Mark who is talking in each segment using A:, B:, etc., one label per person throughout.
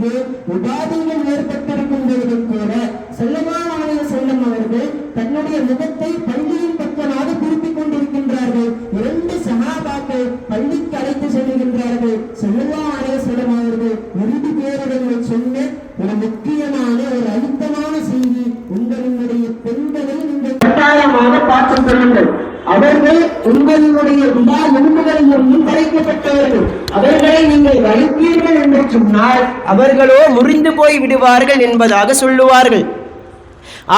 A: பொழுது உபாதைகள் ஏற்பட்டிருக்கும் பொழுது கூட ஸல்லல்லாஹு அலைஹி வஸல்லம் அவர்கள் தன்னுடைய முகத்தை பள்ளியின் பக்கமாக திருப்பிக் கொண்டிருக்கின்றார்கள். 2 சஹாபாக்கள் பள்ளிக்கு அழைத்து செல்கின்றார்கள். ஸல்லல்லாஹு அலைஹி வஸல்லம் அவர்கள் இறுதி பேருடன் சொன்ன ஒரு முக்கியமான ஒரு அழுத்தமான செய்தி, உங்களுடைய பெண்களை நீங்கள் கட்டாயமாக பார்த்துக் கொள்ளுங்கள். அவர்கள் உங்களுடைய விழா எலும்புகளில் படைக்கப்பட்டவர்கள். அவர்களை நீங்கள் வலிப்பீர்கள் என்று சொன்னால் அவர்களோ முறிந்து போய் விடுவார்கள் என்பதாக சொல்லுவார்கள்.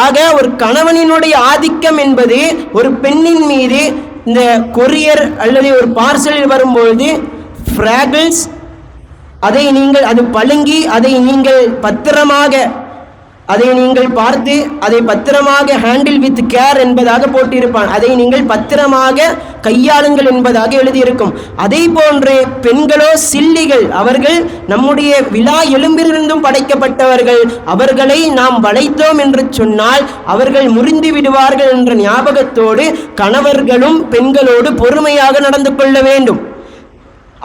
A: ஆக ஒரு கணவனினுடைய ஆதிக்கம் என்பது ஒரு பெண்ணின் மீது இந்த கொரியர் அல்லது ஒரு பார்சலில் வரும்பொழுது ஃப்ராகிள்ஸ் அதை நீங்கள் அது பழுங்கி அதை நீங்கள் பத்திரமாக அதை நீங்கள் பார்த்து அதை பத்திரமாக ஹேண்டில் வித் கேர் என்பதாக போட்டிருப்பான். அதை நீங்கள் பத்திரமாக கையாளுங்கள் என்பதாக எழுதியிருக்கும். அதே போன்று பெண்களோ சில்லிகள், அவர்கள் நம்முடைய விழா எலும்பிலிருந்தும் படைக்கப்பட்டவர்கள். அவர்களை நாம் வளைத்தோம் என்று சொன்னால் அவர்கள் முறிந்து விடுவார்கள் என்ற ஞாபகத்தோடு கணவர்களும் பெண்களோடு பொறுமையாக நடந்து கொள்ள வேண்டும்.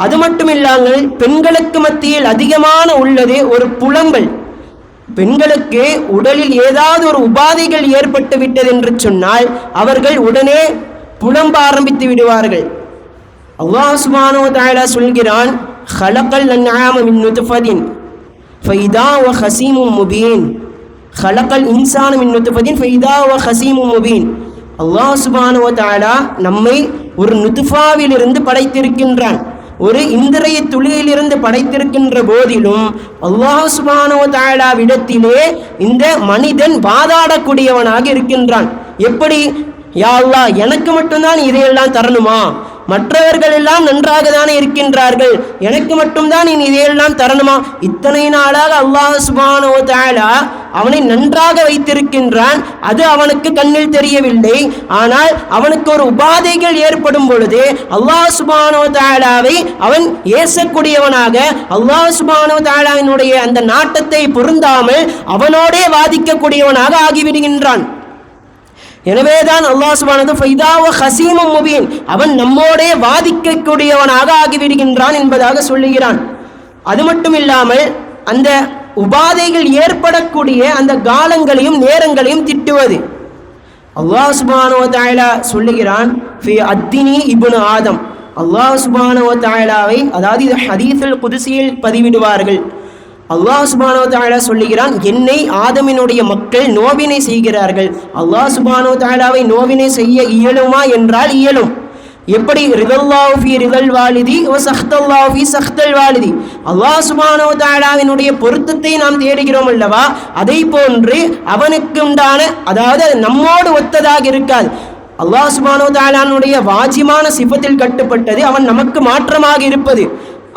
A: அது மட்டுமில்லாமல் பெண்களுக்கு மத்தியில் அதிகமான உள்ளது ஒரு புலம்பல். பெண்களுக்கு உடலில் ஏதாவது ஒரு உபாதைகள் ஏற்பட்டு விட்டது என்று சொன்னால் அவர்கள் உடனே புலம்ப ஆரம்பித்து விடுவார்கள். அல்லாஹ் சுப்ஹானஹு வ தஆலா சொல்கிறான், "ஹலகல் அன்ஆம மின் நுத்ஃபத்தின் ஃபைதா வ ஹஸீமும் முபீன்." ஹலகல் இன்சான மின் நுத்ஃபத்தின் ஃபைதா வ ஹஸீமும் முபீன். அல்லாஹ் சுப்ஹானஹு வ தஆலா நம்மை ஒரு நுத்ஃபாவிலிருந்து படைத்திருக்கின்றான். ஒரு இந்திரிய துளியிலிருந்து படைத்திருக்கின்ற போதிலும் அல்லாஹ் சுப்ஹானஹு வ தஆலாவிடத்திலே இந்த மனிதன் வாதாடக்கூடியவனாக இருக்கின்றான். எப்படி, யா அல்லாஹ் எனக்கு மட்டும்தான் இதையெல்லாம் தரணுமா? மற்றவர்கள் எல்லாம் நன்றாக தானே இருக்கின்றார்கள், எனக்கு மட்டும்தான் நீ இதையெல்லாம் தரணுமா? இத்தனை நாளாக அல்லாஹ் சுப்ஹானஹு வ தஆலா அவனை நன்றாக வைத்திருக்கின்றான். அது அவனுக்கு கண்ணில் தெரியவில்லை. ஆனால் அவனுக்கு ஒரு உபாதைகள் ஏற்படும் பொழுது அல்லாஹ் சுப்ஹானஹு வ தஆலாவை அவன் ஏசக்கூடியவனாக, அல்லாஹ் சுப்ஹானஹு வ தஆலாவினுடைய அந்த நாட்டத்தை பொருந்தாமல் அவனோடே வாதிக்கக்கூடியவனாக ஆகிவிடுகின்றான். எனவேதான் அல்லாஹ் சுப்ஹானஹு ஃபைதா வ ஹஸீமும் முபீன், அவன் நம்மோடே வாதிக்கக்கூடியவனாக ஆகிவிடுகின்றான் என்பதாக சொல்லுகிறான். அது மட்டும் இல்லாமல் அந்த உபாதைகள் ஏற்படக்கூடிய அந்த காலங்களையும் நேரங்களையும் திட்டுவது. அல்லாஹ் சுப்ஹானஹு வ தஆலா சொல்லுகிறான், ஃபி அத்தினி இப்னு ஆதம். அல்லாஹ் சுப்ஹானஹு வ தஆலாவை, அதாவது இது ஹதீஸுல் குத்ஸியில் பதிவிடுவார்கள். அல்லாஹ் சுப்ஹானஹு வ தஆலா சொல்லுகிறான், என்னை ஆதமினுடைய மக்கள் நோவினை செய்கிறார்கள். அல்லாஹ் சுப்ஹானஹு வ தஆலாவை நோவினை செய்ய இயலுமா என்றால் இயலும். எப்படி, ரிதல்லாஹு ஃபீ ரிதல் வாலிதி வ சஹ்தல்லாஹு ஃபீ சஹ்தல் வாலிதி. அல்லாஹ் சுப்ஹானஹு வ தஆலாவினுடைய பொருத்தத்தை நாம் தேடுகிறோம் அல்லவா, அதை போன்று அவனுக்கு உண்டான, அதாவது நம்மோடு ஒத்ததாக இருக்காது. அல்லாஹ் சுப்ஹானஹு வ தஆலாவுடைய வாஜிமான சிஃபத்தில் கட்டுப்பட்டது அவன் நமக்கு மாற்றமாக இருப்பது.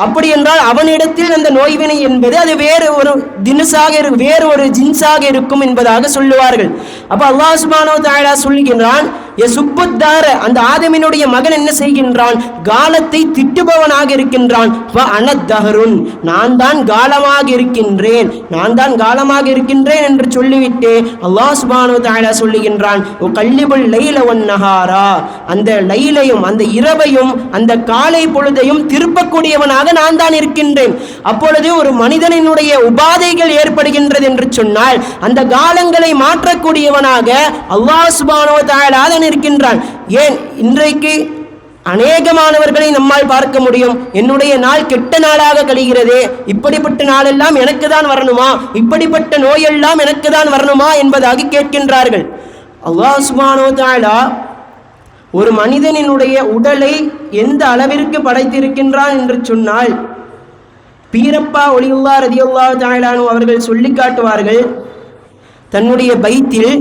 A: அப்படி என்றால் அவனிடத்தில் அந்த நோய்வினை என்பது அது வேறு ஒரு தினசாக வேறு ஒரு ஜின்ஸாக இருக்கும் என்பதாக சொல்லுவார்கள். அப்போ அல்லாஹ் சுப்ஹானஹு வ தஆலா சொல்லுகின்றான், யசுப்புத்தார, அந்த ஆதமினுடைய மகன் என்ன செய்கின்றான்? காலத்தை திட்டுபவனாக இருக்கின்றான். வ அனத்தஹருன், நான் தான் காலமாக இருக்கின்றேன், நான் தான் காலமாக இருக்கின்றேன் என்று சொல்லிவிட்டு அல்லாஹ் சுப்ஹானஹு வ தஆலா சொல்லுகின்றான், கல்லிபுல் லைல வன் நஹாரா, அந்த லைலையும் அந்த இரவையும் அந்த காலை பொழுதையும் திருப்பக்கூடியவனாக நான் தான் இருக்கின்றேன். அப்பொழுது ஒரு மனிதனினுடைய உபாதைகள் ஏற்படுகின்றது என்று சொன்னால் அந்த காலங்களை மாற்றக்கூடியவனாக அல்லாஹ் சுப்ஹானஹு வ தஆலா தான் இருக்கின்றான். ஏன் இன்றைக்கு அநேகமானவர்களை நம்மால் பார்க்க முடியும், என்னுடைய நாள் கெட்ட நாளாக கழிகிறது, இப்படிப்பட்ட நாளெல்லாம் எனக்கு தான் வரணுமா, இப்படிப்பட்ட நோயெல்லாம் எனக்கு தான் வரணுமா என்பதாக கேட்கின்றார்கள். அல்லாஹ் சுப்ஹானஹு வ தஆலா ஒரு மனிதனினுடைய உடலை எந்த அளவிற்கு படைத்திருக்கின்றான் என்று சொன்னால், பீரப்பா ஒலியுல்லாஹ் ரலியல்லாஹு தஆலா அன்ஹு அவர்கள் சொல்லி காட்டுவார்கள், தன்னுடைய பைத்தில்,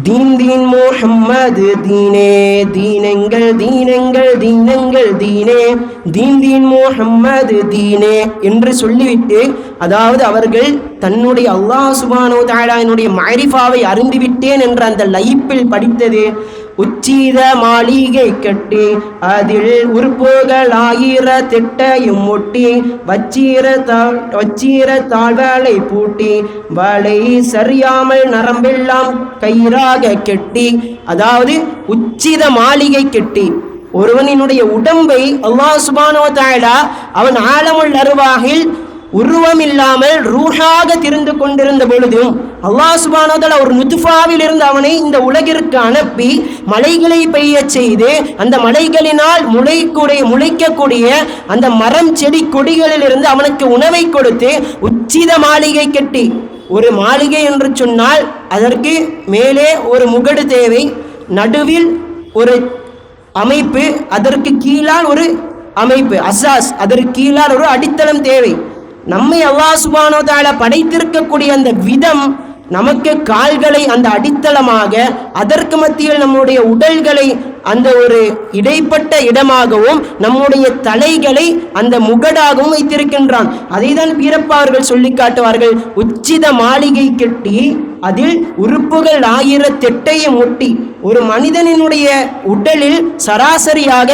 A: தீன் தீன் முஹம்மது தீனே, தீனங்கள் தீனங்கள் தீனங்கள் தீனே, தீன் தீன் முஹம்மது தீனே என்று சொல்லிவிட்டு, அதாவது அவர்கள் தன்னுடைய அல்லாஹ் சுப்ஹானஹு வ தஆலாவினுடைய மஅரிஃபாவை அறிந்துவிட்டேன் என்ற அந்த லைப்பில் படித்தது, உச்சீத மாளிகை கட்டி அதில் உறுப்புகள் 1000 ஒட்டி வச்சீர தாழ்வலை பூட்டி வலை சரியாமல் நரம்பெல்லாம் கயிறாக கெட்டி, அதாவது உச்சித மாளிகை கெட்டி ஒருவனினுடைய உடம்பை அல்லாஹ் சுப்ஹானஹு வ தஆலா அவன் ஆலமுல் அர்வாஹில்
B: உருவம் இல்லாமல் ரூஹாக திரிந்து கொண்டிருந்த பொழுதும் அல்லாஹ் சுப்ஹானஹு வ தஆலா ஒரு நுத்ஃபாவில் இருந்து அவனை இந்த உலகிற்கு அனுப்பி மலைகளை பெய்ய செய்து அந்த மலைகளினால் முளைக்கக்கூடிய அந்த மரம் செடி கொடிகளில் இருந்து அவனுக்கு உணவை கொடுத்து உச்சித மாளிகை கட்டி, ஒரு மாளிகை என்று சொன்னால் அதற்கு மேலே ஒரு முகடு தேவை, நடுவில் ஒரு அமைப்பு, அதற்கு கீழால் ஒரு அமைப்பு அசாஸ், அதற்கு கீழால் ஒரு அடித்தளம் தேவை. நம்மை அல்லாஹ் சுப்ஹானஹு வ தஆலா படைத்திருக்கக்கூடிய அந்த விதம் நமக்கு கால்களை அந்த அடித்தளமாக, அதற்கு மத்தியில் நம்முடைய உடல்களை அந்த ஒரு இடைப்பட்ட இடமாகவும் நம்முடைய தலைகளை அந்த முகடாகவும் வைத்திருக்கின்றான். அதை தான் வீரப்பா அவர்கள் சொல்லி காட்டுவார்கள், உச்சித மாளிகை கட்டி அதில் உறுப்புகள் 1008 ஒட்டி. ஒரு மனிதனினுடைய உடலில் சராசரியாக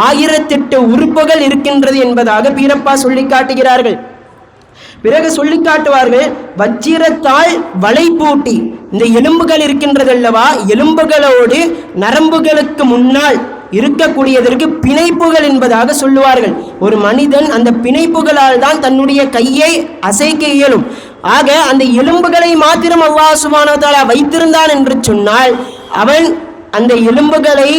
B: 1008 உறுப்புகள் இருக்கின்றது என்பதாக வீரப்பா சொல்லி காட்டுகிறார்கள். பிறகு சொல்லி காட்டுவார்கள், வச்சிரத்தால் வலை பூட்டி இந்த எலும்புகள் இருக்கின்றதல்லவா, எலும்புகளோடு நரம்புகளுக்கு முன்னால் இருக்கக்கூடியதற்கு பிணைப்புகள் என்பதாக சொல்லுவார்கள். ஒரு மனிதன் அந்த பிணைப்புகளால் தான் தன்னுடைய கையை அசைக்க இயலும். ஆக அந்த எலும்புகளை மாத்திரம் அல்லாஹ் சுப்ஹானஹு வ தஆலா வைத்திருந்தான் என்று சொன்னால், அவன் அந்த எலும்புகளை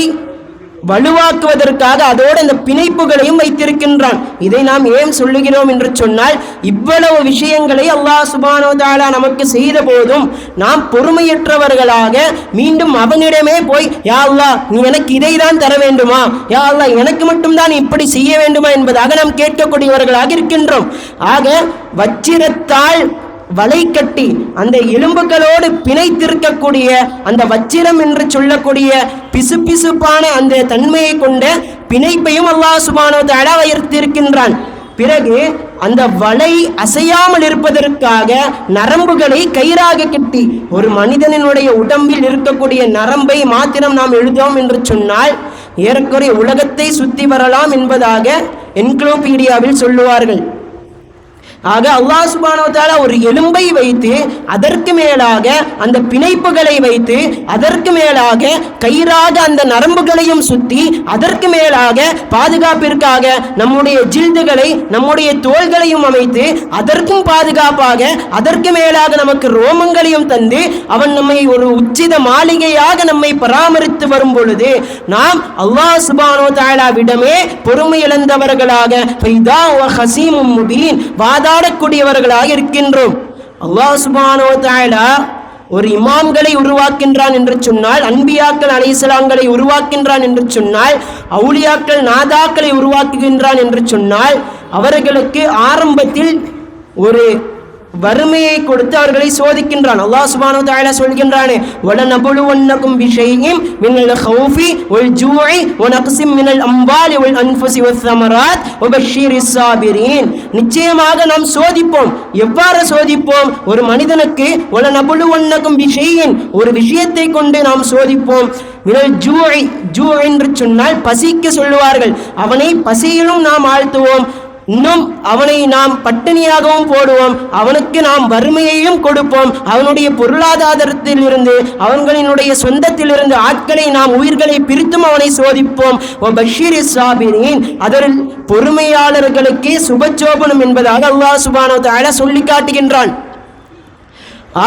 B: வலுவாக்குவதற்காக அதோடு அந்த பிணைப்புகளையும் வைத்திருக்கின்றான். இதை நாம் ஏன் சொல்லுகிறோம் என்று சொன்னால், இவ்வளவு விஷயங்களை அல்லாஹ் சுப்ஹானஹு வ தஆலா நமக்கு செய்த போதும் நாம் பொறுமையற்றவர்களாக மீண்டும் அவனிடமே போய், யா அல்லாஹ் நீ எனக்கு இதை தான் தர வேண்டுமா, யா அல்லாஹ் எனக்கு மட்டும்தான் இப்படி செய்ய வேண்டுமா என்பதாக நாம் கேட்கக்கூடியவர்களாக இருக்கின்றோம். ஆக வச்சிரத்தால் வலை கட்டி அந்த எலும்புகளோடு பிணைத்திருக்கக்கூடிய அந்த வச்சிரம் என்று சொல்லக்கூடிய பிசுபிசுப்பான அந்த தன்மையை கொண்ட பிணைப்பையும் அல்லாஹ் சுப்ஹானஹு வ தஆலா வைத்திருக்கின்றான். பிறகு அந்த வலை அசையாமல் இருப்பதற்காக நரம்புகளை கயிறாக கட்டி, ஒரு மனிதனினுடைய உடம்பில் இருக்கக்கூடிய நரம்பை மாத்திரம் நாம் எழுதோம் என்று சொன்னால் ஏறக்குறைய உலகத்தை சுற்றி வரலாம் என்பதாக என்சைக்ளோபீடியாவில் சொல்லுவார்கள். ஆக அல்லாஹ் சுப்ஹானஹு வ தஆலா ஒரு எலும்பை வைத்து அதற்கு மேலாக அந்த பிணைப்புகளை வைத்து அதற்கு மேலாக கயிறாக அந்த நரம்புகளையும் சுத்தி அதற்கு மேலாக பாதுகாப்பிற்காக நம்முடைய ஜில்துகளை நம்முடைய தோள்களையும் அமைத்து அதற்கும் பாதுகாப்பாக அதற்கு மேலாக நமக்கு ரோமங்களையும் தந்து அவன் நம்மை ஒரு உச்சித மாளிகையாக நம்மை பராமரித்து வரும் பொழுது நாம் அல்லாஹ் சுப்ஹானஹு வ தஆலாவிடமே பொறுமை இழந்தவர்களாக வாதாடக்கூடியவர்களாக இருக்கின்றோம். அல்லாஹ் சுப்ஹானஹு வ தஆலா ஒரு இமாம்களை உருவாக்கின்றான் என்று சொன்னால், அன்பியாக்கள் அலைஹிஸ்ஸலாம்களை உருவாக்கின்றான் என்று சொன்னால், அவுலியாக்கள் நாதாக்களை உருவாக்குகின்றான் என்று சொன்னால், அவர்களுக்கு ஆரம்பத்தில் ஒரு வறுமையை கொடுத்து அவர்களை சோதிக்கின்றான். அல்லாஹ் சுப்ஹானஹு வ தஆலா சொல்கின்றானே, வலனபுலுவன்னகும் பிஷைஇம் மினல் ஹௌஃபி வல் ஜூஇ வ நக்ஸிம் மினல் அம்வாலி வல் அன்ஃபுஸி வஸ் ஸமராத் வபஷ்ஷிரிஸ் ஸாபிரீன். நிச்சயமாக நாம் சோதிப்போம். எவ்வாறு சோதிப்போம்? ஒரு மனிதனுக்கு வலனபுலுவன்னகும் பிஷைஇன், ஒரு விஷயத்தை கொண்டு நாம் சோதிப்போம். மினல் ஜூஇ, ஜூ என்று சொன்னால் பசிக்கு சொல்லுவார்கள். அவனை பசியிலும் நாம் ஆழ்த்துவோம், இன்னும் அவனை நாம் பட்டினியாகவும் போடுவோம், அவனுக்கு நாம் வறுமையையும் கொடுப்போம், அவனுடைய பொருளாதாரத்தில் இருந்து அவர்களினுடைய சொந்தத்திலிருந்து ஆட்களை நாம் உயிர்களை பிரித்தும் அவனை சோதிப்போம். வபஷ்ஷிரிஸ் ஸாபிரீன், அதில் பொறுமையாளர்களுக்கே சுபச்சோபனம் என்பதாக அல்லாஹ் சுப்ஹானஹு வ தஆலா சொல்லி காட்டுகின்றான்.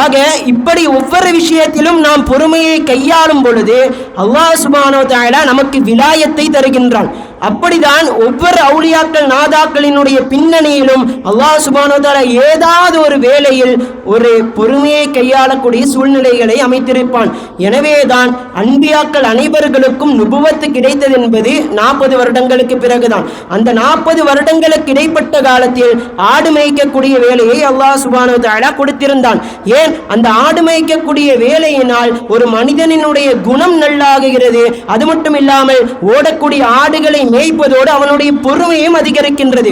B: ஆக இப்படி ஒவ்வொரு விஷயத்திலும் நாம் பொறுமையை கையாளும் பொழுது அல்லாஹ் சுப்ஹானஹு வ தஆலா நமக்கு விலாயத்தை தருகின்றான். அப்படிதான் ஒவ்வொரு அவுலியாக்கள் நாதாக்களினுடைய பின்னணியிலும் அல்லாஹ் சுப்ஹானஹு வ தஆலா ஏதாவது ஒரு வேளையில் ஒரு பொறுமையை கையாளக்கூடிய சூழ்நிலைகளை அமைத்திருப்பான். எனவேதான் அன்பியாக்கள் அனைவர்களுக்கும் நுபுவத்து கிடைத்தது என்பது 40 வருடங்களுக்கு பிறகுதான். அந்த 40 வருடங்களுக்கு இடைப்பட்ட காலத்தில் ஆடு மேய்க்கக்கூடிய வேலையை அல்லாஹ் சுப்ஹானஹு வ தஆலா கொடுத்திருந்தான். ஏன்? அந்த ஆடு மேய்க்கக்கூடிய வேலையினால் ஒரு மனிதனினுடைய குணம் நல்லாகுகிறது. அது மட்டும் இல்லாமல் ஓடக்கூடிய ஆடுகளை மேய்ப்பதோடு அவனுடைய பொறுமையும் அதிகரிக்கின்றது.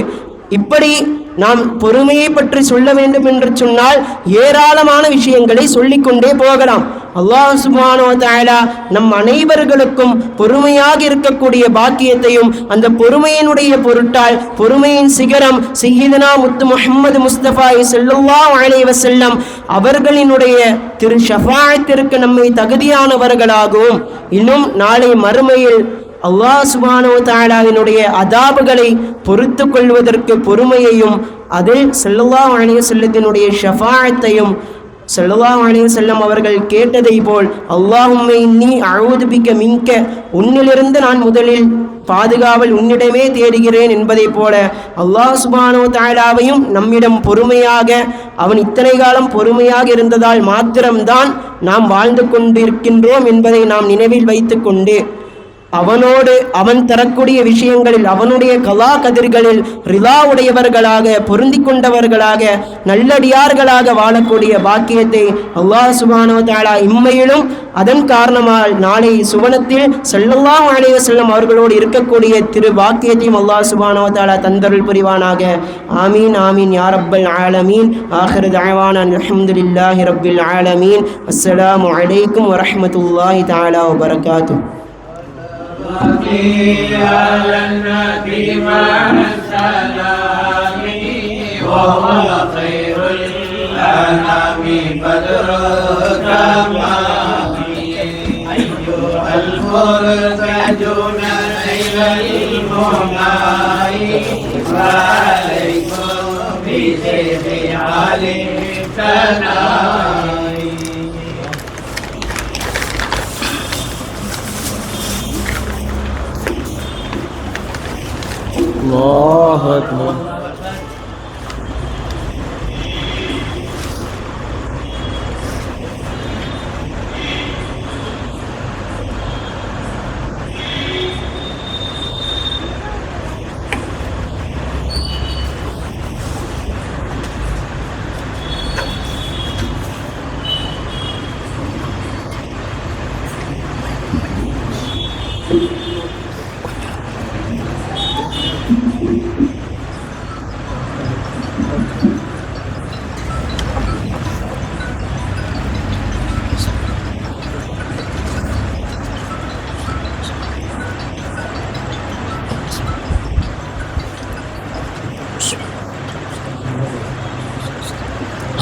B: இப்படி நாம் பொறுமையை பற்றி சொல்ல வேண்டும் என்று சொன்னால் ஏராளமான விஷயங்களை சொல்லிக்கொண்டே போகலாம். அல்லாஹ் சுப்ஹானஹு வ தஆலா நம் அனைவர்களுக்கும் பொறுமையாக இருக்கக்கூடிய பாக்கியத்தையும் அந்த பொறுமையினுடைய பொருட்டால் பொறுமையின் சிகரம் சய்யிதுனா முத்து முஹம்மது முஸ்தபா ஸல்லல்லாஹு அலைஹி வஸல்லம் அவர்களினுடைய திரு ஷஃபாஅத்திற்கு நம்மை தகுதியானவர்களாகவும் இன்னும் நாளை மறுமையில் அல்லாஹ் சுப்ஹானஹு வ தஆலாவினுடைய அதாபுகளை பொறுத்து கொள்வதற்கு பொறுமையையும் அதில் ஸல்லல்லாஹு அலைஹி வஸல்லத்தினுடைய ஷஃபாஅத்தையும் ஸல்லல்லாஹு அலைஹி வஸல்லம் அவர்கள் கேட்டதை போல் அல்லாஹும்ம இன்னி அஊது பிக்க மின்க, உன்னிலிருந்து நான் முதலில் பாதுகாவல் உன்னிடமே தேடுகிறேன் என்பதைப் போல அல்லாஹ் சுப்ஹானஹு வ தஆலாவையும் நம்மிடம் பொறுமையாக, அவன் இத்தனை காலம் பொறுமையாக இருந்ததால் மாத்திரம்தான் நாம் வாழ்ந்து கொண்டிருக்கின்றோம் என்பதை நாம் நினைவில் வைத்துக்கொண்டு அவனோடு அவன் தரக்கூடிய விஷயங்களில் அவனுடைய கலா கதிர்களில் ரிலா உடையவர்களாக, பொருந்தி கொண்டவர்களாக, நல்லடியார்களாக வாழக்கூடிய பாக்கியத்தை அல்லாஹ் சுப்ஹானஹு வ தஆலா இம்மையிலும் அதன் காரணமாக நாளை சுவனத்தில் ஸல்லல்லாஹு அலைஹி வஸல்லம் அவர்களோடு இருக்கக்கூடிய திரு பாக்கியத்தையும் அல்லாஹ் சுப்ஹானஹு வ தஆலா தந்தருள் புரிவானாக. ஆமீன் ஆமீன் யா ரப்பல் ஆலமீன். ஆகிரு தஅவானா அல்ஹம்துலில்லாஹி ரப்பில் ஆலமீன். அஸ்ஸலாமு அலைக்கும் வரஹ்மத்துல்லாஹி தஆலா வ பரகாத்துஹு.
C: على النبي مع السلام وهو خير الأنام بدر التمام أيها المرتدون إلى المنى فعليكم بسيف علي الثناء.
B: الله أكبر.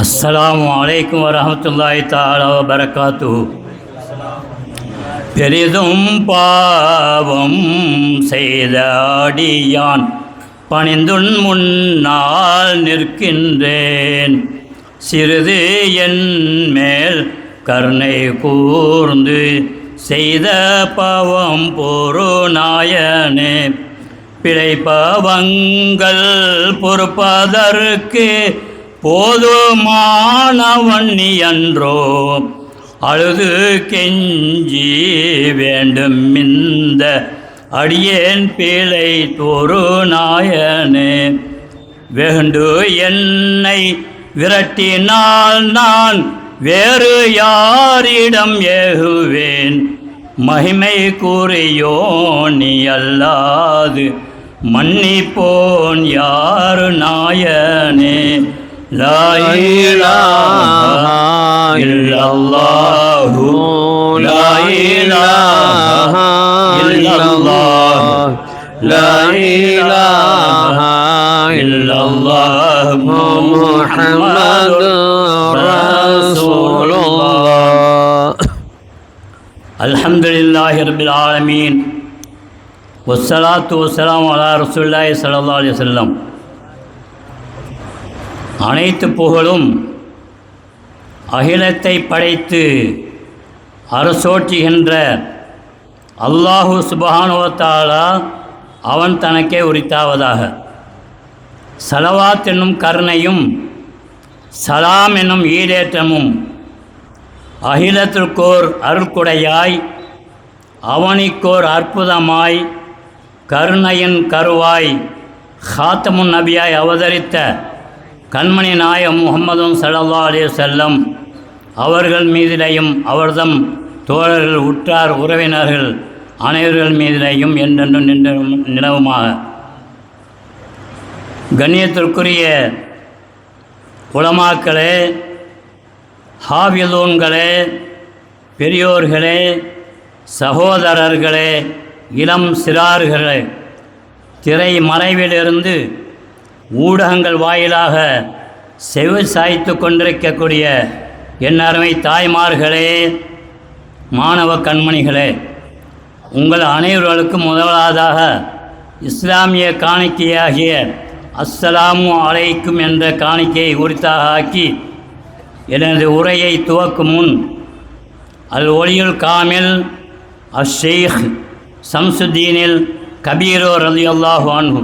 D: அஸ்ஸலாமு அலைக்கும் வரஹ்மத்துல்லாஹி தஆலா வ பரகாத்துஹு. பெரிதும் பாவம் செய்த அடியான் பணிந்துன் முன்னால் நிற்கின்றேன், சிறிது என் மேல் கருணை கூர்ந்து செய்த பாவம் பொருநாயனே, பிழைப்பவங்கள் பொறுப்பதற்கு போதுமானவன் நீ அன்றோ, அழுது கெஞ்சி வேண்டும் இந்த அடியேன் பிழை தோறு நாயனே, வேண்டு என்னை விரட்டினால் நான் வேறு யாரிடம் ஏகுவேன், மகிமை கூறியோ நீ அல்லாது மன்னிப்போன் யாரு நாயனே. லா இலாஹா இல்லல்லாஹு லா இலாஹா இல்லல்லாஹ் லா இலாஹா இல்லல்லாஹ் முஹம்மதுர் ரசூலுல்லாஹ். அல்ஹம்துலில்லாஹி ரப்பில் ஆலமீன் வஸ்ஸலாத்து வஸ்ஸலாமு அலா ரசூலில்லாஹி ஸல்லல்லாஹு அலைஹி வஸல்லம். அனைத்து புகழும் அகிலத்தை படைத்து அரசோற்றுகின்ற அல்லாஹு சுப்ஹானஹு வ தஆலா அவன் தனக்கே உரித்தாவதாக. ஸலவாத் என்னும் கருணையும் சலாம் என்னும் ஈடேற்றமும் அகிலத்திற்கோர் அருள்குடையாய், அவனிக்கோர் அற்புதமாய், கருணையின் கருவாய், ஹாத்தமுன் நபியாய் அவதரித்த கண்மணி நாயகம் முஹம்மதும் ஸல்லல்லாஹு அலைஹி வஸல்லம் அவர்கள் மீதிலையும் அவர்தம் தோழர்கள் உற்றார் உறவினர்கள் அனைவர்கள் மீதிலையும் என்றென்றும் நிலவுமாக. கண்ணியத்திற்குரிய உலமாக்களே, ஹாஃபிலூன்களே, பெரியோர்களே, சகோதரர்களே, இளம் சிறார்களே, திரை மறைவிலிருந்து ஊடகங்கள் வாயிலாக செவி சாய்த்து கொண்டிருக்கக்கூடிய என் அருமை தாய்மார்களே, மாணவ கண்மணிகளே, உங்கள் அனைவர்களுக்கும் முதலாவதாக இஸ்லாமிய காணிக்கையாகிய அஸ்ஸலாமு அலைக்கும் என்ற காணிக்கையை உரித்தாக ஆக்கி எனது உரையை துவக்கும் முன் அல் ஒலியுல் காமில் அஷேக் சம்சுத்தீனில் கபீரோ ரலியல்லாஹு அன்ஹு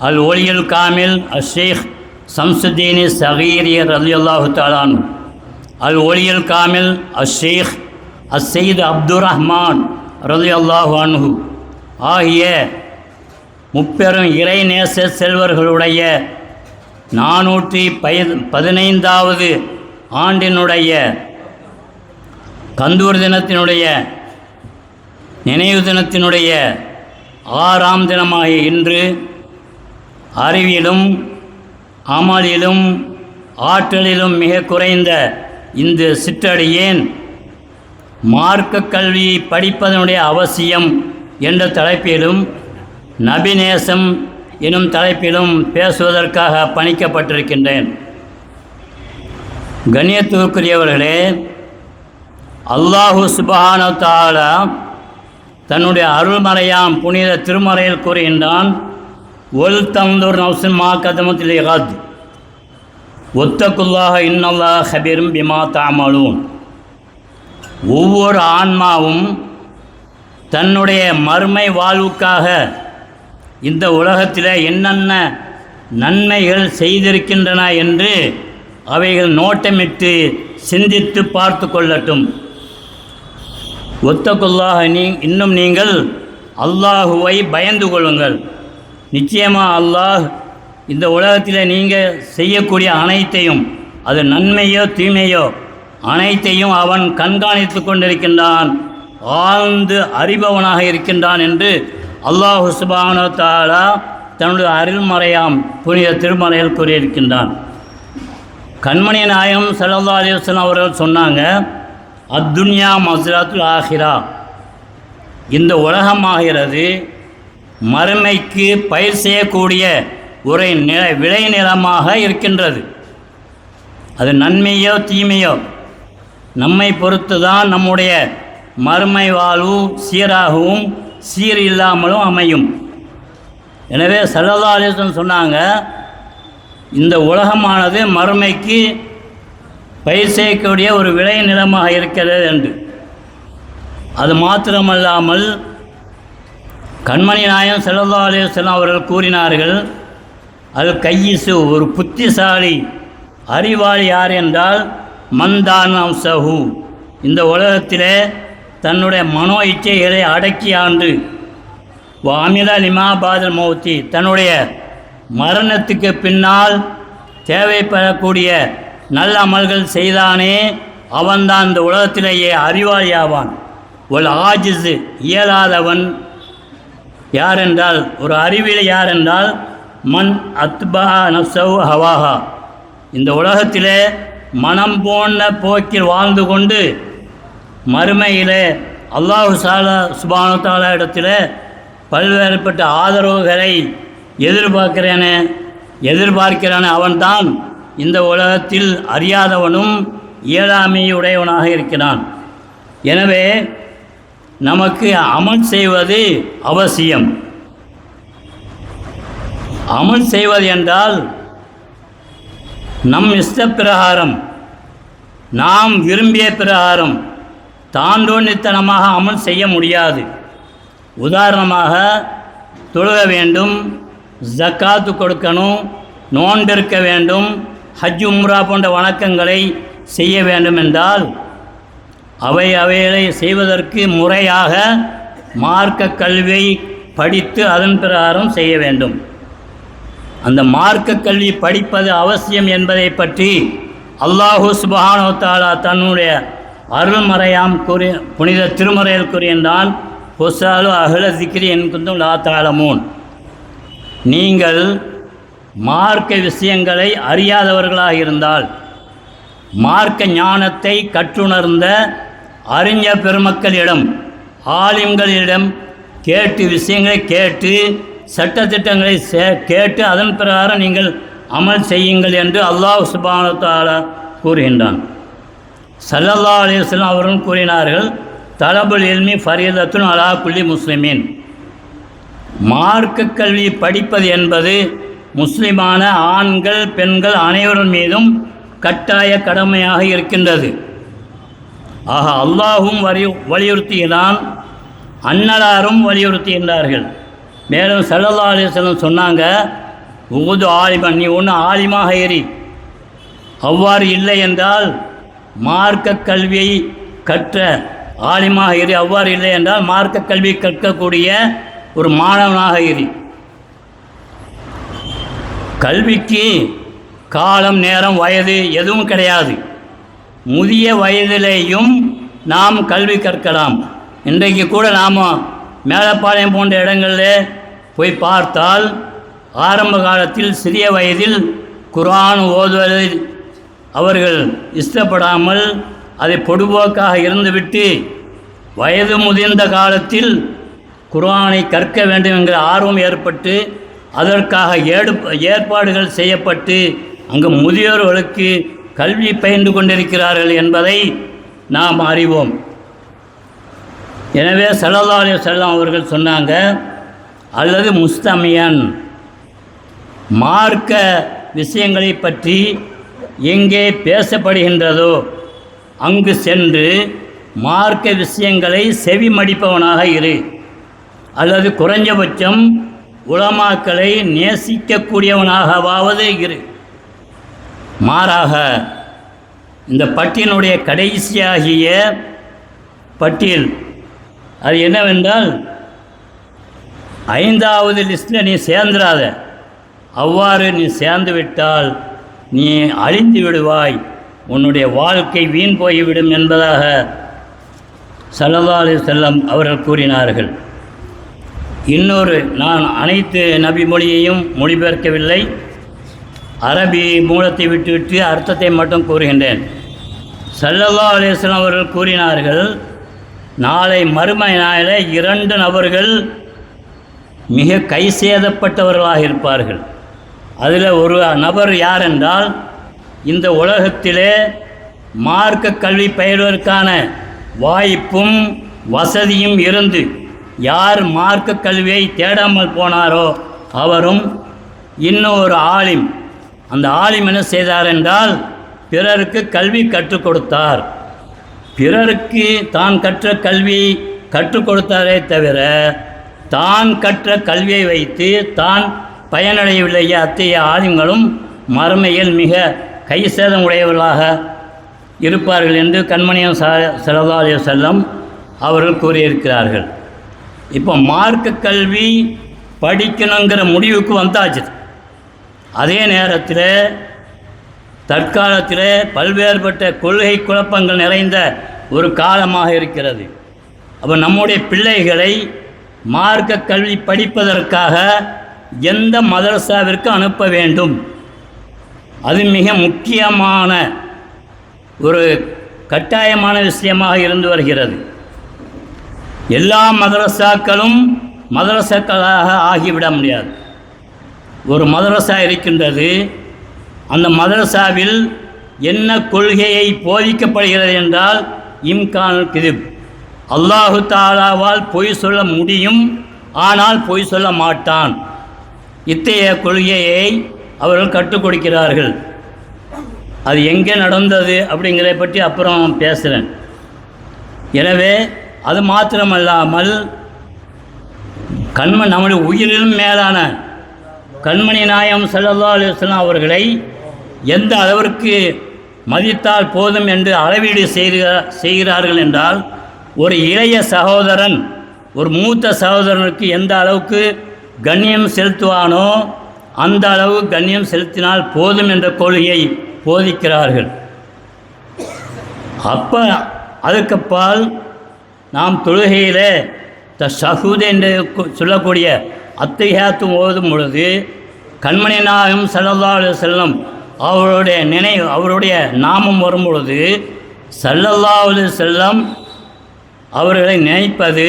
D: அல் ஒலியுல் காமில் அஷேக் சம்சுத்தீனி சகீரி ரலியல்லாஹு தஆலா அன்ஹு அல் ஒலியுல் காமில் அஷேக் அஸ்ஸெய்த் அப்துர் ரஹ்மான் ரலியல்லாஹு அன்ஹு ஆகிய முப்பெரும் இறைநேச செல்வர்களுடைய 415வது ஆண்டினுடைய கந்தூர் தினத்தினுடைய நினைவு தினத்தினுடைய 6ஆம் தினமாகிய இன்று அறிவிலும் அமலிலும் ஆற்றலிலும் மிக குறைந்த இந்த சிற்றடியேன் மார்க்க கல்வியை படிப்பதனுடைய அவசியம் என்ற தலைப்பிலும் நபிநேசம் எனும் தலைப்பிலும் பேசுவதற்காக பணிக்கப்பட்டிருக்கின்றேன். கண்ணியத்துக்குரியவர்களே, அல்லாஹு சுப்ஹானஹு வ தஆலா தன்னுடைய அருள்மறையாம் புனித திருமறையில் கூறுகின்றான், ஒல் தந்தூர் நவ்சுன் மா கதமத் லிகத் ஒத்தகுல்லாஹ இன்னல்லாஹ ஹபீரும் பிமா தஅமலூன். ஒவ்வொரு ஆன்மாவும் தன்னுடைய மறுமை வாழ்வுக்காக இந்த உலகத்தில் என்னென்ன நன்மைகள் செய்திருக்கின்றன என்று அவைகள் நோட்டமிட்டு சிந்தித்து பார்த்து கொள்ளட்டும். ஒத்தகுல்லாஹ் இன்னும் நீங்கள் அல்லாஹுவை பயந்து கொள்ளுங்கள். நிச்சயமாக அல்லாஹ் இந்த உலகத்தில் நீங்கள் செய்யக்கூடிய அனைத்தையும், அது நன்மையோ தீமையோ அனைத்தையும் அவன் கண்காணித்து கொண்டிருக்கின்றான், ஆழ்ந்து அறிபவனாக இருக்கின்றான் என்று அல்லாஹு சுப்ஹானஹு வ தஆலா தன்னுடைய அருள்மறையாம் புனித திருமறையில் கூறியிருக்கின்றான். கண்மணி நாயகம் ஸல்லல்லாஹு அலைஹி வஸல்லம் அவர்கள் சொன்னாங்க, அத்துன்யா மஸ்ரத்துல் ஆஹிரா, இந்த உலகமாகிறது மறுமைக்கு பயிர் செய்யக்கூடிய ஒரு விளை நிலமாக இருக்கின்றது. அது நன்மையோ தீமையோ நம்மை பொறுத்து தான் நம்முடைய மறுமை வாழ்வு சீராகவும் சீர் இல்லாமலும் அமையும். எனவே ஸல்லல்லாஹு அலைஹி வஸல்லம் சொன்னாங்க, இந்த உலகமானது மறுமைக்கு பயிர் செய்யக்கூடிய ஒரு விளை நிலமாக இருக்கிறது என்று. அது மாத்திரமல்லாமல் கண்மணி நாயகம் ஸல்லல்லாஹு அலைஹி வஸல்லம் அவர்கள் கூறினார்கள், அது கையிசு, ஒரு புத்திசாலி அறிவாளி யார் என்றால் மந்தான் அம்சஹு, இந்த உலகத்திலே தன்னுடைய மனோ இச்சைகளை அடக்கி ஆண்டு வாமிலா லிமா பாதல் மௌத்தி, தன்னுடைய மரணத்துக்கு பின்னால் தேவைப்படக்கூடிய நல்ல அமல்கள் செய்தானே அவன்தான் இந்த உலகத்திலேயே அறிவாளியாவான். ஒரு ஆஜிஸு, இயலாதவன் யாரென்றால், ஒரு அறிவியல் யாரென்றால் மன் அத்பா நஃப்ஸஹு ஹவாஹா, இந்த உலகத்திலே மனம் போன்ற போக்கில் வாழ்ந்து கொண்டு மறுமையிலே அல்லாஹு சுப்ஹானஹு வ தஆலா இடத்துல பல்வேறுபட்ட ஆதரவுகளை எதிர்பார்க்கிறானே அவன்தான் இந்த உலகத்தில் அறியாதவனும் இயலாமையுடையவனாக இருக்கிறான். எனவே நமக்கு அமல் செய்வது அவசியம். அமல் செய்வது என்றால் நம் இஷ்ட பிரகாரம், நாம் விரும்பிய பிரகாரம் தாண்டோன்னித்தனமாக அமல் செய்ய முடியாது. உதாரணமாக தொழுக வேண்டும், ஜக்காத்து கொடுக்கணும், நோன்பிருக்க வேண்டும், ஹஜ் உம்ரா போன்ற வணக்கங்களை செய்ய வேண்டும் என்றால் அவைகளை செய்வதற்கு முறையாக மார்க்க கல்வியை படித்து அதன் பிரகாரம் செய்ய வேண்டும். அந்த மார்க்க கல்வி படிப்பது அவசியம் என்பதை பற்றி அல்லாஹு சுப்ஹானஹு வ தஆலா தன்னுடைய அருள்மறையாம் புனித திருமறையில் கூறியிருந்தான், பொசாலு அஹ்ல ஸிக்ரி இன் குன்தும் லா தஅலமூன், நீங்கள் மார்க்க விஷயங்களை அறியாதவர்களாக இருந்தால் மார்க்க ஞானத்தை கற்றுணர்ந்த அறிஞர் பெருமக்களிடம், ஆலிம்களிடம் கேட்டு விஷயங்களை கேட்டு சட்டத்திட்டங்களை கேட்டு அதன் பிரகாரம் நீங்கள் அமல் செய்யுங்கள் என்று அல்லாஹ் சுப்ஹானஹு வ தஆலா கூறுகின்றான். ஸல்லல்லாஹு அலைஹி வஸல்லம் அவர்கள் கூறினார்கள், தலபுல் இல்மி ஃபரீதத்துன் அலா குல்லி முஸ்லிமீன், மார்க்க கல்வி படிப்பது என்பது முஸ்லிமான ஆண்கள் பெண்கள் அனைவரின் மீதும் கட்டாய கடமையாக இருக்கின்றது. ஆக அல்லாஹும் வலியுறுத்துகிறான், அன்னலாரும் வலியுறுத்துகின்றார்கள். மேலும் ஸல்லல்லாஹு அலைஹி வஸல்லம் சொன்னாங்க, உகுது ஆலிமன், நீ ஒன்று ஆலிமாக எரி. அவ்வாறு இல்லை என்றால் மார்க்க கல்வியை கற்ற ஆலிமாக எரி. அவ்வாறு இல்லை என்றால் மார்க்க கல்வி கற்கக்கூடிய ஒரு மாணவனாக எரி. கல்விக்கு காலம், நேரம், வயது எதுவும் கிடையாது. முதிய வயதிலேயும் நாம் கல்வி கற்கலாம். இன்றைக்கு கூட நாம் மேலப்பாளையம் போன்ற இடங்களில் போய் பார்த்தால் ஆரம்ப காலத்தில் சிறிய வயதில் குர்ஆன் ஓதுவதை அவர்கள் இஷ்டப்படாமல் அதை பொடுபோக்காக இருந்துவிட்டு வயது முதிர்ந்த காலத்தில் குர்ஆனை கற்க வேண்டும் என்கிற ஆர்வம் ஏற்பட்டு அதற்காக ஏற்பாடுகள் செய்யப்பட்டு அங்கு முதியோர்களுக்கு கல்வி பயின்று கொண்டிருக்கிறார்கள் என்பதை நாம் அறிவோம். எனவே ஸல்லல்லாஹு அலைஹி வஸல்லம் அவர்கள் சொன்னாங்க, அல்லது முஸ்தமியன், மார்க்க விஷயங்களை பற்றி எங்கே பேசப்படுகின்றதோ அங்கு சென்று மார்க்க விஷயங்களை செவிமடிப்பவனாக இரு. அல்லது குறைஞ்சபட்சம் உலமாக்களை நேசிக்கக்கூடியவனாகவாவது இரு. மாறாக இந்த பட்டியலுடைய கடைசியாகிய பட்டியல் அது என்னவென்றால், 5வது லிஸ்ட்டில் நீ சேர்ந்துடாத. அவ்வாறு நீ சேர்ந்து விட்டால் நீ அழிந்து விடுவாய், உன்னுடைய வாழ்க்கை வீண் போய்விடும் என்பதாக ஸல்லல்லாஹு அலைஹி வஸல்லம் அவர்கள் கூறினார்கள். இன்னொரு, நான் அனைத்து நபி மொழியையும் மொழிபெயர்க்கவில்லை, அரபி மூலத்தை விட்டுவிட்டு அர்த்தத்தை மட்டும் கூறுகின்றேன். ஸல்லல்லாஹு அலைஹி வஸல்லம் அவர்கள் கூறினார்கள், நாளை மறுமை நாளில் 2 நபர்கள் மிக கை சேதப்பட்டவர்களாக இருப்பார்கள். அதில் ஒரு நபர் யார் என்றால், இந்த உலகத்திலே மார்க்க கல்வி பயில்வதற்கான வாய்ப்பும் வசதியும் இருந்து யார் மார்க்க கல்வியை தேடாமல் போனாரோ அவரும். இன்னொரு ஆலிம், அந்த ஆலிம் என்ன செய்தார் என்றால், பிறருக்கு கல்வி கற்றுக் கொடுத்தார். பிறருக்கு தான் கற்ற கல்வி கற்றுக் கொடுத்தாரே தவிர தான் கற்ற கல்வியை வைத்து தான் பயனடையவில்லையே. அத்தகைய ஆலிம்களும் மறுமையில் மிக கை சேதம் உடையவர்களாக இருப்பார்கள் என்று கண்மணியம் ஸல்லல்லாஹு அலைஹி வஸல்லம் அவர்கள் கூறியிருக்கிறார்கள். இப்போ மார்க்க கல்வி படிக்கணுங்கிற முடிவுக்கு வந்தாச்சு. அதே நேரத்தில் தற்காலத்தில் பல்வேறுபட்ட கொள்கை குழப்பங்கள் நிறைந்த ஒரு காலமாக இருக்கிறது. அப்போ நம்முடைய பிள்ளைகளை மார்க்க கல்வி படிப்பதற்காக எந்த மதரசாவிற்கு அனுப்ப வேண்டும், அது மிக முக்கியமான ஒரு கட்டாயமான விஷயமாக இருந்து வருகிறது. எல்லா மதரசாக்களும் மதரசாக்களாக ஆகிவிட முடியாது. ஒரு மதரசா இருக்கின்றது, அந்த மதரசாவில் என்ன கொள்கையை போதிக்கப்படுகிறது என்றால், இம்கானுல் கிதிப், அல்லாஹு தாலாவால் பொய் சொல்ல முடியும், ஆனால் பொய் சொல்ல மாட்டான். இத்தகைய கொள்கையை அவர்கள் கற்றுக் கொடுக்கிறார்கள். அது எங்கே நடந்தது அப்படிங்கிறத பற்றி அப்புறம் பேசுகிறேன். எனவே அது மாத்திரமல்லாமல் நம்முடைய உயிரிலும் மேலான கண்மணி நாயகம் ஸல்லல்லாஹு அலைஹி வஸல்லம் அவர்களை எந்த அளவிற்கு மதித்தால் போதும் என்று அளவீடு செய்கிறார்கள் என்றால், ஒரு இளைய சகோதரன் ஒரு மூத்த சகோதரனுக்கு எந்த அளவுக்கு கண்ணியம் செலுத்துவானோ அந்த அளவு கண்ணியம் செலுத்தினால் போதும் என்ற கொள்கையை போதிக்கிறார்கள். அப்போ அதுக்கப்பால் நாம் தொழுகையில் தஷஹூத் என்று சொல்லக்கூடிய அத்தஹியாத்து ஓதும் பொழுது கண்மணி நாயகம் ஸல்லல்லாஹு அலைஹி வஸல்லம் அவருடைய நாமம் வரும் பொழுது ஸல்லல்லாஹு அலைஹி வஸல்லம் அவர்களை நினைப்பது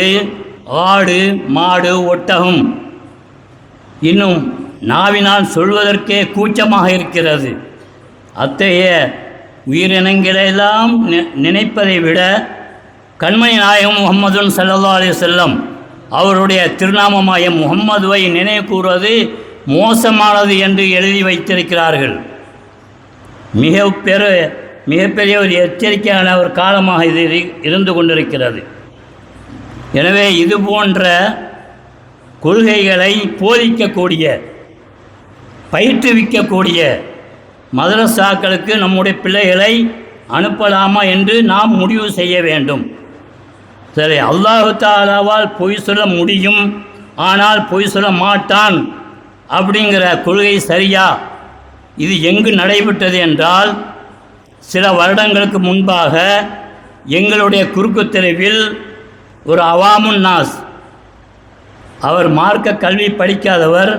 D: ஆடு, மாடு, ஒட்டகம், இன்னும் நாவினால் சொல்வதற்கே கூச்சமாக இருக்கிறது. அத்தகைய உயிரினங்களெல்லாம் நினைப்பதை விட கண்மணி நாயகம் முஹம்மதுன் ஸல்லல்லாஹு அலைஹி வஸல்லம் அவருடைய திருநாமமாய முஹம்மதுவை நினைவு கூறுவது மோசமானது என்று எழுதி வைத்திருக்கிறார்கள். மிகப்பெரிய ஒரு எச்சரிக்கையான ஒரு காலமாக இது இருந்து கொண்டிருக்கிறது. எனவே இது போன்ற கொள்கைகளை போதிக்கக்கூடிய, பயிற்றுவிக்கக்கூடிய மதரசாக்களுக்கு நம்முடைய பிள்ளைகளை அனுப்பலாமா என்று நாம் முடிவு செய்ய வேண்டும். சரி, அல்லாஹு தஆலாவால் பொய் சொல்ல முடியும், ஆனால் பொய் சொல்ல மாட்டான் அப்படிங்கிற கொள்கை சரியா? இது எங்கு நடைபெற்றது என்றால், சில வருடங்களுக்கு முன்பாக எங்களுடைய குறுக்கு தெருவில் ஒரு அவாமுன் நாஸ், அவர் மார்க்க கல்வி படிக்காதவர்,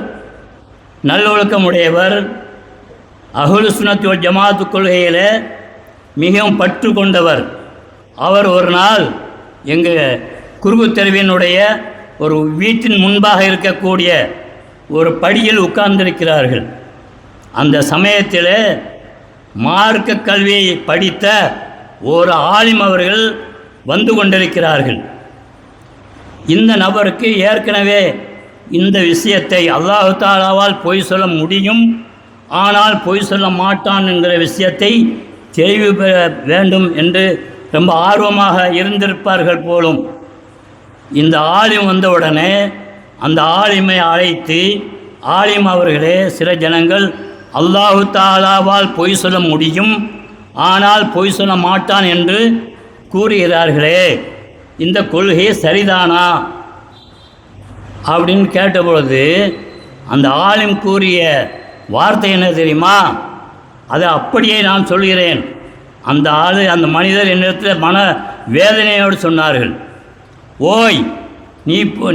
D: நல்லொழுக்கமுடையவர், அஹ்லுஸ் சுன்னத் வல் ஜமாஅத் கொள்கையில் மிகவும் பற்று கொண்டவர். அவர் ஒரு நாள் எங்கள் குறுக்கு தெருவினுடைய ஒரு வீட்டின் முன்பாக இருக்கக்கூடிய ஒரு படியில் உட்கார்ந்திருக்கிறார்கள். அந்த சமயத்தில் மார்க்க கல்வியை படித்த ஒரு ஆலிம் அவர்கள் வந்து கொண்டிருக்கிறார்கள். இந்த நபருக்கு ஏற்கனவே இந்த விஷயத்தை அல்லாஹு தஆலாவால் பொய் சொல்ல முடியும், ஆனால் பொய் சொல்ல மாட்டான் என்கிற விஷயத்தை தெளிவு பெற வேண்டும் என்று ரொம்ப ஆர்வமாக இருந்திருப்பார்கள் போலும். இந்த ஆலிம் வந்தவுடனே அந்த ஆலிமை அழைத்து, ஆலிம் அவர்களே, சில ஜனங்கள் அல்லாஹு தஆலாவால் பொய் சொல்ல முடியும், ஆனால் பொய் சொல்ல மாட்டான் என்று கூறுகிறார்களே, இந்த கொள்கை சரிதானா அப்படின்னு கேட்டபொழுது அந்த ஆலிம் கூறிய வார்த்தை என்ன தெரியுமா? அதை அப்படியே நான் சொல்கிறேன். அந்த மனிதர் என்னிடத்தில் மன வேதனையோடு சொன்னார்கள், ஓய்,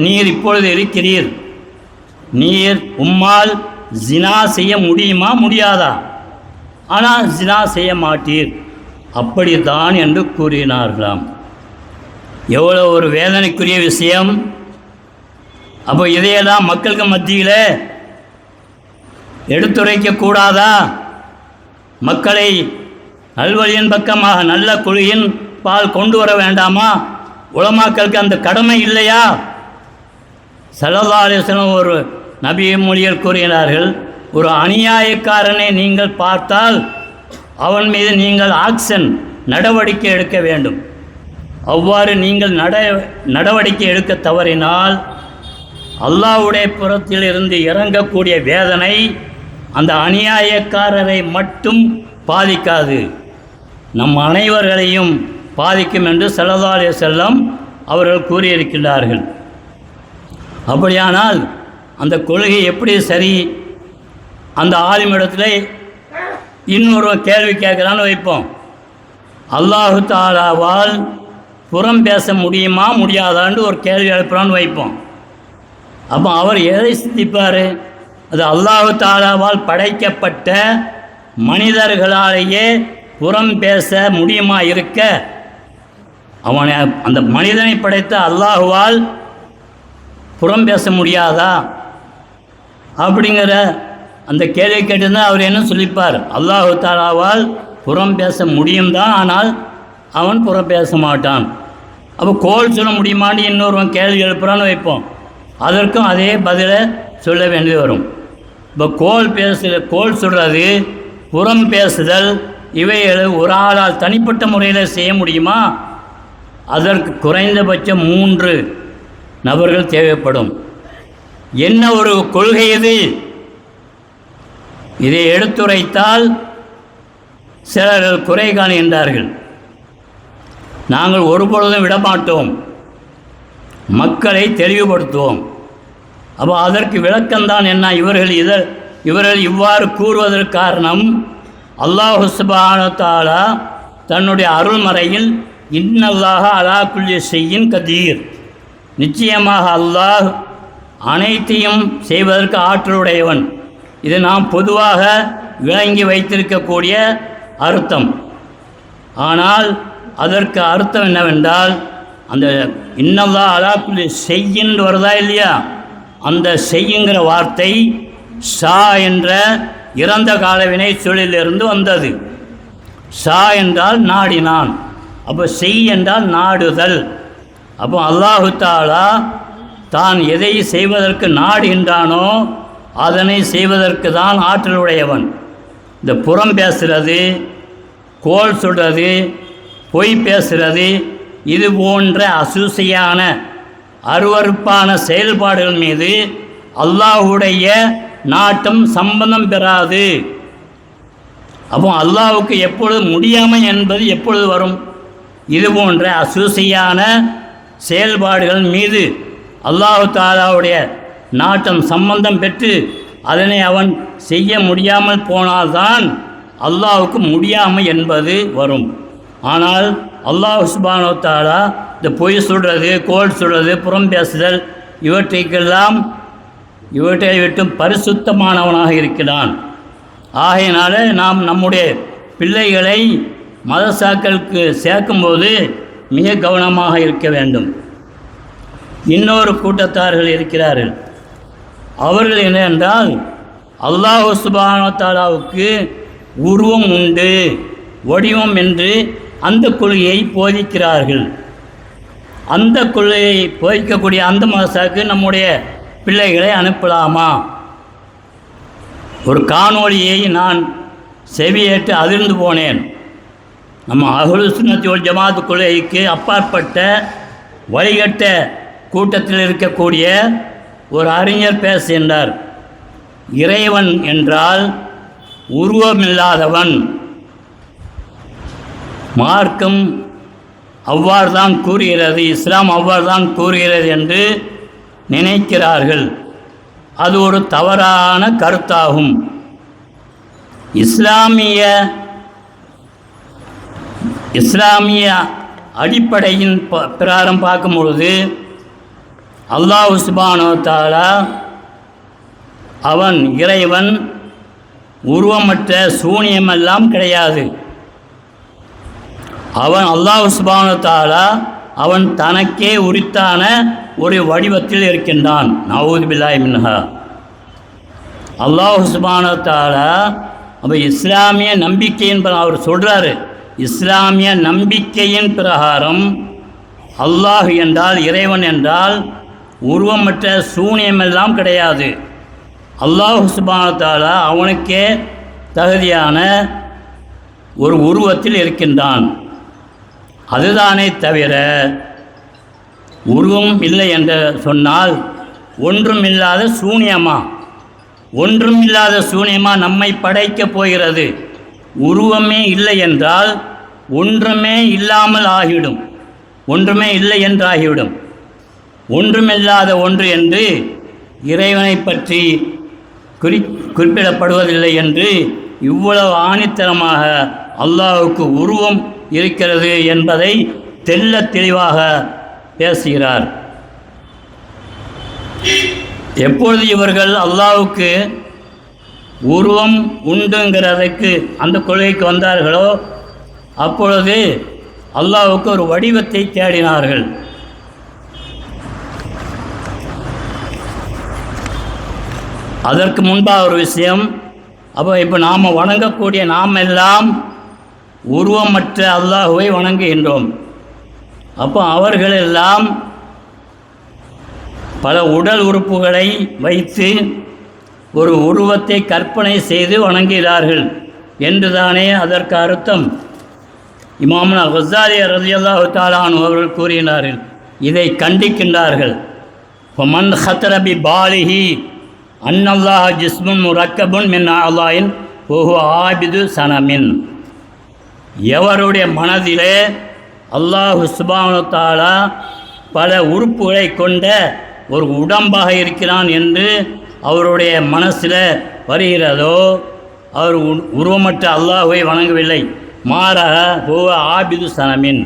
D: நீர் இப்பொழுது இருக்கிறீர், நீர் உம்மால் ஜினா செய்ய முடியுமா முடியாதா? ஆனால் ஜினா செய்ய மாட்டீர், அப்படித்தான் என்று கூறினார்களாம். எவ்வளோ ஒரு வேதனைக்குரிய விஷயம்! அப்போ இதையெல்லாம் மக்களுக்கு மத்தியில் எடுத்துரைக்கக்கூடாதா? மக்களை நல்வழியின் பக்கமாக நல்ல கொள்கையின் பால் கொண்டு வர வேண்டாமா? உலமாக்களுக்கு அந்த கடமை இல்லையா? ஸல்லல்லாஹு அலைஹி வஸல்லம் ஒரு நபி மொழியில் கூறினார்கள், ஒரு அநியாயக்காரனை நீங்கள் பார்த்தால் அவன் மீது நீங்கள் ஆக்ஷன் நடவடிக்கை எடுக்க வேண்டும். அவ்வாறு நீங்கள் நடவடிக்கை எடுக்க தவறினால் அல்லாஹ்வுடைய புறத்தில் இருந்து இறங்கக்கூடிய வேதனை அந்த அநியாயக்காரரை மட்டும் பாதிக்காது, நம் அனைவர்களையும் பாதிக்கும் என்று ஸல்லல்லாஹு அலைஹி வஸல்லம் அவர்கள் கூறியிருக்கிறார்கள். அப்படியானால் அந்த கொள்கை எப்படி சரி? அந்த ஆலிமிடத்தில் இன்னொரு கேள்வி கேட்குறான்னு வைப்போம், அல்லாஹு தஆலாவால் புறம் பேச முடியுமா முடியாதான்னு ஒரு கேள்வி எழுப்புறான்னு வைப்போம். அப்போ அவர் எதை சிந்திப்பார்? அது அல்லாஹு தஆலாவால் படைக்கப்பட்ட மனிதர்களாலேயே புறம் பேச முடியுமா இருக்க? அவனை அந்த மனிதனை படைத்த அல்லாஹுவால் புறம் பேச முடியாதா அப்படிங்கிற அந்த கேள்வி கேட்டிருந்தால் அவர் என்ன சொல்லிப்பார்? அல்லாஹு தஆலாவால் புறம் பேச முடியும் தான், ஆனால் அவன் புறம் பேச மாட்டான். அப்போ கோல் சொல்ல முடியுமான்னு இன்னொருவன் கேள்வி எழுப்புறான்னு வைப்போம், அதற்கும் அதே பதிலை சொல்ல வேண்டி வரும். இப்போ கோல் சொல்கிறது, புறம் பேசுதல், இவைகளை ஒரு ஆளால் தனிப்பட்ட முறையில் செய்ய முடியுமா? அதற்கு குறைந்தபட்சம் 3 நபர்கள் தேவைப்படும். என்ன ஒரு கொள்கை இது? இதை எடுத்துரைத்தால் சிலர்கள் குறை காணுகின்றார்கள். நாங்கள் ஒருபொழுதும் விடமாட்டோம், மக்களை தெளிவுபடுத்துவோம். அப்போ அதற்கு விளக்கம்தான் என்ன? இவர்கள் இவ்வாறு கூறுவதற்கு காரணம், அல்லாஹு சுப்ஹானஹு வ தஆலா தன்னுடைய அருள்மறையில் இன்னல்லாஹ அலா குல்லி ஷைஇன் கதீர், நிச்சயமாக அல்லாஹ் அனைத்தையும் செய்வதற்கு ஆற்றலுடையவன். இது நாம் பொதுவாக விளங்கி வைத்திருக்கக்கூடிய அர்த்தம். ஆனால் அதற்கு அர்த்தம் என்னவென்றால், அந்த இன்னல்லாஹ் அலா குல்லி ஷைஇன் வருதா இல்லையா, அந்த ஷைங்கிற வார்த்தை ஷா என்ற இறந்த கால வினை சொல்லிலிருந்து வந்தது. ஷா என்றால் நாடினான், அப்போ செய் என்றால் நாடுதல். அப்போ அல்லாஹு தஆலா தான் எதை செய்வதற்கு நாடுகின்றானோ அதனை செய்வதற்கு தான் ஆற்றல் உடையவன். இந்த புறம் பேசுகிறது, கோல் சொல்கிறது, பொய் பேசுகிறது, இது போன்ற அசூசையான அருவருப்பான செயல்பாடுகள் மீது அல்லாஹுடைய நாட்டம் சம்பந்தம் பெறாது. அப்போ அல்லாஹ்வுக்கு எப்பொழுது முடியாமை என்பது எப்பொழுது வரும்? இது போன்ற அசூசையான செயல்பாடுகள் மீது அல்லாஹு தாலாவுடைய நாட்டம் சம்பந்தம் பெற்று அதனை அவன் செய்ய முடியாமல் போனால்தான் அல்லாஹ்வுக்கு முடியாமை என்பது வரும். ஆனால் அல்லாஹ் சுப்ஹானஹு வ தஆலா இந்த பொய் சொல்கிறது, கோல் சொல்கிறது, புறம் பேசுதல் இவற்றை விட்டும் பரிசுத்தமானவனாக இருக்கிறான். ஆகையினால நாம் நம்முடைய பிள்ளைகளை மதரசாக்களுக்கு சேர்க்கும்போது மிக கவனமாக இருக்க வேண்டும். இன்னொரு கூட்டத்தார்கள் இருக்கிறார்கள். அவர்கள் என்னவென்றால் அல்லாஹ் சுப்ஹானஹு வ தஆலாவுக்கு உருவம் உண்டு, வடிவம் என்று அந்த கொள்கையை போதிக்கிறார்கள். அந்த கொள்கையை போதிக்கக்கூடிய அந்த மதரசாவுக்கு நம்முடைய பிள்ளைகளை அனுப்பலாமா? ஒரு காணொளியை நான் செவியேற்று அதிர்ந்து போனேன். நம்ம அஹ்லுஸ் சுன்னத்தி வல் ஜமாஅத் கொள்கைக்கு அப்பாற்பட்ட வழிகட்ட கூட்டத்தில் இருக்கக்கூடிய ஒரு அறிஞர் பேசுகின்றார். இறைவன் என்றால் உருவமில்லாதவன். மார்க்கம் அவ்வாறு தான் கூறுகிறது, இஸ்லாம் அவ்வாறு தான் கூறுகிறது என்று நினைக்கிறார்கள். அது ஒரு தவறான கருத்தாகும். இஸ்லாமிய அடிப்படையின் பிரகாரம் பார்க்கும் பொழுது அல்லாஹ் சுப்ஹானஹு வ தஆலா அவன் இறைவன், உருவமற்ற சூனியமெல்லாம் கிடையாது. அவன் அல்லாஹ் சுப்ஹானஹு வ தஆலா அவன் தனக்கே உரித்தான ஒரு வடிவத்தில் இருக்கின்றான். நஊது பில்லாஹி மின்ஹா. அல்லாஹ் சுப்ஹானஹு வ தஆலா அப்போ இஸ்லாமிய நம்பிக்கையின் அவர் சொல்கிறாரு, இஸ்லாமிய நம்பிக்கையின் பிரகாரம் அல்லாஹ் என்றால், இறைவன் என்றால் உருவமற்ற சூனியமெல்லாம் கிடையாது. அல்லாஹ் சுப்ஹானஹு வ தஆலா அவனுக்கே தகுதியான ஒரு உருவத்தில் இருக்கின்றான். அதுதானே தவிர உருவம் இல்லை என்று சொன்னால் ஒன்றுமில்லாத சூனியமா? ஒன்றுமில்லாத சூனியமா நம்மை படைக்கப் போகிறது? உருவமே இல்லை என்றால் ஒன்றுமே இல்லாமல் ஆகிவிடும், ஒன்றுமே இல்லை என்றாகிவிடும். ஒன்றுமில்லாத ஒன்று என்று இறைவனை பற்றி குறிப்பிடப்படுவதில்லை என்று இவ்வளவு ஆணித்தரமாக அல்லாஹ்வுக்கு உருவம் இருக்கிறது என்பதை தெள்ள தெளிவாக பேசுகிறார். எப்பொழுது இவர்கள் அல்லாஹ்வுக்கு உருவம் உண்டுங்கிறதுக்கு அந்த கொள்கைக்கு வந்தார்களோ அப்பொழுது அல்லாஹ்வுக்கு ஒரு வடிவத்தை தேடினார்கள். அதற்கு முன்பாக ஒரு விஷயம். அப்போ இப்போ நாம் வணங்கக்கூடிய நாம் எல்லாம் உருவமற்ற அல்லாஹுவை வணங்குகின்றோம். அப்போ அவர்களெல்லாம் பல உடல் உறுப்புகளை வைத்து ஒரு உருவத்தை கற்பனை செய்து வணங்குகிறார்கள் என்றுதானே அதற்கு அர்த்தம். இமாமுனா கஸ்ஸாலி ரலியல்லாஹு தஆலா அன்ஹு அவர்கள் கூறினார்கள், இதை கண்டிக்கின்றார்கள். ஃபமன் ஹத்தர பி பாலிஹி அன்னல்லாஹ ஜிஸ்முன் முரக்கபுன் மின் அல்லாஹின் வஹுவ ஆபிது சனமின். எவருடைய மனதிலே அல்லாஹ் சுப்ஹானஹு வ தஆலா பல உறுப்புகளை கொண்ட ஒரு உடம்பாக இருக்கிறான் என்று அவருடைய மனசில் வருகிறதோ அவர் உருவமற்ற அல்லாஹ்வை வணங்கவில்லை, மாறாக ஹுவ ஆபிது சனமின்,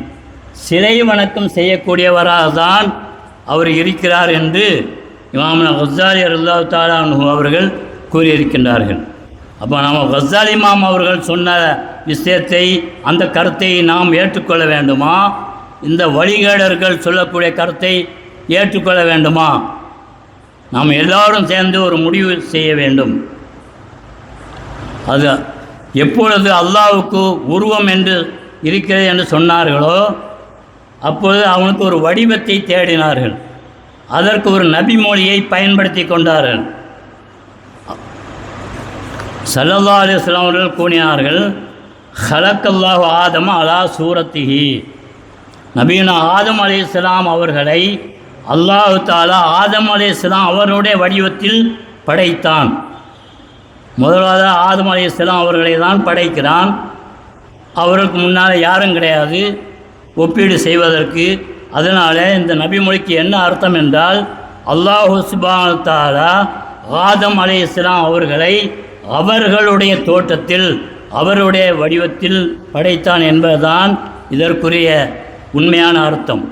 D: சிலை வணக்கம் செய்யக்கூடியவராக தான் அவர் இருக்கிறார் என்று இமாமுனா கஸ்ஸாலி ரலியல்லாஹு தஆலா அன்ஹு அவர்கள் கூறியிருக்கின்றார்கள். அப்போ நம்ம கஸ்ஸாலி இமாம் அவர்கள் சொன்ன விஷயத்தை, அந்த கருத்தை நாம் ஏற்றுக்கொள்ள வேண்டுமா? இந்த வழிகேடர்கள் சொல்லக்கூடிய கருத்தை ஏற்றுக்கொள்ள வேண்டுமா? நாம் எல்லோரும் சேர்ந்து ஒரு முடிவு செய்ய வேண்டும். அது எப்பொழுது அல்லாஹ்வுக்கு உருவம் என்று இருக்கிறது என்று சொன்னார்களோ அப்பொழுது அவனுக்கு ஒரு வடிவத்தை தேடினார்கள். அதற்கு ஒரு நபி மொழியை பயன்படுத்தி கொண்டார்கள். ஸல்லல்லாஹு அலைஹி வஸல்லம் அவர்கள் கூறினார்கள், ஹலக்கல்லாஹு ஆதம அலா சூரத்திஹி. நபீனா ஆதம் அலைஹிஸ்ஸலாம் அவர்களை அல்லாஹு தஆலா ஆதம் அலைஹிஸ்ஸலாம் அவருடைய வடிவத்தில் படைத்தான். முதலாவது ஆதம் அலைஹிஸ்ஸலாம் அவர்களை தான் படைக்கிறான். அவருக்கு முன்னால் யாரும் கிடையாது ஒப்பீடு செய்வதற்கு. அதனால் இந்த நபிமொழிக்கு என்ன அர்த்தம் என்றால், அல்லாஹு சுப்ஹானஹு வ தஆலா ஆதம் அலைஹிஸ்ஸலாம் அவர்களை அவர்களுடைய தோற்றத்தில் அவருடைய வடிவத்தில் படைத்தான் என்பதுதான் இதற்குரிய உண்மையான அர்த்தம்.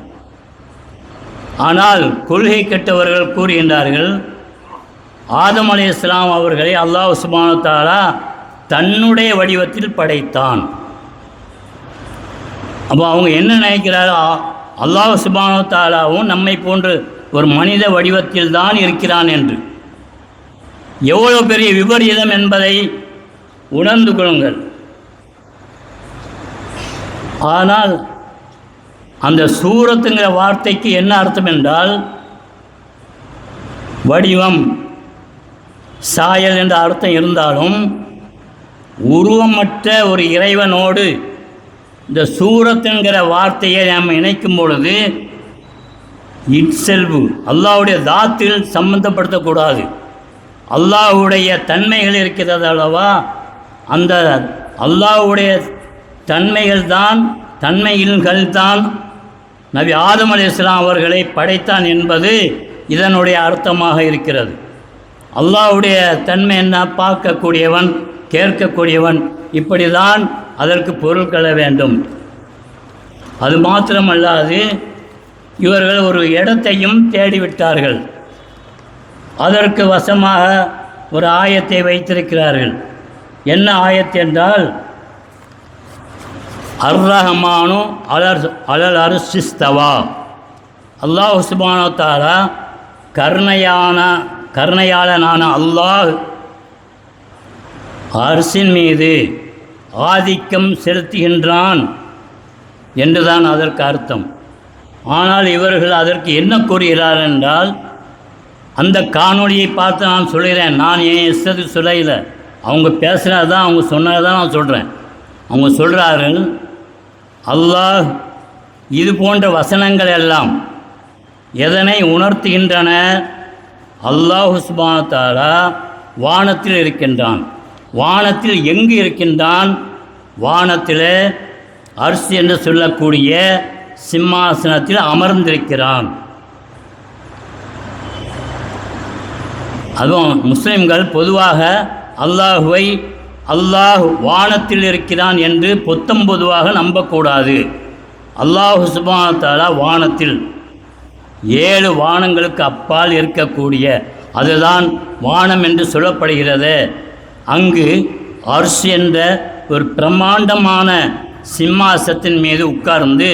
D: ஆனால் கொள்கை கெட்டவர்கள் கூறுகின்றார்கள், ஆதம் அலைஹிஸ்ஸலாம் அவர்களை அல்லாஹ் சுப்ஹானஹு வ தஆலா தன்னுடைய வடிவத்தில் படைத்தான். அப்போ அவங்க என்ன நினைக்கிறாரோ, அல்லாஹ் சுப்ஹானஹு வ தஆலாவும் நம்மை போன்று ஒரு மனித வடிவத்தில் தான் இருக்கிறான் என்று. எவ்வளோ பெரிய விபரீதம் என்பதை உணர்ந்து கொள்ளுங்கள். ஆனால் அந்த சூரத்துங்கிற வார்த்தைக்கு என்ன அர்த்தம் என்றால், வடிவம், சாயல் என்ற அர்த்தம் இருந்தாலும் உருவமற்ற ஒரு இறைவனோடு இந்த சூரத்துங்கிற வார்த்தையை நாம் இணைக்கும் பொழுது இட்செல்வு அல்லாஹ்வுடைய தாத்தில் சம்பந்தப்படுத்தக்கூடாது. அல்லாஹ்வுடைய தன்மைகள் இருக்கிறது அல்லவா, அந்த அல்லாஹ்வுடைய தன்மைகள் தான் நபி ஆதம் அலைஹிஸ்ஸலாம் அவர்களை படைத்தான் என்பது இதனுடைய அர்த்தமாக இருக்கிறது. அல்லாஹ்வுடைய தன்மை என்ன? பார்க்கக்கூடியவன், கேட்கக்கூடியவன், இப்படி தான் அதற்கு பொருள் கொள்ள வேண்டும். அது மாத்திரமல்லாது இவர்கள் ஒரு இடத்தையும் தேடிவிட்டார்கள். அதற்கு வசமாக ஒரு ஆயத்தை வைத்திருக்கிறார்கள். என்ன ஆயத்து என்றால், அர்-ரஹ்மானு அலல் அர்ஷிஸ்தவா. அல்லாஹ் சுப்ஹானஹு வ தஆலா கருணையாளனான அல்லாஹ் அர்ஷின் மீது ஆதிக்கம் செலுத்துகின்றான் என்றுதான் அதற்கு அர்த்தம். ஆனால் இவர்கள் அதற்கு என்ன கூறுகிறார்கள் என்றால், அந்த காணொளியை பார்த்து நான் சொல்கிறேன், நான் ஏன் இஷ்டத்து சொல்லல, அவங்க பேசுகிறது தான், அவங்க சொன்னதை தான் நான் சொல்கிறேன். அவங்க சொல்கிறார்கள், அல்லாஹ் இது போன்ற வசனங்கள் எல்லாம் எதனை உணர்த்துகின்றன? அல்லாஹ் சுப்ஹானஹு வ தஆலா வானத்தில் இருக்கின்றான். வானத்தில் எங்கு இருக்கின்றான்? வானத்தில் அர்ஷ் என்று சொல்லக்கூடிய சிம்மாசனத்தில் அமர்ந்திருக்கிறான். அதுவும் முஸ்லிம்கள் பொதுவாக அல்லாஹுவை அல்லாஹ் வானத்தில் இருக்கிறான் என்று பொதுவாக நம்பக்கூடாது. அல்லாஹ் சுப்ஹானஹு வ தஆலா வானத்தில் 7 வானங்களுக்கு அப்பால் இருக்கக்கூடிய, அதுதான் வானம் என்று சொல்லப்படுகிறது. அங்கு அர்ஷ் என்ற ஒரு பிரம்மாண்டமான சிம்மாசனத்தின் மீது உட்கார்ந்து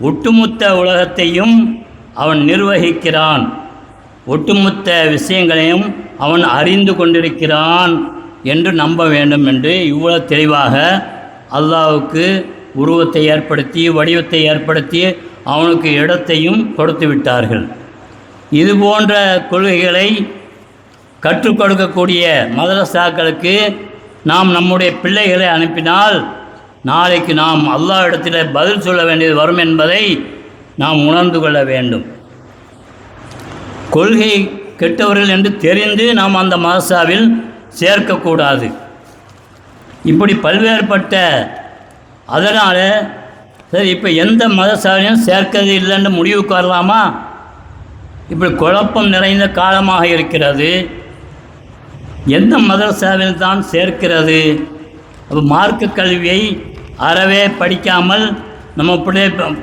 D: ஒட்டுமொத்த உலகத்தையும் அவன் நிர்வகிக்கிறான். ஒட்டுமொத்த விஷயங்களையும் அவன் அறிந்து கொண்டிருக்கிறான் என்று நம்ப வேண்டும் என்று இவ்வளவு தெளிவாக அல்லாஹ்வுக்கு உருவத்தை ஏற்படுத்தி வடிவத்தை ஏற்படுத்தி அவனுக்கு இடத்தையும் கொடுத்து விட்டார்கள். இது போன்ற கொள்கைகளை கற்றுக் கொடுக்கக்கூடிய மதரசாக்களுக்கு நாம் நம்முடைய பிள்ளைகளை அனுப்பினால் நாளைக்கு நாம் அல்லாஹ் இடத்தில் பதில் சொல்ல வேண்டியது வரும் என்பதை நாம் உணர்ந்து கொள்ள வேண்டும். கொள்கை கெட்டவர்கள் என்று தெரிந்து நாம் அந்த மதரசாவில் சேர்க்கக்கூடாது. இப்படி பல்வேறுபட்ட, அதனால் சரி இப்போ எந்த மதரசாவையும் சேர்க்கிறது இல்லைன்னு முடிவுக்கு வரலாமா? இப்படி குழப்பம் நிறைந்த காலமாக இருக்கிறது. எந்த மதரசாவில் தான் சேர்க்கிறது? அப்போ மார்க்க கல்வியை அறவே படிக்காமல் நம்ம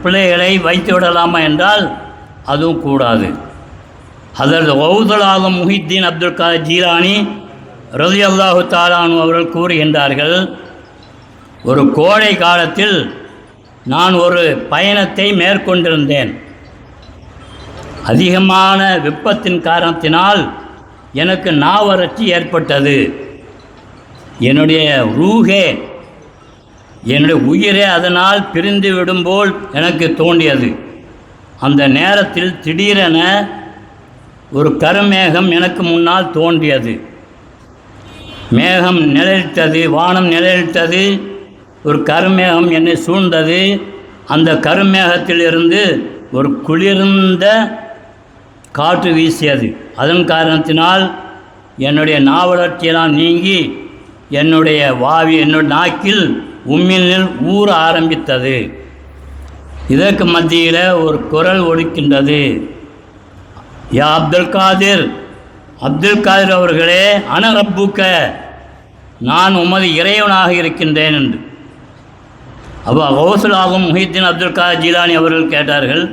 D: பிள்ளைகளை வைத்து விடலாமா என்றால் அதுவும் கூடாது. ஹதரத் கௌசுல் ஆலம் முஹித்தீன் அப்துல் காதர் ஜீலானி ரலியல்லாஹு தஆலா அன்ஹு அவர்கள் கூறுகின்றார்கள், ஒரு கோடை காலத்தில் நான் ஒரு பயணத்தை மேற்கொண்டிருந்தேன். அதிகமான வெப்பத்தின் காரணத்தினால் எனக்கு நாவறட்சி ஏற்பட்டது. என்னுடைய ரூஹே, என்னுடைய உயிரே அதனால் பிரிந்து விடும்போல் எனக்கு தோன்றியது. அந்த நேரத்தில் திடீரென ஒரு கருமேகம் எனக்கு முன்னால் தோன்றியது. மேகம் நிழலிட்டது, வானம் நிழலிட்டது, ஒரு கருமேகம் என்னை சூழ்ந்தது. அந்த கருமேகத்திலிருந்து ஒரு குளிர்ந்த காற்று வீசியது. அதன் காரணத்தினால் என்னுடைய நாவலர்ச்சியெல்லாம் நீங்கி என்னுடைய நாக்கில் உம்மினில் ஊற ஆரம்பித்தது. இதற்கு மத்தியில் ஒரு குரல் ஒலிக்கின்றது, யா அப்துல் காதிர், அப்துல் காதிர் அவர்களே, அனரப்புக்க, நான் உமது இறைவனாக இருக்கின்றேன் என்று. அப்போ கௌசுல் ஆகும் முஹித்தீன் அப்துல் காதிர் ஜீலானி அவர்கள் கேட்டார்கள்,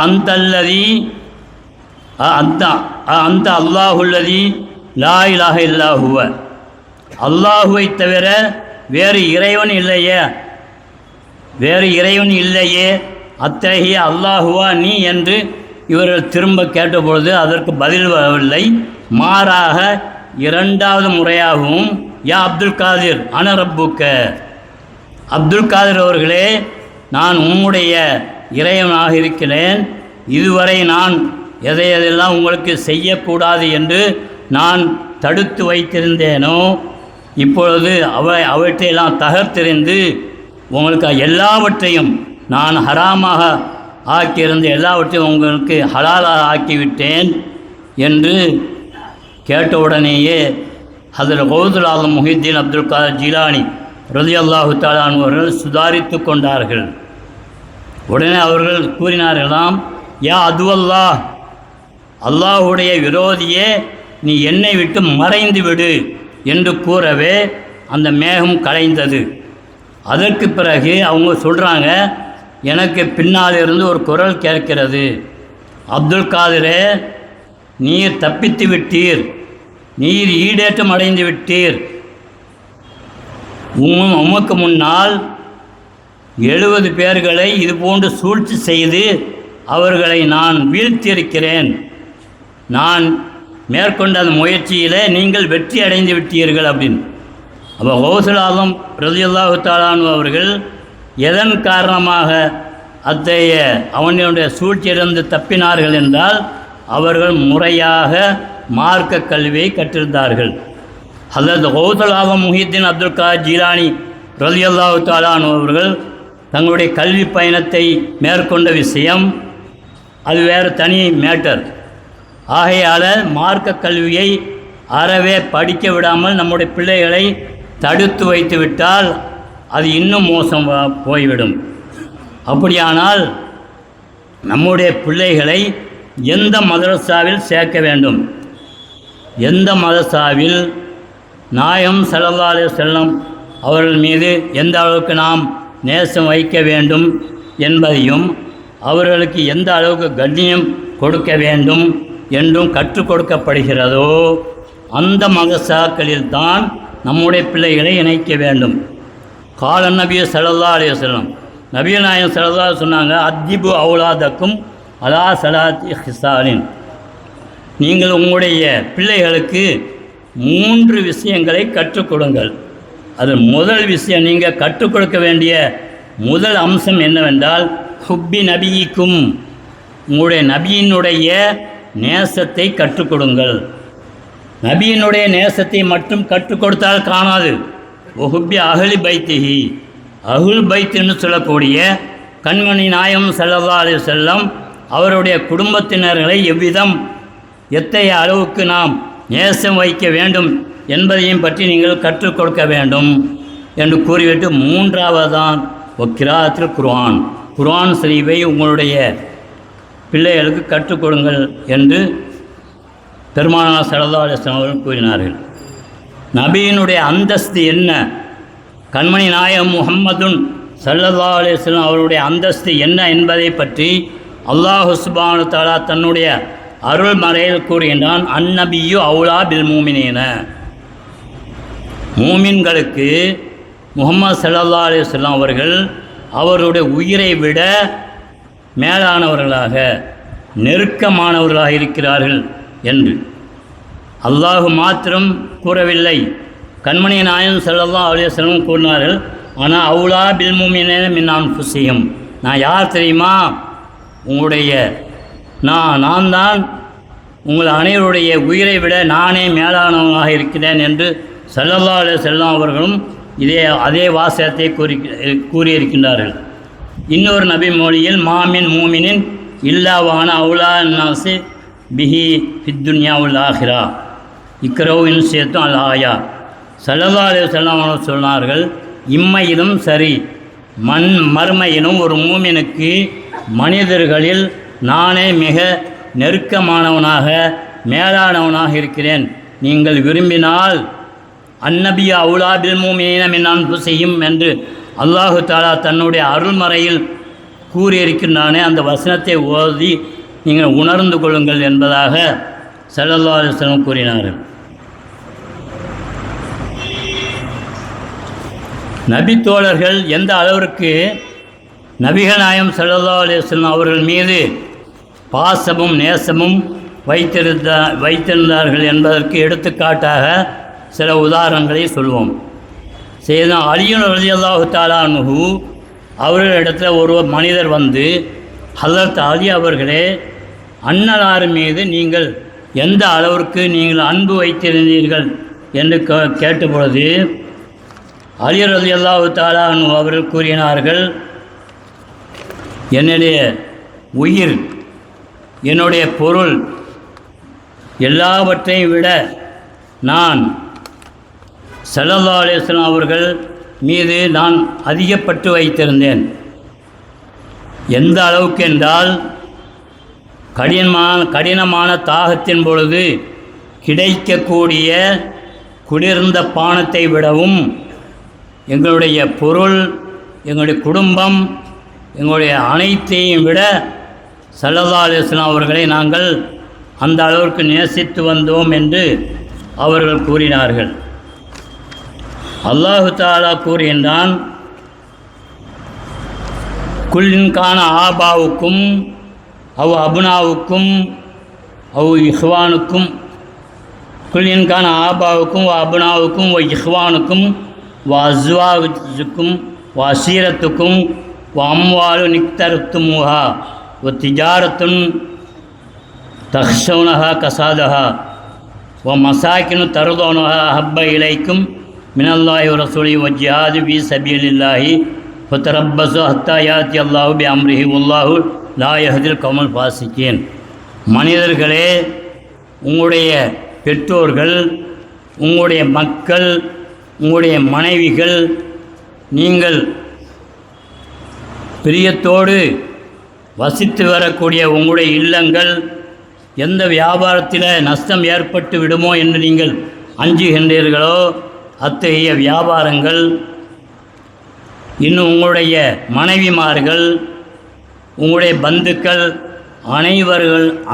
D: அந்தல்லதி அந்த அல்லாஹுல்லதி லா இலாஹ இல்லாஹுவ, அல்லாஹுவை தவிர வேறு இறைவன் இல்லையே, அத்தகைய அல்லாஹுவா நீ என்று இவர்கள் திரும்ப கேட்டபொழுது அதற்கு பதில் வரவில்லை. மாறாக இரண்டாவது முறையாகவும், யா அப்துல் காதிர் அனரப்புக்க, அப்துல் காதிர் அவர்களே, நான் உம்முடைய இறைவனாக இருக்கிறேன். இதுவரை நான் எதையெல்லாம் உங்களுக்கு செய்யக்கூடாது என்று நான் தடுத்து வைத்திருந்தேனோ, இப்பொழுது அவற்றையெல்லாம் தகர்த்தெறிந்து உங்களுக்கு எல்லாவற்றையும் நான் ஹராமாக ஆக்கியிருந்த எல்லாவற்றையும் உங்களுக்கு ஹலாலாக ஆக்கிவிட்டேன் என்று கேட்டவுடனேயே அதில் கௌசுல் ஆலம் முஹித்தீன் அப்துல் காதிர் ஜீலானி ரலியல்லாஹு தஆலா அன்ஹு அவர்கள் சுதாரித்து கொண்டார்கள். உடனே அவர்கள் கூறினார்களாம், யா அதுவல்லாஹ், அல்லாஹுடைய விரோதியே, நீ என்னை விட்டு மறைந்து விடு என்று கூறவே அந்த மேகம் கலைந்தது. அதற்கு பிறகு அவங்க சொல்கிறாங்க, எனக்கு பின்னால் இருந்து ஒரு குரல் கேட்கிறது, அப்துல் காதிரே, நீர் தப்பித்து விட்டீர், நீர் ஈடேற்றம் அடைந்து விட்டீர். உமக்கு முன்னால் 70 பேர்களை இதுபோன்று சூழ்ச்சி செய்து அவர்களை நான் வீழ்த்தியிருக்கிறேன். நான் மேற்கொண்ட அந்த முயற்சியில் நீங்கள் வெற்றி அடைந்து விட்டீர்கள் அப்படின்னு. அப்போ கௌசுல் ஆலம் ரலியல்லாஹு தஆலா அன்ஹு அவர்கள் எதன் காரணமாக அத்தகைய அவனுடைய சூழ்ச்சியிலிருந்து தப்பினார்கள் என்றால், அவர்கள் முறையாக மார்க்க கல்வியை கற்றிருந்தார்கள். ஹஸரத் கௌசுல் ஆலம் முஹித்தீன் அப்துல் காதிர் ஜீலானி ரலியல்லாஹு தஆலா அன்ஹு அவர்கள் தங்களுடைய கல்வி பயணத்தை மேற்கொண்ட விஷயம் அது வேறு தனி மேட்டர். ஆகையால் மார்க்க கல்வியை அறவே படிக்க விடாமல் நம்முடைய பிள்ளைகளை தடுத்து வைத்து விட்டால் அது இன்னும் மோசம் போய்விடும். அப்படியானால் நம்முடைய பிள்ளைகளை எந்த மதரசாவில் சேர்க்க வேண்டும், எந்த மதரசாவில் நாயகம் ஸல்லல்லாஹு அலைஹி வஸல்லம் அவர்கள் மீது எந்த அளவுக்கு நாம் நேசம் வைக்க வேண்டும் என்பதையும், அவர்களுக்கு எந்த அளவுக்கு கண்ணியம் கொடுக்க வேண்டும் என்றும் கற்றுக் கொடுக்கப்படுகிறதோ அந்த மதரசாக்களில்தான் நம்முடைய பிள்ளைகளை இணைக்க வேண்டும். கால நபி ஸல்லல்லாஹு அலைஹி வஸல்லம், நபிகள் நாயகம் ஸல்லல்லாஹு அலைஹி சொன்னாங்க, அத்திபு அவுலாதக்கும் அலா ஸலாத்தி ஹிசாலின், நீங்கள் உங்களுடைய பிள்ளைகளுக்கு 3 விஷயங்களை கற்றுக் கொடுங்கள். அது முதல் விஷயம், நீங்கள் கற்றுக் கொடுக்க வேண்டிய முதல் அம்சம் என்னவென்றால், ஹுப்பி நபியிக்கும், உங்களுடைய நபியினுடைய நேசத்தை கற்றுக் கொடுங்கள். நபியினுடைய நேசத்தை மட்டும் கற்றுக் கொடுத்தால் காணாது. ஒஹுப்பி அஹ்லி பைத்திஹி, அஹுல் பைத் என்று சொல்லக்கூடிய கண்மணி நாயகம் ஸல்லல்லாஹு அலைஹி வஸல்லம் அவருடைய குடும்பத்தினர்களை எவ்விதம் எத்தகைய அளவுக்கு நாம் நேசம் வைக்க வேண்டும் என்பதையும் பற்றி நீங்கள் கற்றுக் கொடுக்க வேண்டும் என்று கூறிவிட்டு, 3ஆவதுதான் கிராஅத்துல் குர்ஆன், குர்ஆன் ஷரீஃபை உங்களுடைய பிள்ளைகளுக்கு கற்றுக் கொடுங்கள் என்று பெருமானார் ஸல்லல்லாஹு அலைஹி வஸல்லம் அவர்கள் கூறினார்கள். நபியினுடைய அந்தஸ்து என்ன, கண்மணி நாயகம் முஹம்மதுன் ஸல்லல்லாஹு அலைஹி வஸல்லம் அவருடைய அந்தஸ்து என்ன என்பதை பற்றி அல்லாஹ் சுப்ஹானஹு வ தஆலா தன்னுடைய அருள் மறையில் கூறுகின்றான், அந்நபியு அவுலா பில் மூமினீன, மூமின்களுக்கு முஹம்மது ஸல்லல்லாஹு அலைஹி வஸல்லம் அவர்கள் அவருடைய உயிரை விட மேலானவர்களாக நெருக்கமானவர்களாக இருக்கிறார்கள் என்று அல்லாஹ் மாத்திரம் கூறவில்லை, கண்மணி நாயகம் ஸல்லல்லாஹு அலைஹி வஸல்லம் கூறினார்கள். ஆனால் அவுலா பில் மூமினீன மின் அன்ஃபுஸிஹிம், நான் யார் தெரியுமா, உங்களுடைய நான் தான் உங்கள் அனைவருடைய உயிரை விட நானே மேலானவனாக இருக்கிறேன் என்று ஸல்லல்லாஹு அலைஹி வஸல்லம் அவர்களும் அதே வாசகத்தை கூறியிருக்கின்றார்கள். இன்னொரு நபி மொழியில் மாமின் மூமினின் இல்லாவான அவுலா நாசி பிஹி ஃபித்துன்யா உல் ஆஹிரா இக்ரவு இன்சியத்தும் அல் ஆயா. ஸல்லல்லாஹு அலைஹி வஸல்லம் அவர்கள் சொன்னார்கள், இம்மையிலும் சரி மறுமையிலும் ஒரு மூமினுக்கு மனிதர்களில் நானே மிக நெருக்கமானவனாக மேலானவனாக இருக்கிறேன். நீங்கள் விரும்பினால் அந்நபியா அவுலாபில் மூமினீன மின் அன்ஃபுஸிஹிம் என்று அல்லாஹு தஆலா தன்னுடைய அருள்மறையில் கூறியிருக்கின்றானே, அந்த வசனத்தை ஓதி நீங்கள் உணர்ந்து கொள்ளுங்கள் என்பதாக ஸல்லல்லாஹு அலைஹி வஸல்லம் கூறினார்கள். நபி தோழர்கள் எந்த அளவிற்கு நபிகள் நாயகம் ஸல்லல்லாஹு அலைஹி வஸல்லம் அவர்கள் மீது பாசமும் நேசமும் வைத்திருந்தார்கள் என்பதற்கு எடுத்துக்காட்டாக சில உதாரணங்களை சொல்வோம். செய்தா அலியுன் ரலியல்லாஹு தஆலா அன்ஹு அவர்களிடத்தில் ஒரு மனிதர் வந்து, ஹஸரத் அலி அவர்களே, அன்னலார் மீது நீங்கள் எந்த அளவிற்கு நீங்கள் அன்பு வைத்திருந்தீர்கள் என்று கேட்டபொழுது அலி ரலியல்லாஹு தஆலா அன்ஹு அவர்கள் கூறினார்கள், என்னுடைய உயிர், என்னுடைய பொருள் எல்லாவற்றையும் விட நான் ஸல்லல்லாஹு அலைஹி வஸல்லம் அவர்கள் மீது நான் அதிகப்பட்டு வைத்திருந்தேன். எந்த அளவுக்கு என்றால், கடினமான தாகத்தின் பொழுது கிடைக்கக்கூடிய குளிர்ந்த பானத்தை விடவும் எங்களுடைய பொருள், எங்களுடைய குடும்பம், எங்களுடைய அனைத்தையும் விட ஸல்லல்லாஹு அலைஹி வஸல்லம் அவர்களை நாங்கள் அந்த அளவிற்கு நேசித்து வந்தோம் என்று அவர்கள் கூறினார்கள். அல்லாஹு தஆலா கூறுகின்றான், குல்லின்கான ஆபாவுக்கும் அவ் அபுனாவுக்கும் அவ் இஹ்வானுக்கும் குல்லின்கான ஆபாவுக்கும் வ அபுனாவுக்கும் வ இஹ்வானுக்கும் வ அஸ்வாஜுக்கும் வ அசீரத்துக்கும் வ அம்வாலு நிக்தருத்துமுஹா வ திஜாரத்துன் தஹ்ஷௌனஹா கசாதஹா வ மசாக்கினு தருதோனஹா ஹப்ப இலைக்கும் மினல்லாஹி வ ரசூலிஹி வ ஜிஹாது ஃபீ சபீலில்லாஹி ஃபதரப்பஸு ஹத்தா யாத்தி அல்லாஹு பி அம்ரிஹி வல்லாஹு லா யஹ்தில் கௌமல் ஃபாசிகீன். மனிதர்களே, உங்களுடைய பெற்றோர்கள், உங்களுடைய மக்கள், உங்களுடைய மனைவிகள், நீங்கள் பிரியத்தோடு வசித்து வரக்கூடிய உங்களுடைய இல்லங்கள் எந்த வியாபாரத்தில் நஷ்டம் ஏற்பட்டு விடுமோ என்று நீங்கள் அஞ்சுகின்றீர்களோ அத்தகைய வியாபாரங்கள், இன்னும் உங்களுடைய மனைவிமார்கள், உங்களுடைய பந்துக்கள்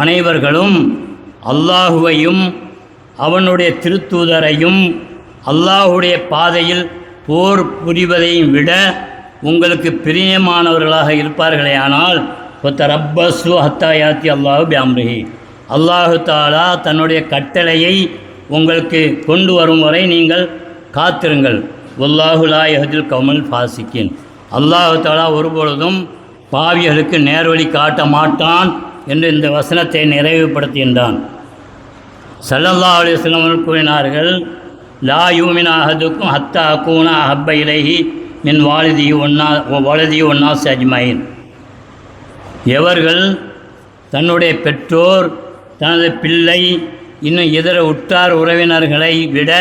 D: அனைவர்களும் அல்லாஹுவையும் அவனுடைய திருத்தூதரையும் அல்லாஹுடைய பாதையில் போர் புரிவதையும் விட உங்களுக்கு பிரியமானவர்களாக இருப்பார்களே. ஆனால் ரப்பஸு ஹத்தா யாத்தி அல்லாஹு பி அம்ரிஹி, அல்லாஹு தஆலா தன்னுடைய கட்டளையை உங்களுக்கு கொண்டு வரும் வரை நீங்கள் காத்திருங்கள். வல்லாஹு லா யஹ்தில் கௌமல் ஃபாசிகீன். அல்லாஹு தஆலா ஒருபொழுதும் பாவிகளுக்கு நேர்வழி காட்ட மாட்டான் என்று இந்த வசனத்தை நிறைவுபடுத்துகின்றான். ஸல்லல்லாஹு அலைஹி வஸல்லம் அவர்கள் கூறினார்கள், லா யூமினு அஹதுக்கும் ஹத்தா அகூன அஹப்ப இலைஹி மின் வாலிதிஹி வன்னாஸ் அஜ்மஈன். எவர்கள் தன்னுடைய பெற்றோர், தனது பிள்ளை, இன்னும் இதர உற்றார் உறவினர்களை விட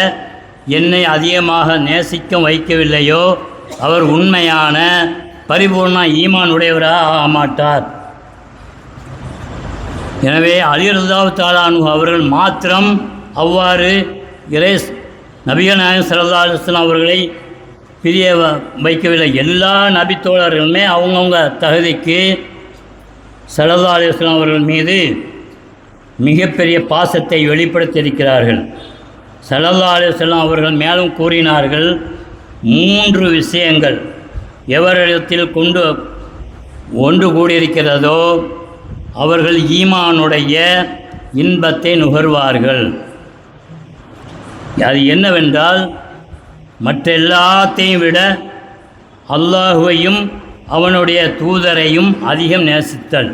D: என்னை அதிகமாக நேசிக்க வைக்கவில்லையோ அவர் உண்மையான பரிபூர்ண ஈமான் உடையவராக ஆகமாட்டார். எனவே அலி ரலியல்லாஹு தஆலா அன்ஹு அவர்கள் மாத்திரம் அவ்வாறு நபிகள் நாயகம் ஸல்லல்லாஹு அலைஹி வஸல்லம் அவர்களை பிரிய வைக்கவில்லை. எல்லா நபி தோழர்களுமே அவங்கவுங்க தகுதிக்கு ஸல்லல்லாஹு அலைஹி வஸல்லம் அவர்கள் மீது மிகப்பெரிய பாசத்தை வெளிப்படுத்தியிருக்கிறார்கள். ஸல்லல்லாஹு அலைஹி வஸல்லம் அவர்கள் மேலும் கூறினார்கள், 3 விஷயங்கள் எவரிடத்தில் ஒன்று கூடியிருக்கிறதோ அவர்கள் ஈமானுடைய இன்பத்தை நுகர்வார்கள். அது என்னவென்றால், மற்ற எல்லாத்தையும் விட அல்லாஹுவையும் அவனுடைய தூதரையும் அதிகம் நேசித்தல்.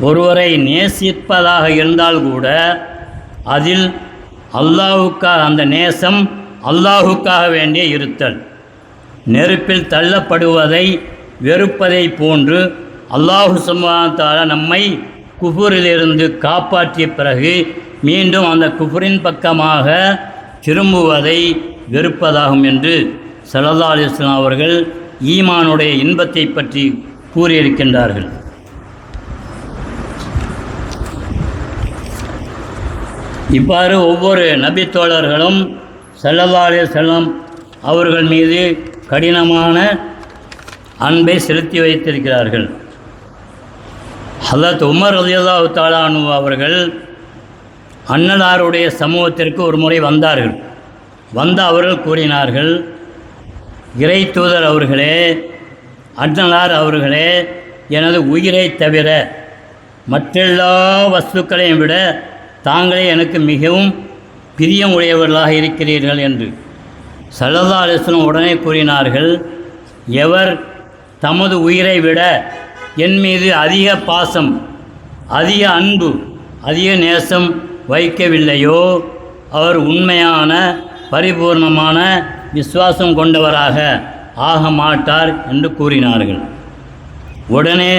D: ஒருவரை நேசிப்பதாக இருந்தால் கூட அதில் அல்லாஹுக்காக, அந்த நேசம் அல்லாஹுக்காக வேண்டிய இருத்தல். நெருப்பில் தள்ளப்படுவதை வெறுப்பதை போன்று அல்லாஹு சுப்ஹானஹு வ தஆலா நம்மை குஃபுரிலிருந்து காப்பாற்றிய பிறகு மீண்டும் அந்த குஃபுரின் பக்கமாக திரும்புவதை வெறுப்பதாகும் என்று ஸல்லல்லாஹு அலைஹி வஸல்லம் அவர்கள் ஈமானுடைய இன்பத்தை பற்றி கூறியிருக்கின்றார்கள். இவ்வாறு ஒவ்வொரு நபி தோழர்களும் ஸல்லல்லாஹு அலைஹி வஸல்லம் அவர்கள் மீது கடினமான அன்பை செலுத்தி வைத்திருக்கிறார்கள். ஹஸரத் உமர் ரலியல்லாஹு தஆலா அன்ஹு அவர்கள் அன்னலாருடைய சமூகத்திற்கு ஒரு முறை வந்தார்கள். அவர்கள் கூறினார்கள், இறை தூதர் அவர்களே, அன்னலார் அவர்களே, எனது உயிரை தவிர மற்றெல்லா வஸ்துக்களையும் விட தாங்களே எனக்கு மிகவும் பிரியம் உடையவர்களாக இருக்கிறீர்கள் என்று. ஸல்லல்லாஹு அலைஹி வஸல்லம் உடனே கூறினார்கள், எவர் தமது உயிரை விட என் மீது அதிக பாசம், அதிக அன்பு, அதிக நேசம் வைக்கவில்லையோ அவர் உண்மையான பரிபூர்ணமான விசுவாசம் கொண்டவராக ஆக மாட்டார் என்று கூறினார்கள். உடனே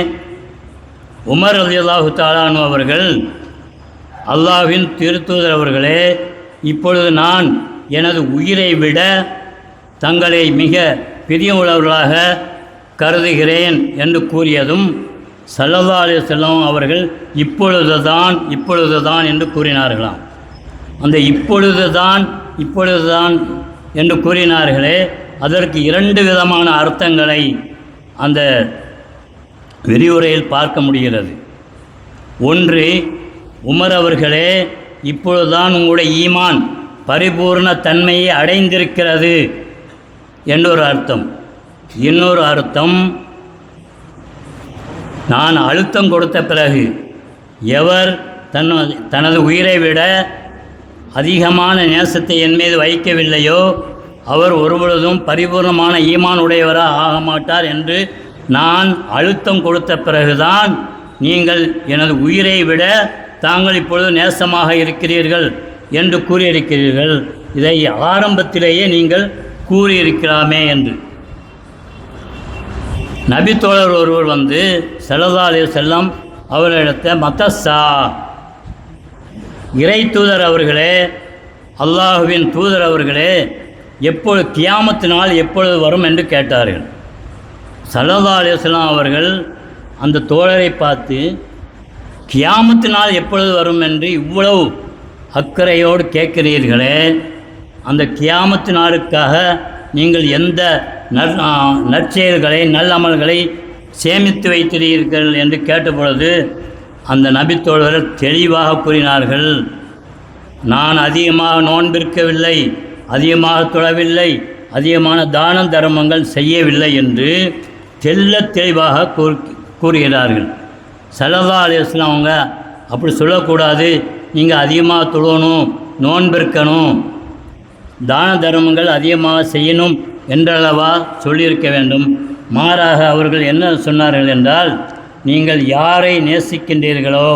D: உமர் ரலியல்லாஹு தஆலா அன்ஹு அவர்கள், அல்லாஹ்வின் திருத்தூதர் அவர்களே, இப்பொழுது நான் எனது உயிரை விட தங்களை மிக பிரியமுள்ளவர்களாக கருதுகிறேன் என்று கூறியதும் ஸல்லல்லாஹு அலைஹி வஸல்லம் அவர்கள் இப்பொழுதுதான் என்று கூறினார்களாம். அந்த இப்பொழுதுதான் என்று கூறினார்களே, அதற்கு 2 விதமான அர்த்தங்களை அந்த விரிவுரையில் பார்க்க முடிகிறது. ஒன்று, உமர் அவர்களே, இப்பொழுதுதான் உங்களுடைய ஈமான் பரிபூர்ண தன்மையை அடைந்திருக்கிறது என்றொரு அர்த்தம். இன்னொரு அர்த்தம், நான் அழுத்தம் கொடுத்த பிறகு எவர் தனது உயிரை விட அதிகமான நேசத்தை என் மீது வைக்கவில்லையோ அவர் ஒருபொழுதும் பரிபூர்ணமான ஈமான் உடையவராக ஆக மாட்டார் என்று நான் அழுத்தம் கொடுத்த பிறகுதான் நீங்கள் எனது உயிரை விட தாங்கள் இப்பொழுது நேசமாக இருக்கிறீர்கள் என்று கூறியிருக்கிறீர்கள். இதை ஆரம்பத்திலேயே நீங்கள் கூறியிருக்கலாமே என்று. நபி தோழர் ஒருவர் வந்து ஸல்லல்லாஹு அலைஹி வஸல்லம் அவர்களிடத்தை மத்தஸ்ஸா, இறை தூதர் அவர்களே, அல்லாஹுவின் தூதர் அவர்களே, எப்பொழுது கியாமத்து நாள் எப்பொழுது வரும் என்று கேட்டார்கள். ஸல்லல்லாஹு அலைஹி வஸல்லம் அவர்கள் அந்த தோழரை பார்த்து, கியாமத்து நாள் எப்பொழுது வரும் என்று இவ்வளவு அக்கறையோடு கேட்கிறீர்களே, அந்த கியாமத்து நாளுக்காக நீங்கள் எந்த நற்செயல்களை நல்லமல்களை சேமித்து வைத்திருக்கிறீர்கள் என்று கேட்டபொழுது அந்த நபித்தோழர்கள் தெளிவாக கூறினார்கள், நான் அதிகமாக நோன்பிருக்கவில்லை, அதிகமாக தொழவில்லை, அதிகமான தான தர்மங்கள் செய்யவில்லை என்று தெளிவாக கூறுகிறார்கள். ஸல்லல்லாஹு அலைஹி வஸல்லம் அவங்க அப்படி சொல்லக்கூடாது, நீங்கள் அதிகமாக தொழணும், நோன்பிருக்கணும், தான தர்மங்கள் அதிகமாக செய்யணும் என்றளவா சொல்லியிருக்க வேண்டும். மாறாக அவர்கள் என்ன சொன்னார்கள் என்றால், நீங்கள் யாரை நேசிக்கின்றீர்களோ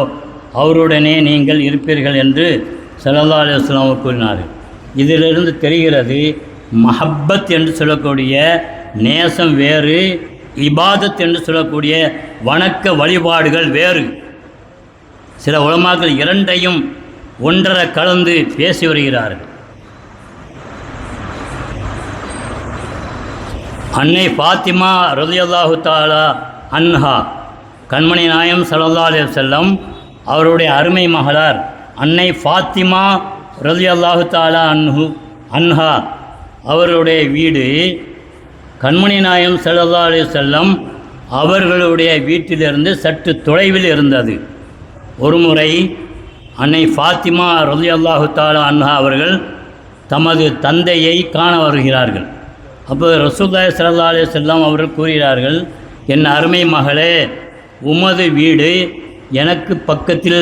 D: அவருடனே நீங்கள் இருப்பீர்கள் என்று ஸல்லல்லாஹு அலைஹி வஸல்லம் அவர் கூறினார்கள். இதிலிருந்து தெரிகிறது, மஹப்பத் என்று சொல்லக்கூடிய நேசம் வேறு, இபாதத் என்று சொல்லக்கூடிய வணக்க வழிபாடுகள் வேறு. சில உலமாக்கள் இரண்டையும் ஒன்றரை கலந்து பேசி வருகிறார்கள். அன்னை ஃபாத்திமா ரலியல்லாஹு தஆலா அன்ஹா, கண்மணி நாயகம் ஸல்லல்லாஹு அலைஹி வஸல்லம் அவருடைய அருமை மகளார் அன்னை ஃபாத்திமா ரலியல்லாஹு தஆலா அன்ஹா அவர்களுடைய வீடு கண்மணி நாயகம் ஸல்லல்லாஹு அலைஹி வஸல்லம் அவர்களுடைய வீட்டிலிருந்து சற்று தொலைவில் இருந்தது. ஒருமுறை அன்னை ஃபாத்திமா ரலியல்லாஹு தஆலா அன்ஹா அவர்கள் தமது தந்தையை காண வருகிறார்கள். அப்போது ரசூலுல்லாஹி ஸல்லல்லாஹு அலைஹி வஸல்லம் அவர்கள் கூறுகிறார்கள், என் அருமை மகளே, உமது வீடு எனக்கு பக்கத்தில்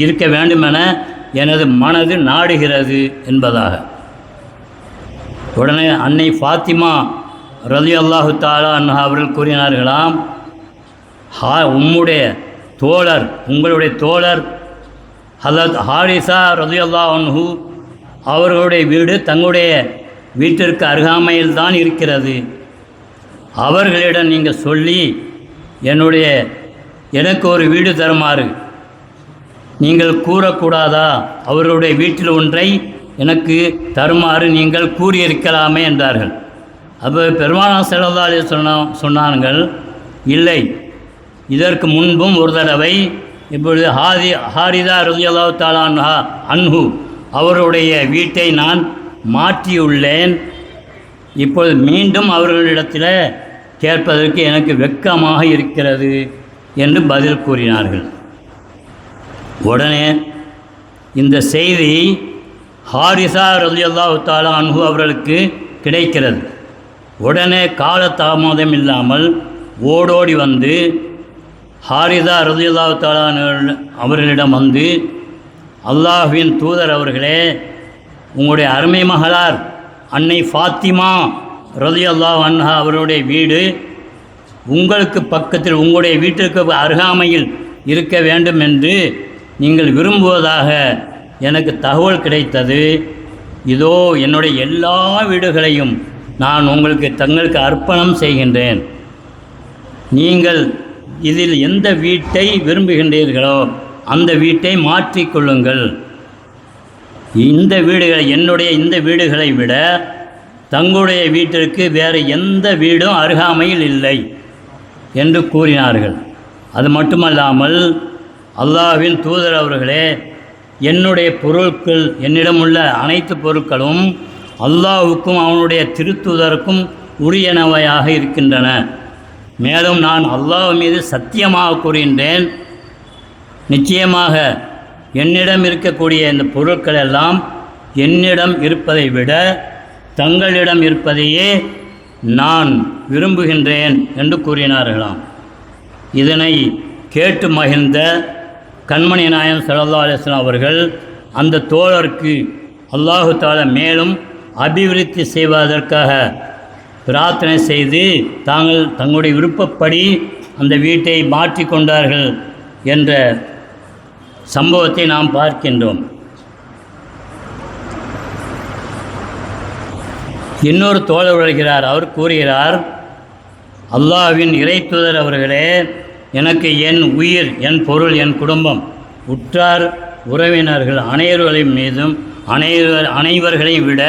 D: இருக்க வேண்டுமென எனது மனது நாடுகிறது என்பதாக. உடனே அன்னை ஃபாத்திமா ரலியல்லாஹு தஆலா அன்ஹா அவர்கள் கூறினார்களாம், உங்களுடைய தோழர் ஹஸரத் ஹாரிஸா ரலியல்லாஹு அன்ஹு அவர்களுடைய வீடு தங்களுடைய வீட்டிற்கு அருகாமையில் தான் இருக்கிறது. அவர்களிடம் நீங்கள் சொல்லி எனக்கு ஒரு வீடு தருமாறு நீங்கள் கூறக்கூடாதா? அவர்களுடைய வீட்டில் ஒன்றை எனக்கு தருமாறு நீங்கள் கூறியிருக்கலாமே என்றார்கள். அப்போ பெருமானார் ஸல்லல்லாஹு அலைஹி வஸல்லம் சொன்னார்கள், இல்லை, இதற்கு முன்பும் ஒரு தடவை இப்பொழுது ஹாரிதா ரலியல்லாஹு தஆலா அன்ஹு அவருடைய வீட்டை நான் மாற்றியுள்ளேன். இப்பொழுது மீண்டும் அவர்களிடத்தில் கேட்பதற்கு எனக்கு வெட்கமாக இருக்கிறது என்று பதில் கூறினார்கள். உடனே இந்த செய்தி ஹாரிசா ரலியல்லாஹு தஆலா அன்ஹு அவர்களுக்கு கிடைக்கிறது. உடனே காலதாமதம் இல்லாமல் ஓடோடி வந்து ஹாரிசா ரலியல்லாஹு தஆலா அவர்களிடம் வந்து, அல்லாஹ்வின் தூதர் அவர்களே, உங்களுடைய அருமை மகளார் அன்னை ஃபாத்திமா ரலியல்லாஹு அன்ஹா அவருடைய வீடு உங்களுக்கு பக்கத்தில் உங்களுடைய வீட்டிற்கு அருகாமையில் இருக்க வேண்டும் என்று நீங்கள் விரும்புவதாக எனக்கு தகவல் கிடைத்தது. இதோ என்னுடைய எல்லா வீடுகளையும் நான் தங்களுக்கு அர்ப்பணம் செய்கின்றேன். நீங்கள் இதில் எந்த வீட்டை விரும்புகின்றீர்களோ அந்த வீட்டை மாற்றிக்கொள்ளுங்கள். இந்த வீடுகளை விட தங்களுடைய வீட்டிற்கு வேறு எந்த வீடும் அருகாமையில் இல்லை என்று கூறினார்கள். அது மட்டுமல்லாமல், அல்லாஹ்வின் தூதர் அவர்களே, என்னுடைய பொருட்கள், என்னிடமுள்ள அனைத்து பொருட்களும் அல்லாஹ்வுக்கும் அவனுடைய திருத்தூதருக்கும் உரியனவையாக இருக்கின்றன. மேலும் நான் அல்லாஹ் மீது சத்தியமாக கூறுகின்றேன், நிச்சயமாக என்னிடம் இருக்கக்கூடிய இந்த பொருட்கள் எல்லாம் என்னிடம் இருப்பதை விட தங்களிடம் இருப்பதையே நான் விரும்புகின்றேன் என்று கூறினார்களாம். இதனை கேட்டு மகிழ்ந்த கண்மணி நாயகம் ஸல்லல்லாஹு அலைஹி வஸல்லம் அவர்கள் அந்த தோழருக்கு அல்லாஹு தஆலா மேலும் அபிவிருத்தி செய்வதற்காக பிரார்த்தனை செய்து தங்களுடைய விருப்பப்படி அந்த வீட்டை மாற்றிக்கொண்டார்கள் என்ற சம்பவத்தை நாம் பார்க்கின்றோம். இன்னொரு தோழர் வருகிறார். அவர் கூறுகிறார், அல்லாஹ்வின் இறைத்தூதர் அவர்களே, எனக்கு என் உயிர், என் பொருள், என் குடும்பம், உற்றார் உறவினர்கள் அனைவர்களின் மீதும் அனைவர்களையும் விட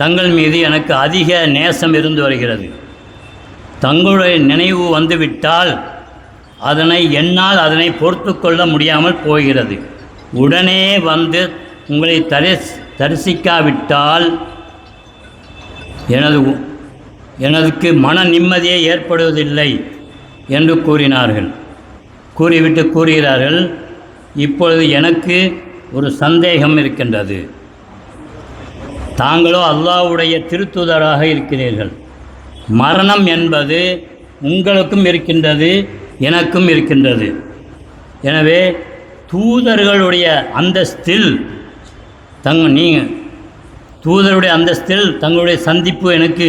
D: தங்கள் மீது எனக்கு அதிக நேசம் இருந்து வருகிறது. தங்களுடைய நினைவு வந்துவிட்டால் என்னால் அதனை பொறுத்து கொள்ள முடியாமல் போகிறது. உடனே வந்து உங்களை தரிசிக்காவிட்டால் எனதுக்கு மன நிம்மதியே ஏற்படுவதில்லை என்று கூறுகிறார்கள். இப்பொழுது எனக்கு ஒரு சந்தேகம் இருக்கின்றது. தாங்களோ அல்லாஹ்வுடைய திருத்தூதராக இருக்கிறீர்கள். மரணம் என்பது உங்களுக்கும் இருக்கின்றது, எனக்கும் இருக்கின்றது. எனவே தூதர்களுடைய அந்தஸ்தில் தூதருடைய அந்தஸ்தில் தங்களுடைய சந்திப்பு எனக்கு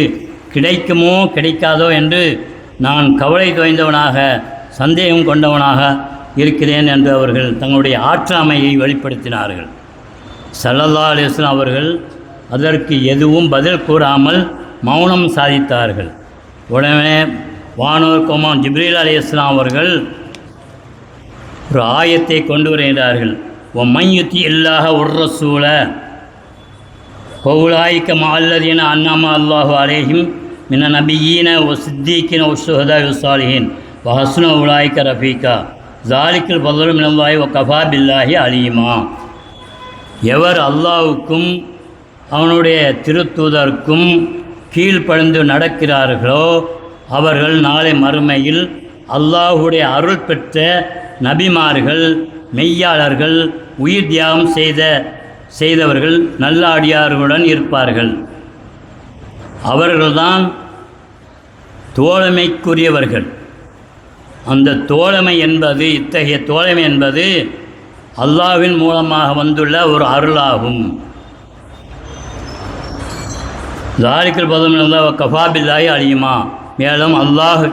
D: கிடைக்குமோ கிடைக்காதோ என்று நான் கவலை தோய்ந்தவனாக, சந்தேகம் கொண்டவனாக இருக்கிறேன் என்று அவர்கள் தங்களுடைய ஆற்றாமையை வெளிப்படுத்தினார்கள். ஸல்லல்லாஹு அலைஹி வஸல்லம் அவர்கள் அதற்கு எதுவும் பதில் கூறாமல் மௌனம் சாதித்தார்கள். உடனே வானோர் கோமான் ஜிப்ரீல் அலைஹிஸ்ஸலாம் அவர்கள் ஒரு ஆயத்தை கொண்டு வருகிறார்கள். ஒம்மையுத்தி இல்லாஹ உர்ரசூல பௌலாய்க்க மால்லதீன அன்னாமா அல்லாஹு அலைஹிம் மின நபியீன ஒ சித்தீக்கின ஒ ஷுஹதா யுசாலிஹின் வஹஸ்ன உலாய்க்க ரஃபீகா ஜாலிக்கல் ஃபضலு மினல்லாஹி வ கஃபா பில்லாஹி அலீமா. எவர் அல்லாஹ்வுக்கும் அவனுடைய திருத்தூதருக்கும் கீழ்ப்படிந்து நடக்கிறார்களோ அவர்கள் நாளை மறுமையில் அல்லாஹுடைய அருள் பெற்ற நபிமார்கள், மெய்யாளர்கள், உயிர் தியாகம் செய்தவர்கள் நல்ல அடியார்களுடன் இருப்பார்கள். அவர்கள்தான் தோழமைக்குரியவர்கள். அந்த தோழமை என்பது, இத்தகைய தோழமை என்பது அல்லாஹ்வின் மூலமாக வந்துள்ள ஒரு அருளாகும். ஜாலிக்கல் பதம் கஃபாபில்லாஹி அலியுமா, மேலும் அல்லாஹ்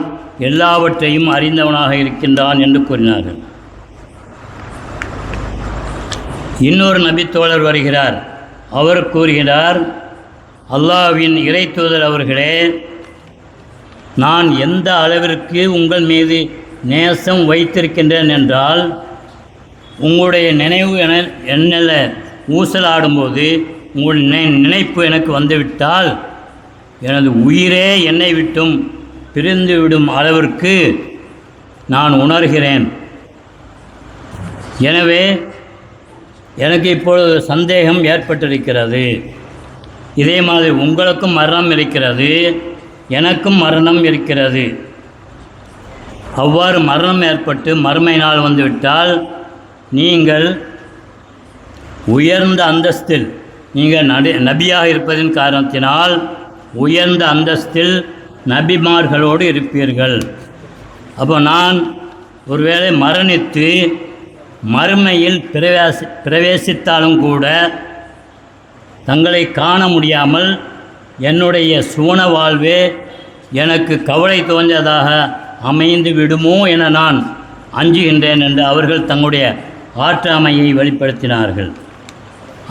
D: எல்லாவற்றையும் அறிந்தவனாக இருக்கின்றான் என்று கூறினார்கள். இன்னொரு நபித்தோழர் வருகிறார். அவர் கூறுகிறார், அல்லாஹ்வின் இறை தூதர் அவர்களே, நான் எந்த அளவிற்கு உங்கள் மீது நேசம் வைத்திருக்கின்றேன் என்றால், உங்களுடைய நினைவு என்னில் ஊசலாடும்போது உங்களுடைய நினைப்பு எனக்கு வந்துவிட்டால் எனது உயிரே என்னை விட்டும் பிரிந்துவிடும் அளவிற்கு நான் உணர்கிறேன். எனவே எனக்கு இப்பொழுது சந்தேகம் ஏற்பட்டிருக்கிறது. இதே மாதிரி உங்களுக்கும் மரணம் இருக்கிறது, எனக்கும் மரணம் இருக்கிறது. அவ்வாறு மரணம் ஏற்பட்டு மறுமை நாள் வந்துவிட்டால் நீங்கள் உயர்ந்த அந்தஸ்தில், நீங்கள் நபியாக இருப்பதின் காரணத்தினால் உயர்ந்த அந்தஸ்தில் நபிமார்களோடு இருப்பீர்கள். அப்போ நான் ஒருவேளை மரணித்து மறுமையில் பிரவேசித்தாலும் கூட தங்களை காண முடியாமல் என்னுடைய சுவன வாழ்வே எனக்கு கவலை தோன்றதாக அமைந்து விடுமோ என நான் அஞ்சுகின்றேன் என்று அவர்கள் தங்களுடைய ஆற்றாமையை வெளிப்படுத்தினார்கள்.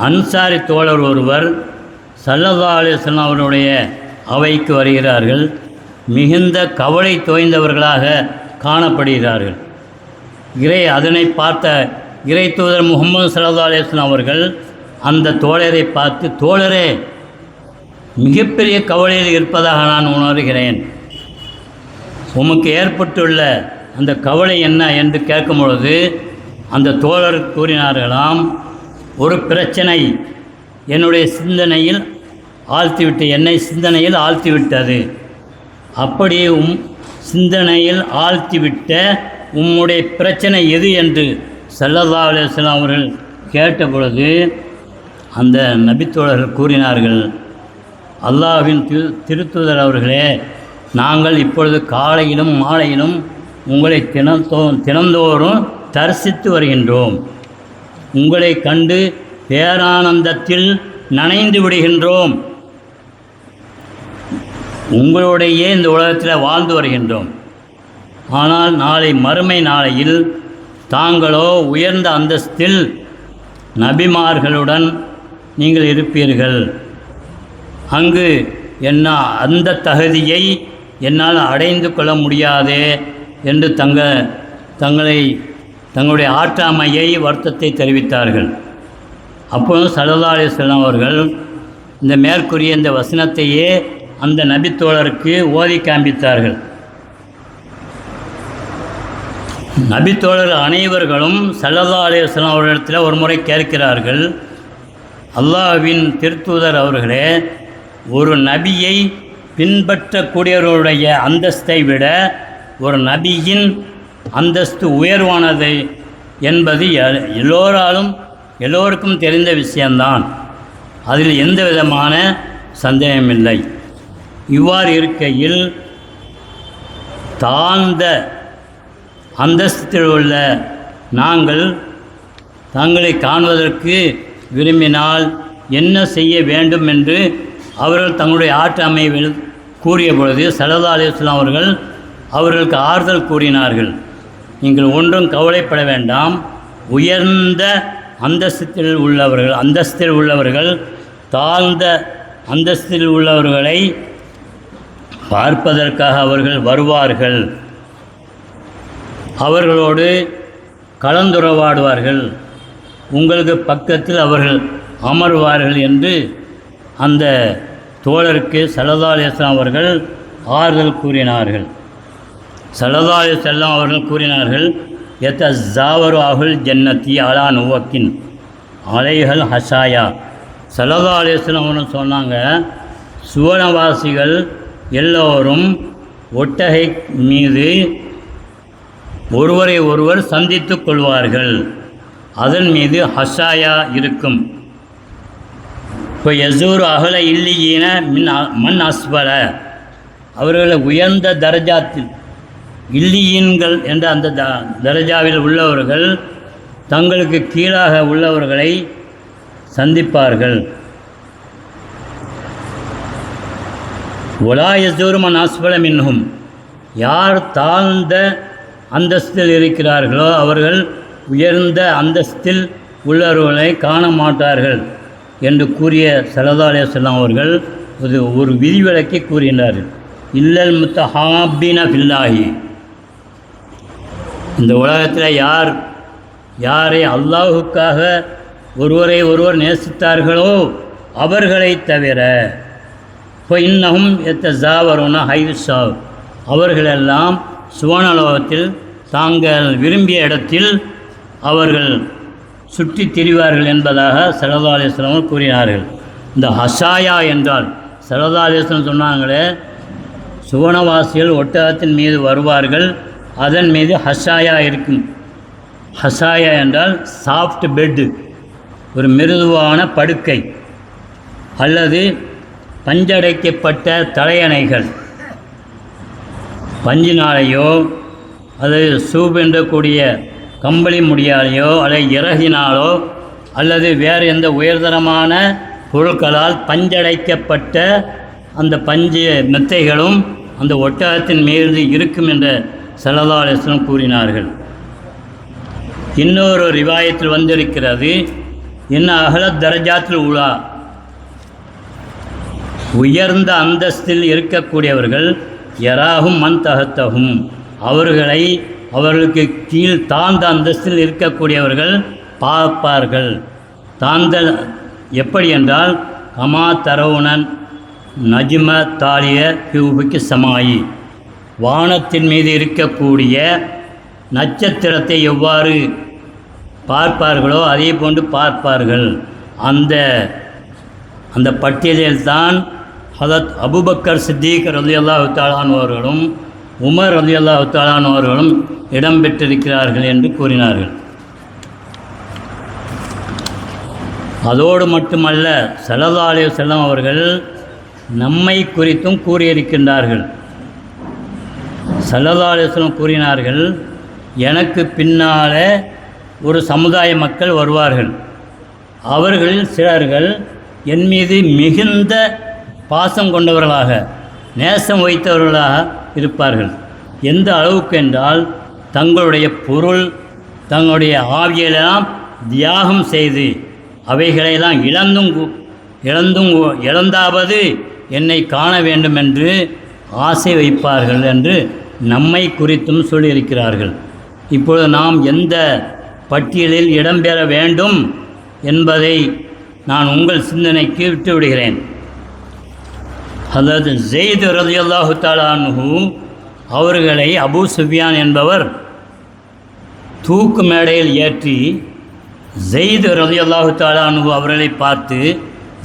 D: அன்சாரி தோழர் ஒருவர் ஸல்லல்லாஹு அலைஹி வஸல்லம் அவருடைய அவைக்கு வருகிறார்கள். மிகுந்த கவலை தோய்ந்தவர்களாக காணப்படுகிறார்கள். அதனை பார்த்த இறை தூதர் முஹம்மது ஸல்லல்லாஹு அலைஹி வஸல்லம் அவர்கள் அந்த தோழரை பார்த்து, தோழரே, மிகப்பெரிய கவலையில் இருப்பதாக நான் உணர்கிறேன், உமக்கு ஏற்பட்டுள்ள அந்த கவலை என்ன என்று கேட்கும் பொழுது அந்த தோழர் கூறினார்களாம், ஒரு பிரச்சனை என்னுடைய சிந்தனையில் ஆழ்த்திவிட்டு, என்னை சிந்தனையில் ஆழ்த்திவிட்டது. அப்படி சிந்தனையில் ஆழ்த்திவிட்ட உம்முடைய பிரச்சனை எது என்று ஸல்லல்லாஹு அலைஹி வஸல்லம் அவர்கள் கேட்டபொழுது அந்த நபித்தோழர்கள் கூறினார்கள், அல்லாஹ்வின் திருத்தூதர் அவர்களே, நாங்கள் இப்பொழுது காலையிலும் மாலையிலும் உங்களை தினந்தோறும் தரிசித்து வருகின்றோம். உங்களை கண்டு பேரானந்தத்தில் நனைந்து விடுகின்றோம். உங்களுடைய இந்த உலகத்தில் வாழ்ந்து வருகின்றோம். ஆனால் நாளை மறுமை நாளையில் தாங்களோ உயர்ந்த அந்தஸ்தில் நபிமார்களுடன் நீங்கள் இருப்பீர்கள். அங்கு என்ன அந்த தகுதியை என்னால் அடைந்து கொள்ள முடியாதே என்று தங்களுடைய ஆற்றாமையை வருத்தத்தை தெரிவித்தார்கள். அப்போது ஸல்லல்லாஹு அலைஹி வஸல்லம் அவர்கள் இந்த மேற்கூறிய இந்த வசனத்தையே அந்த நபித்தோழருக்கு ஓதி காண்பித்தார்கள். நபித்தோழர் அனைவர்களும் ஸல்லல்லாஹு அலைஹி வஸல்லம் அவர்களிடத்தில் ஒரு முறை கேட்கிறார்கள், அல்லாஹ்வின் திருத்தூதர் அவர்களே, ஒரு நபியை பின்பற்றக்கூடியவருடைய அந்தஸ்தை விட ஒரு நபியின் அந்தஸ்து உயர்வானது என்பது எல்லோருக்கும் தெரிந்த விஷயம்தான். அதில் எந்த விதமான சந்தேகமில்லை. இவ்வாறு இருக்கையில் தாழ்ந்த அந்தஸ்தில் உள்ள நாங்கள் தங்களை காண்பதற்கு விரும்பினால் என்ன செய்ய வேண்டும் என்று அவர்கள் தங்களுடைய ஆற்றாமையை கூறிய பொழுது ஸல்லல்லாஹு அலைஹி வஸல்லம் அவர்கள் அவர்களுக்கு ஆறுதல் கூறினார்கள். நீங்கள் ஒன்றும் கவலைப்பட வேண்டாம். உயர்ந்த அந்தஸ்தில் உள்ளவர்கள் தாழ்ந்த அந்தஸ்தில் உள்ளவர்களை பார்ப்பதற்காக அவர்கள் வருவார்கள். அவர்களோடு கலந்துரையாடுவார்கள். உங்களுக்கு பக்கத்தில் அவர்கள் அமர்வார்கள் என்று அந்த தோழருக்கு ஸல்லல்லாஹு அலைஹி வஸல்லம் அவர்கள் ஆறுதல் கூறினார்கள். ஸல்லல்லாஹு அலைஹி வஸல்லம் அவர்கள் கூறினார்கள், யதஸாவரு அஹுல் ஜன்னத்தி அலா நுவக்கின் அலைஹல் ஹசாயா. ஸல்லல்லாஹு அலைஹி வஸல்லம் அவர்கள் சொன்னாங்க, சுவனவாசிகள் எல்லோரும் ஒட்டகை மீது ஒருவரை ஒருவர் சந்தித்து கொள்வார்கள். அதன் மீது ஹசாயா இருக்கும். இப்போ யசூர் அகல இல்லியின மண் அஸ்வல, அவர்களை உயர்ந்த தரஜாத்தில் இல்லியீன்கள் என்ற அந்த தரஜாவில் உள்ளவர்கள் தங்களுக்கு கீழாக உள்ளவர்களை சந்திப்பார்கள். ஒலா யசூர் மன் அஸ்வல மின்ஹும், யார் தாழ்ந்த அந்தஸ்தில் இருக்கிறார்களோ அவர்கள் உயர்ந்த அந்தஸ்தில் உள்ளவர்களை காண மாட்டார்கள் என்று கூறிய ஸல்லல்லாஹு அலைஹி வஸல்லம் அவர்கள் ஒரு விதிவிலக்கை கூறுகின்றார்கள். இல்லல் முத்தஹாபின ஃபில்லாஹி, இந்த உலகத்தில் யாரை அல்லாஹுக்காக ஒருவரை ஒருவர் நேசித்தார்களோ அவர்களை தவிர இப்போ இன்னமும் எத்தஸாவருன ஹைதுஷாவ், அவர்களெல்லாம் சுவனலோகத்தில் தாங்கள் விரும்பிய இடத்தில் அவர்கள் சுற்றி திரிவார்கள் என்பதாக ஸல்லல்லாஹு அலைஹி வஸல்லம் கூறினார்கள். இந்த ஹஷாயா என்றால் ஸல்லல்லாஹு அலைஹி வஸல்லம் சொன்னாங்களே, சுவனவாசிகள் ஒட்டகத்தின் மீது வருவார்கள், அதன் மீது ஹஷாயா இருக்கும். ஹஷாயா என்றால் சாஃப்ட் பெட்டு, ஒரு மிருதுவான படுக்கை அல்லது பஞ்சடைக்கப்பட்ட தலையணைகள், பஞ்சினாலேயோ அல்லது சூப் என்றக்கூடிய கம்பளி முடியாலேயோ அல்லது இறகினாலோ அல்லது வேறு எந்த உயர்தரமான பொருட்களால் பஞ்சடைக்கப்பட்ட அந்த பஞ்சு மெத்தைகளும் அந்த ஒட்டகத்தின் மீது இருக்கும் என்ற ஸல்லல்லாஹு அலைஹி வஸல்லம் கூறினார்கள். இன்னொரு ரிவாயத்தில் வந்திருக்கிறது, இன்ன அஹ்லத் தரஜாத்தில் உலா, உயர்ந்த அந்தஸ்தில் இருக்கக்கூடியவர்கள் யராஹும் மன் தஹத்தஹும், அவர்களுக்கு கீழ் தாழ்ந்த அந்தஸ்தில் இருக்கக்கூடியவர்கள் பார்ப்பார்கள். தாழ்ந்த எப்படி என்றால் கமா தரவுனன் நஜ்ம தாலிய ஹியூபுக்கு சமாயி, வானத்தின் மீது இருக்கக்கூடிய நட்சத்திரத்தை எவ்வாறு பார்ப்பார்களோ அதே போன்று பார்ப்பார்கள். அந்த பட்டியலில்தான் ஹதரத் அபூபக்கர் சித்திக் ரலியல்லாஹு தஆலா அன்ஹு அவர்களும் உமர் ரலியல்லாஹு தஆலா அன்ஹு அவர்களும் இடம்பெற்றிருக்கிறார்கள் என்று கூறினார்கள். அதோடு மட்டுமல்ல, ஸல்லல்லாஹு அலைஹி வஸல்லம் அவர்கள் நம்மை குறித்தும் கூறியிருக்கின்றார்கள். ஸல்லல்லாஹு அலைஹி வஸல்லம் கூறினார்கள், எனக்கு பின்னால் ஒரு சமுதாய மக்கள் வருவார்கள், அவர்களில் சிலர்கள் என் மீது மிகுந்த பாசம் கொண்டவர்களாக நேசம் வைத்தவர்களாக இருப்பார்கள். எந்த அளவுக்கு என்றால் தங்களுடைய பொருள் தங்களுடைய ஆவியெல்லாம் தியாகம் செய்து அவைகளையெல்லாம் இழந்தாவது என்னை காண வேண்டும் என்று ஆசை வைப்பார்கள் என்று நம்மை குறித்தும் சொல்லியிருக்கிறார்கள். இப்பொழுது நாம் எந்த பட்டியலில் இடம்பெற வேண்டும் என்பதை நான் உங்கள் சிந்தனைக்கு விட்டு விடுகிறேன். அதாவது ஸெய்த் ரலியல்லாஹு தஆலா அன்ஹு அவர்களை அபூ சுஃபியான் என்பவர் தூக்கு மேடையில் ஏற்றி ஸெய்த் ரலியல்லாஹு தஆலா அன்ஹு அவர்களை பார்த்து,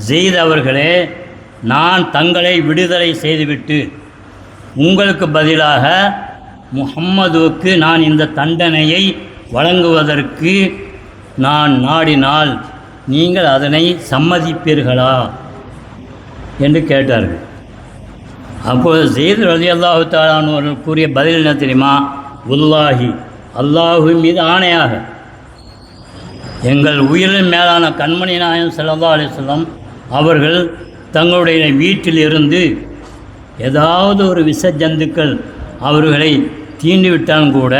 D: ஸெய்த் அவர்களே, நான் தங்களை விடுதலை செய்துவிட்டு உங்களுக்கு பதிலாக முஹம்மதுவுக்கு நான் இந்த தண்டனையை வழங்குவதற்கு நான் நாடினால் நீங்கள் அதனை சம்மதிப்பீர்களா என்று கேட்டார்கள். அப்போது ஸெய்த் ரலியல்லாஹு தஆலா அன்ஹு அவர்கள் கூறிய பதில் என்ன தெரியுமா? வல்லாஹி, அல்லாஹ்வின் மீது ஆணையாக, எங்கள் உயிரின் மேலான கண்மணி நாயகம் ஸல்லல்லாஹு அலைஹி வஸல்லம் அவர்கள் தங்களுடைய வீட்டில் இருந்து ஏதாவது ஒரு விஷ ஜந்துக்கள் அவர்களை தீண்டிவிட்டாலும் கூட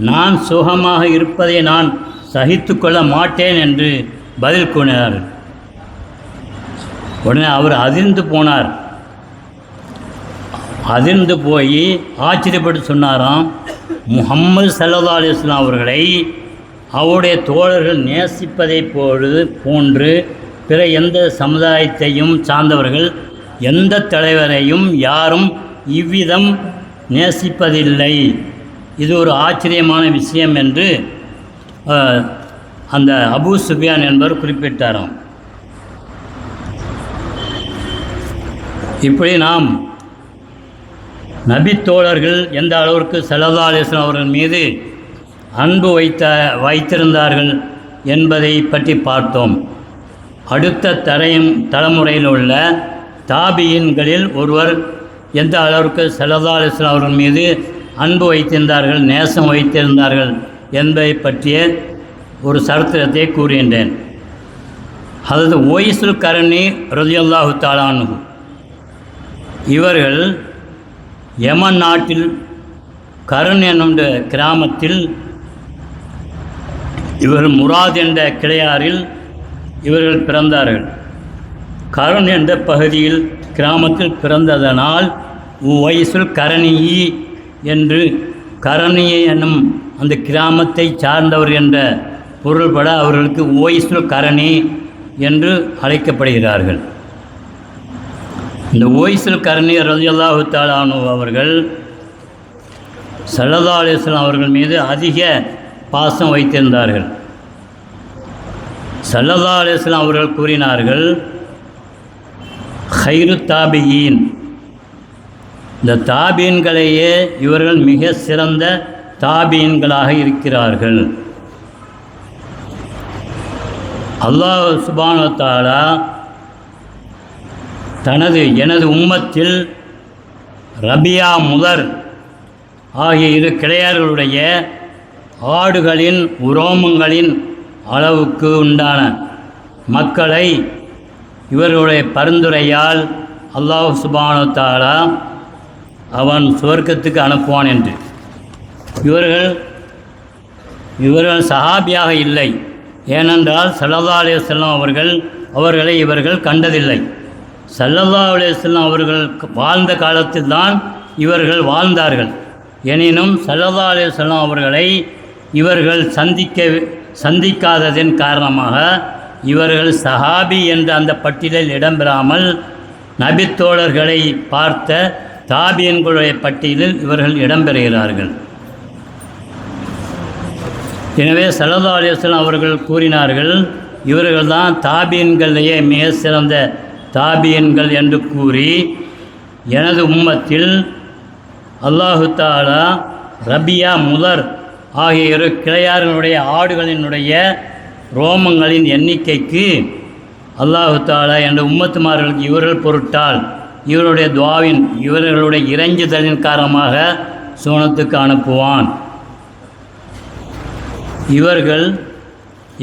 D: நான் சுகமாக இருப்பதை நான் சகித்து கொள்ள மாட்டேன் என்று பதில் கூறினார். உடனே அவர் அதிர்ந்து போனார். அதிர்ந்து போய் ஆச்சரியப்பட்டு சொன்னாராம், முஹம்மது ஸல்லல்லாஹு அலைஹி வஸல்லம் அவர்களை அவருடைய தோழர்கள் நேசிப்பதை போன்று பிற எந்த சமுதாயத்தையும் சார்ந்தவர்கள் எந்த தலைவரையும் யாரும் இவ்விதம் நேசிப்பதில்லை. இது ஒரு ஆச்சரியமான விஷயம் என்று அந்த அபூ சுஃபியான் என்பவர் குறிப்பிட்டாராம். இப்படி நாம் நபித்தோழர்கள் எந்த அளவிற்கு ஸல்லல்லாஹு அலைஹி வஸல்லம் அவர்கள் மீது அன்பு வைத்திருந்தார்கள் என்பதை பற்றி பார்த்தோம். அடுத்த தலைமுறையில் உள்ள தாபியின்களில் ஒருவர் எந்த அளவிற்கு ஸல்லல்லாஹு அலைஹி வஸல்லம் அவர்கள் மீது அன்பு வைத்திருந்தார்கள், நேசம் வைத்திருந்தார்கள் என்பதை பற்றிய ஒரு சரித்திரத்தை கூறுகின்றேன். அதாவது ஒய்ஸுல் கர்னி ரலியல்லாஹு தஆலா அன்ஹு இவர்கள் யமன் நாட்டில் கருண் என்னும் கிராமத்தில் இவர் முராத் என்ற கிளையாரில் இவர்கள் பிறந்தார்கள். கரண் என்ற பகுதியில் கிராமத்தில் பிறந்ததனால் உவைசுல் கரணி என்று கரணி என்னும் அந்த கிராமத்தை சார்ந்தவர் என்ற பொருள்பட அவர்களுக்கு உவைசுல் கரணி என்று அழைக்கப்படுகிறார்கள். இந்த உவைசுல் கரணி ரலியல்லாஹு தஆலா அன்ஹு அவர்கள் ஸல்லல்லாஹு அலைஹி வஸல்லம் அவர்கள் மீது அதிக பாசம் வைத்திருந்தார்கள். ஸல்லல்லாஹு அலைஹி வஸல்லம் அவர்கள் கூறினார்கள், ஹைரு தாபியீன், இந்த தாபீன்களையே இவர்கள் மிக சிறந்த தாபீன்களாக இருக்கிறார்கள். அல்லாஹ் சுப்ஹானஹு வ தஆலா எனது உம்மத்தில் ரபியா முதர் ஆகிய இரு கிளையார்களுடைய ஆடுகளின் உரோமங்களின் அளவுக்கு உண்டான மக்களை இவர்களுடைய பரிந்துரையால் அல்லாஹ் சுப்ஹானஹு வ தஆலா அவன் சுவர்க்கத்துக்கு அனுப்புவான் என்று. இவர்கள் சஹாபியாக இல்லை. ஏனென்றால் ஸல்லல்லாஹு அலைஹி வஸல்லம் அவர்களை இவர்கள் கண்டதில்லை. ஸல்லல்லாஹு அலைஹி வஸல்லம் அவர்கள் வாழ்ந்த காலத்தில் தான் இவர்கள் வாழ்ந்தார்கள். எனினும் ஸல்லல்லாஹு அலைஹி வஸல்லம் அவர்களை இவர்கள் சந்திக்காததின் காரணமாக இவர்கள் சஹாபி என்ற அந்த பட்டியலில் இடம்பெறாமல் நபித்தோழர்களை பார்த்த தாபியன்களுடைய பட்டியலில் இவர்கள் இடம்பெறுகிறார்கள். எனவே ஸல்லல்லாஹு அலைஹி வஸல்லம் அவர்கள் கூறினார்கள், இவர்கள்தான் தாபியன்களிலேயே மிக சிறந்த தாபியன்கள் என்று கூறி, எனது உம்மத்தில் அல்லாஹு தஆலா ரபியா முதர் ஆகிய இரு கிளையார்களுடைய ஆடுகளினுடைய ரோமங்களின் எண்ணிக்கைக்கு அல்லாஹு தஆலா என்ற உம்மத்துமார்களுக்கு இவர்கள் பொருட்டால் இவருடைய துஆவின் இவர்களுடைய இறைஞ்சுதலின் காரணமாக சோனத்துக்கு அனுப்புவான்.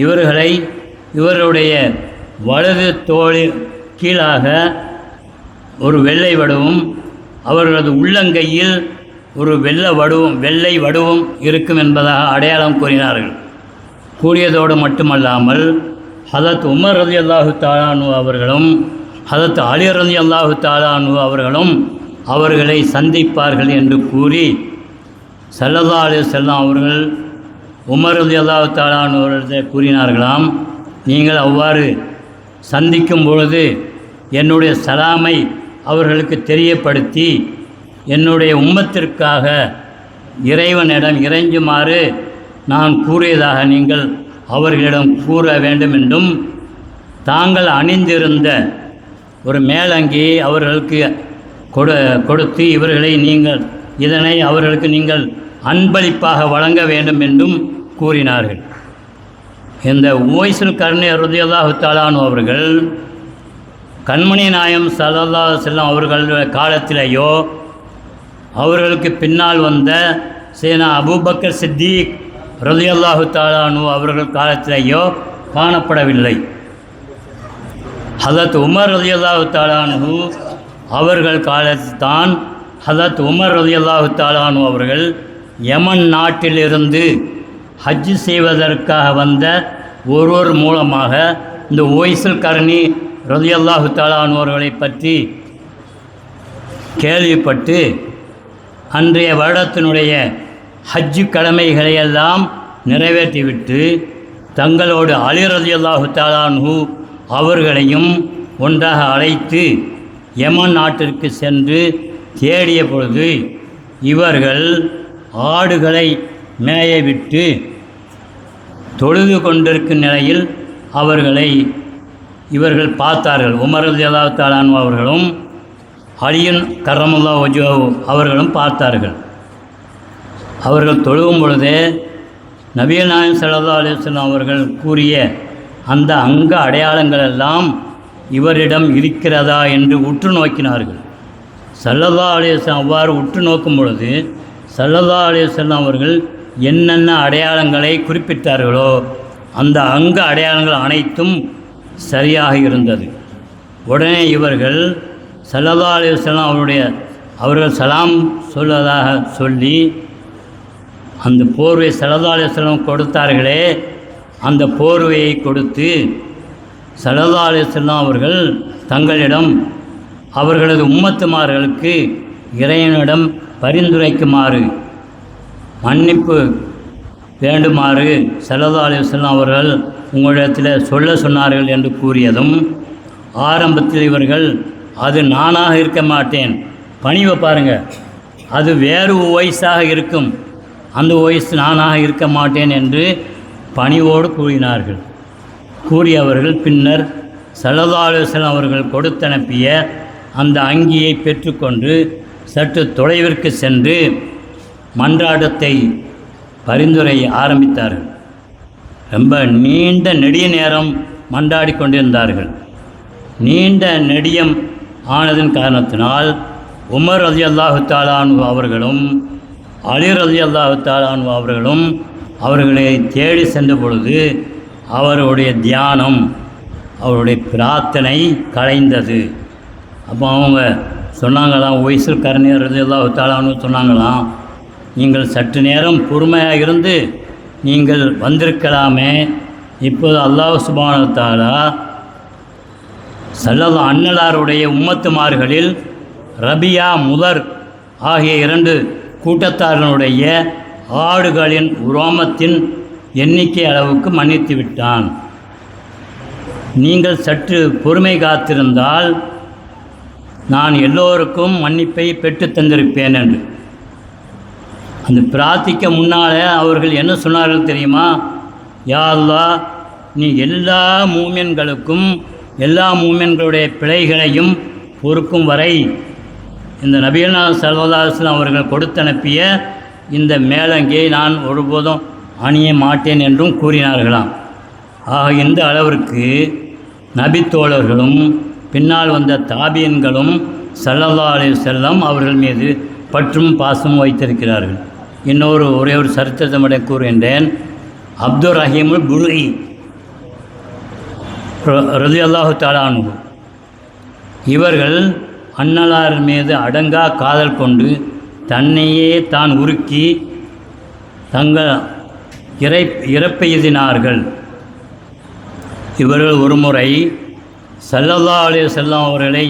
D: இவர்களை இவருடைய வலது தோளி கீழாக ஒரு வெள்ளை வடுவும் அவர்களது உள்ளங்கையில் ஒரு வெள்ளை வடுவும் இருக்கும் என்பதாக அடையாளம் கூறினார்கள். கூறியதோடு மட்டுமல்லாமல் ஹதரத் உமர் ரலியல்லாஹு தஆலா அன்ஹு அவர்களும் ஹதரத் அலி ரலியல்லாஹு தஆலா அன்ஹு அவர்களும் அவர்களை சந்திப்பார்கள் என்று கூறி ஸல்லல்லாஹு அலைஹி வஸல்லம் அவர்கள் உமர் ரலியல்லாஹு தஆலா அன்ஹு அவர்கள் கூறினார்களாம், நீங்கள் அவ்வாறு சந்திக்கும் பொழுது என்னுடைய சலாமை அவர்களுக்கு தெரியப்படுத்தி என்னுடைய உம்மத்திற்காக இறைவனிடம் இறைஞ்சுமாறு நான் கூறியதாக நீங்கள் அவர்களிடம் கூற வேண்டும் என்றும், தாங்கள் அணிந்திருந்த ஒரு மேலங்கியை அவர்களுக்கு கொடுத்து இதனை அவர்களுக்கு நீங்கள் அன்பளிப்பாக வழங்க வேண்டும் என்றும் கூறினார்கள். இந்த உவைசுல் கர்னி ரலியல்லாஹு தஆலா அன்ஹு அவர்கள் கண்மணி நாயம் ஸல்லல்லாஹு அலைஹி வஸல்லம் அவர்கள் காலத்திலேயோ அவர்களுக்கு பின்னால் வந்த சேனா அபூபக்கர் சித்திக் ரலியல்லாஹு தஆலா அன்ஹு அவர்கள் காலத்திலேயோ காணப்படவில்லை. ஹதரத் உமர் ரலியல்லாஹு தஆலா அன்ஹு அவர்கள் காலத்தான் ஹதரத் உமர் ரலியல்லாஹு தஆலா அன்ஹு அவர்கள் யமன் நாட்டிலிருந்து ஹஜ் செய்வதற்காக வந்த ஒருவர் மூலமாக இந்த உவைசுல் கர்னி ரலியல்லாஹு தஆலா அன்ஹு அவர்களை பற்றி கேள்விப்பட்டு அன்றைய வருடத்தினுடைய ஹஜ்ஜு கடமைகளையெல்லாம் நிறைவேற்றிவிட்டு தங்களோடு அலி ரலியல்லாஹு தஆலா அன்ஹு அவர்களையும் ஒன்றாக அழைத்து யமன் நாட்டிற்கு சென்று தேடிய பொழுது இவர்கள் ஆடுகளை மேயவிட்டு தொழுது கொண்டிருக்கும் நிலையில் இவர்கள் பார்த்தார்கள். உமர் ரலியல்லாஹு தஆலா அன்ஹு அவர்களும் அலியுன் கர்ரமல்லாஹு வஜ்ஹஹு அவர்களும் பார்த்தார்கள். அவர்கள் தொழுகும் பொழுதே நபிகள் நாயகம் ஸல்லல்லாஹு அலைஹி வஸல்லம் அவர்கள் கூறிய அந்த அங்க அடையாளங்கள் எல்லாம் இவரிடம் இருக்கிறதா என்று உற்று நோக்கினார்கள். ஸல்லல்லாஹு அலைஹி வஸல்லம் அவ்வாறு உற்று நோக்கும் பொழுது ஸல்லல்லாஹு அலைஹி வஸல்லம் அவர்கள் என்னென்ன அடையாளங்களை குறிப்பிட்டார்களோ அந்த அங்க அடையாளங்கள் அனைத்தும் சரியாக இருந்தது. உடனே இவர்கள் ஸல்லல்லாஹு அலைஹி வஸல்லம் அவர்கள் சலாம் சொல்வதாக சொல்லி அந்த போர்வை ஸல்லல்லாஹு அலைஹி வஸல்லம் கொடுத்தார்களே அந்த போர்வையை கொடுத்து ஸல்லல்லாஹு அலைஹி வஸல்லம் அவர்கள் தங்களிடம் அவர்களது உம்மத்துமார்களுக்கு இறைவனிடம் பரிந்துரைக்குமாறு மன்னிப்பு வேண்டுமாறு ஸல்லல்லாஹு அலைஹி வஸல்லம் அவர்கள் உங்களிடத்தில் சொல்ல சொன்னார்கள் என்று கூறியதும், ஆரம்பத்தில் இவர்கள் அது நானாக இருக்க மாட்டேன், பணிவை பாருங்கள், அது வேறு வயசாக இருக்கும், அந்த வயசு நானாக இருக்க மாட்டேன் என்று பணிவோடு கூறினார்கள். கூறியவர்கள் பின்னர் ஸல்லல்லாஹு அலைஹி வஸல்லம் அவர்கள் கொடுத்தனுப்பிய அந்த அங்கியை பெற்றுக்கொண்டு சற்று தொலைவிற்கு சென்று மன்றாட்டத்தை பரிந்துரை ஆரம்பித்தார்கள். ரொம்ப நீண்ட நெடிய நேரம் மன்றாடி கொண்டிருந்தார்கள். நீண்ட நெடியம் ஆனதன் காரணத்தினால் உமர் ரலியல்லாஹு தஆலா அன்ஹு அவர்களும் அலி ரலியல்லாஹு தஆலா அன்ஹு அவர்களும் அவர்களை தேடி சென்ற பொழுது அவருடைய தியானம், அவருடைய பிரார்த்தனை கலைந்தது. அப்போ அவங்க சொன்னாங்களாம், ஒய்சுல் கர்னி ரலியல்லாஹு தஆலா அன்ஹு சொன்னாங்களாம், நீங்கள் சற்று நேரம் பொறுமையாக இருந்து நீங்கள் வந்திருக்கலாமே. இப்போது அல்லாஹ் சுப்ஹானஹு வ தஆலா ஸல்லல்லாஹு அன்னலாருடைய உம்மத்துமார்களில் ரபியா, முதர் ஆகிய 2 கூட்டத்தாரனுடைய ஆடுகளின் உரோமத்தின் எண்ணிக்கை அளவுக்கு மன்னித்து விட்டான். நீங்கள் சற்று பொறுமை காத்திருந்தால் நான் எல்லோருக்கும் மன்னிப்பை பெற்று தந்திருப்பேன் என்று. அந்த பிரார்த்திக்க முன்னாலே அவர்கள் என்ன சொன்னார்கள் தெரியுமா? யா அல்லாஹ், நீ எல்லா மூமின்களுக்கும் எல்லா மூமின்களுடைய பிழைகளையும் பொறுக்கும் வரை இந்த நபியனா ஸல்லல்லாஹு அலைஹி வஸல்லம் அவர்கள் கொடுத்தனுப்பிய இந்த மேலங்கியை நான் ஒருபோதும் அணிய மாட்டேன் என்றும் கூறினார்களாம். ஆக இந்த அளவிற்கு நபித்தோழர்களும் பின்னால் வந்த தாபியன்களும் ஸல்லல்லாஹு அலைஹி வஸல்லம் அவர்கள் மீது பற்றும் பாசமும் வைத்திருக்கிறார்கள். இன்னொரு ஒரே ஒரு சரித்திரத்தை மட்டும் கூறுகின்றேன். அப்துர் ரஹீமுல் புருஇ ரலியல்லாஹு தஆலா அன்ஹு இவர்கள் அன்னலார் மீது அடங்கா காதல் கொண்டு தன்னையே தான் உருக்கி தங்கள் இறப்பெய்தினார்கள். இவர்கள் ஒருமுறை ஸல்லல்லாஹு அலைஹி வஸல்லம் அவர்களை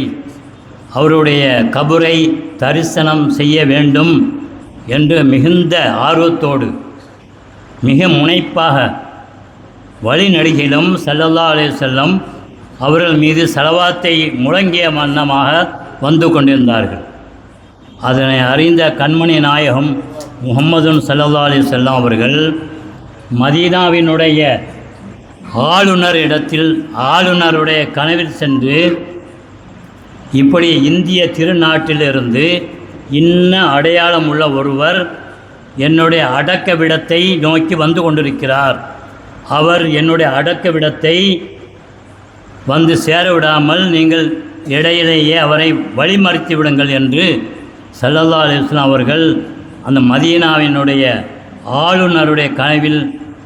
D: அவருடைய கபரை தரிசனம் செய்ய வேண்டும் என்று மிகுந்த ஆர்வத்தோடு மிக முனைப்பாக வழிநடிகையிலும் ஸல்லல்லாஹு அலைஹி வஸல்லம் அவர்கள் மீது ஸலவாத்தை முழங்கிய வண்ணமாக வந்து கொண்டிருந்தார்கள். அதனை அறிந்த கண்மணி நாயகம் முஹம்மதுன் ஸல்லல்லாஹு அலைஹி வஸல்லம் அவர்கள் மதீனாவினுடைய ஆளுநருடைய கனவில் சென்று, இப்படி இந்திய திருநாட்டிலிருந்து இன்ன அடையாளம் உள்ள ஒருவர் என்னுடைய அடக்கவிடத்தை நோக்கி வந்து கொண்டிருக்கிறார், அவர் என்னுடைய அடக்கவிடத்தை வந்து சேரவிடாமல் நீங்கள் இடையிலேயே அவரை வழிமறித்து விடுங்கள் என்று ஸல்லல்லாஹு அலைஹி வஸல்லம் அவர்கள் அந்த மதீனாவினுடைய ஆளுநருடைய கனவில்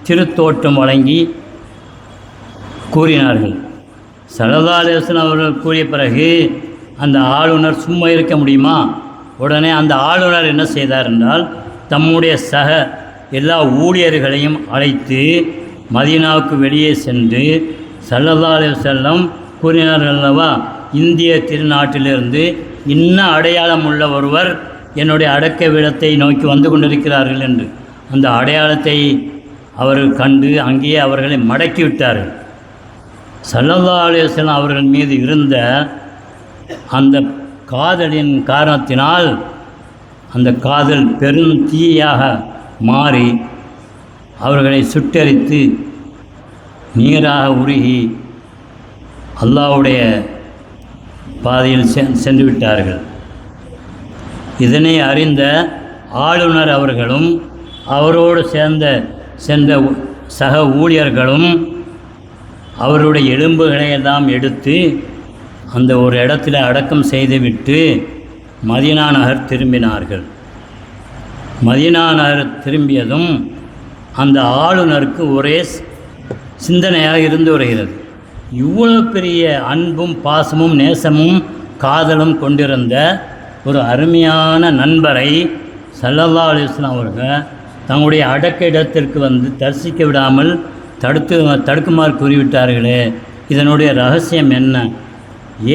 D: திருத்தோற்றம் வழங்கி கூறினார்கள். ஸல்லல்லாஹு அலைஹி வஸல்லம் அவர்கள் கூறிய பிறகு அந்த ஆளுநர் சும்மா இருக்க முடியுமா? உடனே அந்த ஆளுநர் என்ன செய்தார் என்றால், தம்முடைய சக எல்லா ஊழியர்களையும் அழைத்து மதீனாவுக்கு வெளியே சென்று ஸல்லல்லாஹு அலைஹி வஸல்லம் கூறினார்கள் அல்லவா, இந்திய திருநாட்டிலிருந்து இன்ன அடையாளம் உள்ள ஒருவர் என்னுடைய அடக்க விடத்தை நோக்கி வந்து கொண்டிருக்கிறார்கள் என்று அந்த அடையாளத்தை அவர்கள் கண்டு அங்கேயே அவர்களை மடக்கிவிட்டார்கள். ஸல்லல்லாஹு அலைஹி வஸல்லம் அவர்கள் மீது இருந்த அந்த காதலின் காரணத்தினால் அந்த காதல் பெரும் தீயாக மாறி அவர்களை சுட்டெரித்து நீராக உருகி அல்லாஹ்வுடைய பாதையில் சென்று விட்டார்கள். இதனை அறிந்த ஆளுநர் அவர்களும் அவரோடு சென்ற சக ஊழியர்களும் அவருடைய எலும்புகளை எல்லாம் எடுத்து அந்த ஒரு இடத்துல அடக்கம் செய்துவிட்டு மதீனா நகர் திரும்பினார்கள். மதீனா நகர் திரும்பியதும் அந்த ஆளுநருக்கு ஒரே சிந்தனையாக இருந்து வருகிறது. இவ்வளோ பெரிய அன்பும் பாசமும் நேசமும் காதலும் கொண்டிருந்த ஒரு அருமையான நண்பரை ஸல்லல்லாஹு அலைஹி வஸல்லம் அவர்கள் தங்களுடைய அடக்க இடத்திற்கு வந்து தரிசிக்க விடாமல் தடுக்குமாறு கூறிவிட்டார்களே, இதனுடைய ரகசியம் என்ன,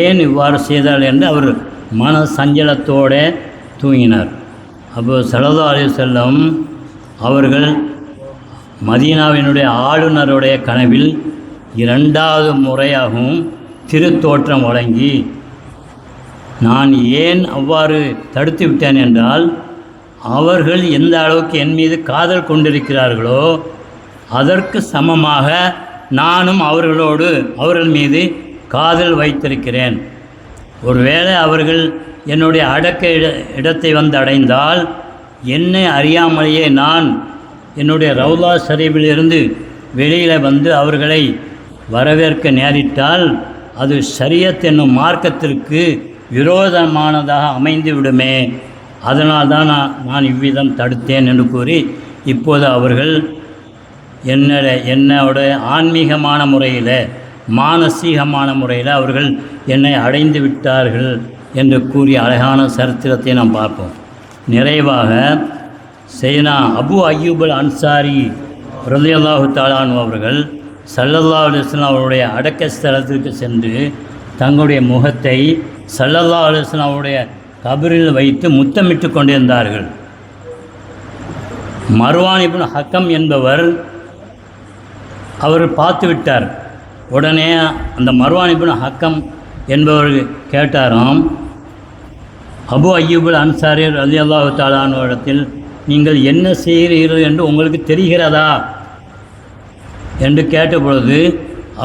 D: ஏன் இவ்வாறு செய்தார் என்று அவர் மன சஞ்சலத்தோடு தூங்கினார். அப்போ ஸல்லல்லாஹு அலைஹி வஸல்லம் அவர்கள் மதீனாவினுடைய ஆளுநருடைய கனவில் 2வது முறையாகவும் திருத்தோற்றம் வழங்கி, நான் ஏன் அவ்வாறு தடுத்து விட்டேன் என்றால், அவர்கள் எந்த அளவுக்கு என் மீது காதல் கொண்டிருக்கிறார்களோ அதற்கு சமமாக நானும் அவர்கள் மீது காதல் வைத்திருக்கிறேன். ஒருவேளை அவர்கள் என்னுடைய அடக்க இடத்தை வந்து அடைந்தால், என்னை அறியாமலேயே நான் என்னுடைய ரவுலா ஷரீஃபிலிருந்து வெளியில் வந்து அவர்களை வரவேற்க நேரிட்டால் அது ஷரியத் என்னும் மார்க்கத்திற்கு விரோதமானதாக அமைந்து விடுமே. அதனால்தான் நான் இவ்விதம் தடுத்தேன் என்று கூறி, இப்போது அவர்கள் என்னோட ஆன்மீகமான முறையில், மானசீகமான முறையில் அவர்கள் என்னை அடைந்து விட்டார்கள் என்று கூறிய அழகான சரித்திரத்தை நாம் பார்ப்போம். நிறைவாக சையதுனா அபு அய்யூப் அல் அன்சாரி ரலியல்லாஹு தஆலா அன்ஹு அவர்கள் ஸல்லல்லாஹு அலைஹி வஸல்லம் அவருடைய அடக்க ஸ்தலத்திற்கு சென்று தங்களுடைய முகத்தை ஸல்லல்லாஹு அலைஹி வஸல்லம் அவருடைய கபரில் வைத்து முத்தமிட்டு கொண்டிருந்தார்கள். மர்வான் இப்னு ஹக்கம் என்பவர் அவர் பார்த்து விட்டார். உடனே அந்த மர்வான் இப்னு ஹக்கம் என்பவர் கேட்டாராம், அபு அய்யூப் அல் அன்சாரி ரலியல்லாஹு தஆலா அன்ஹு இடத்தில் நீங்கள் என்ன செய்கிறீர்கள் என்று உங்களுக்கு தெரிகிறதா என்று கேட்டபொழுது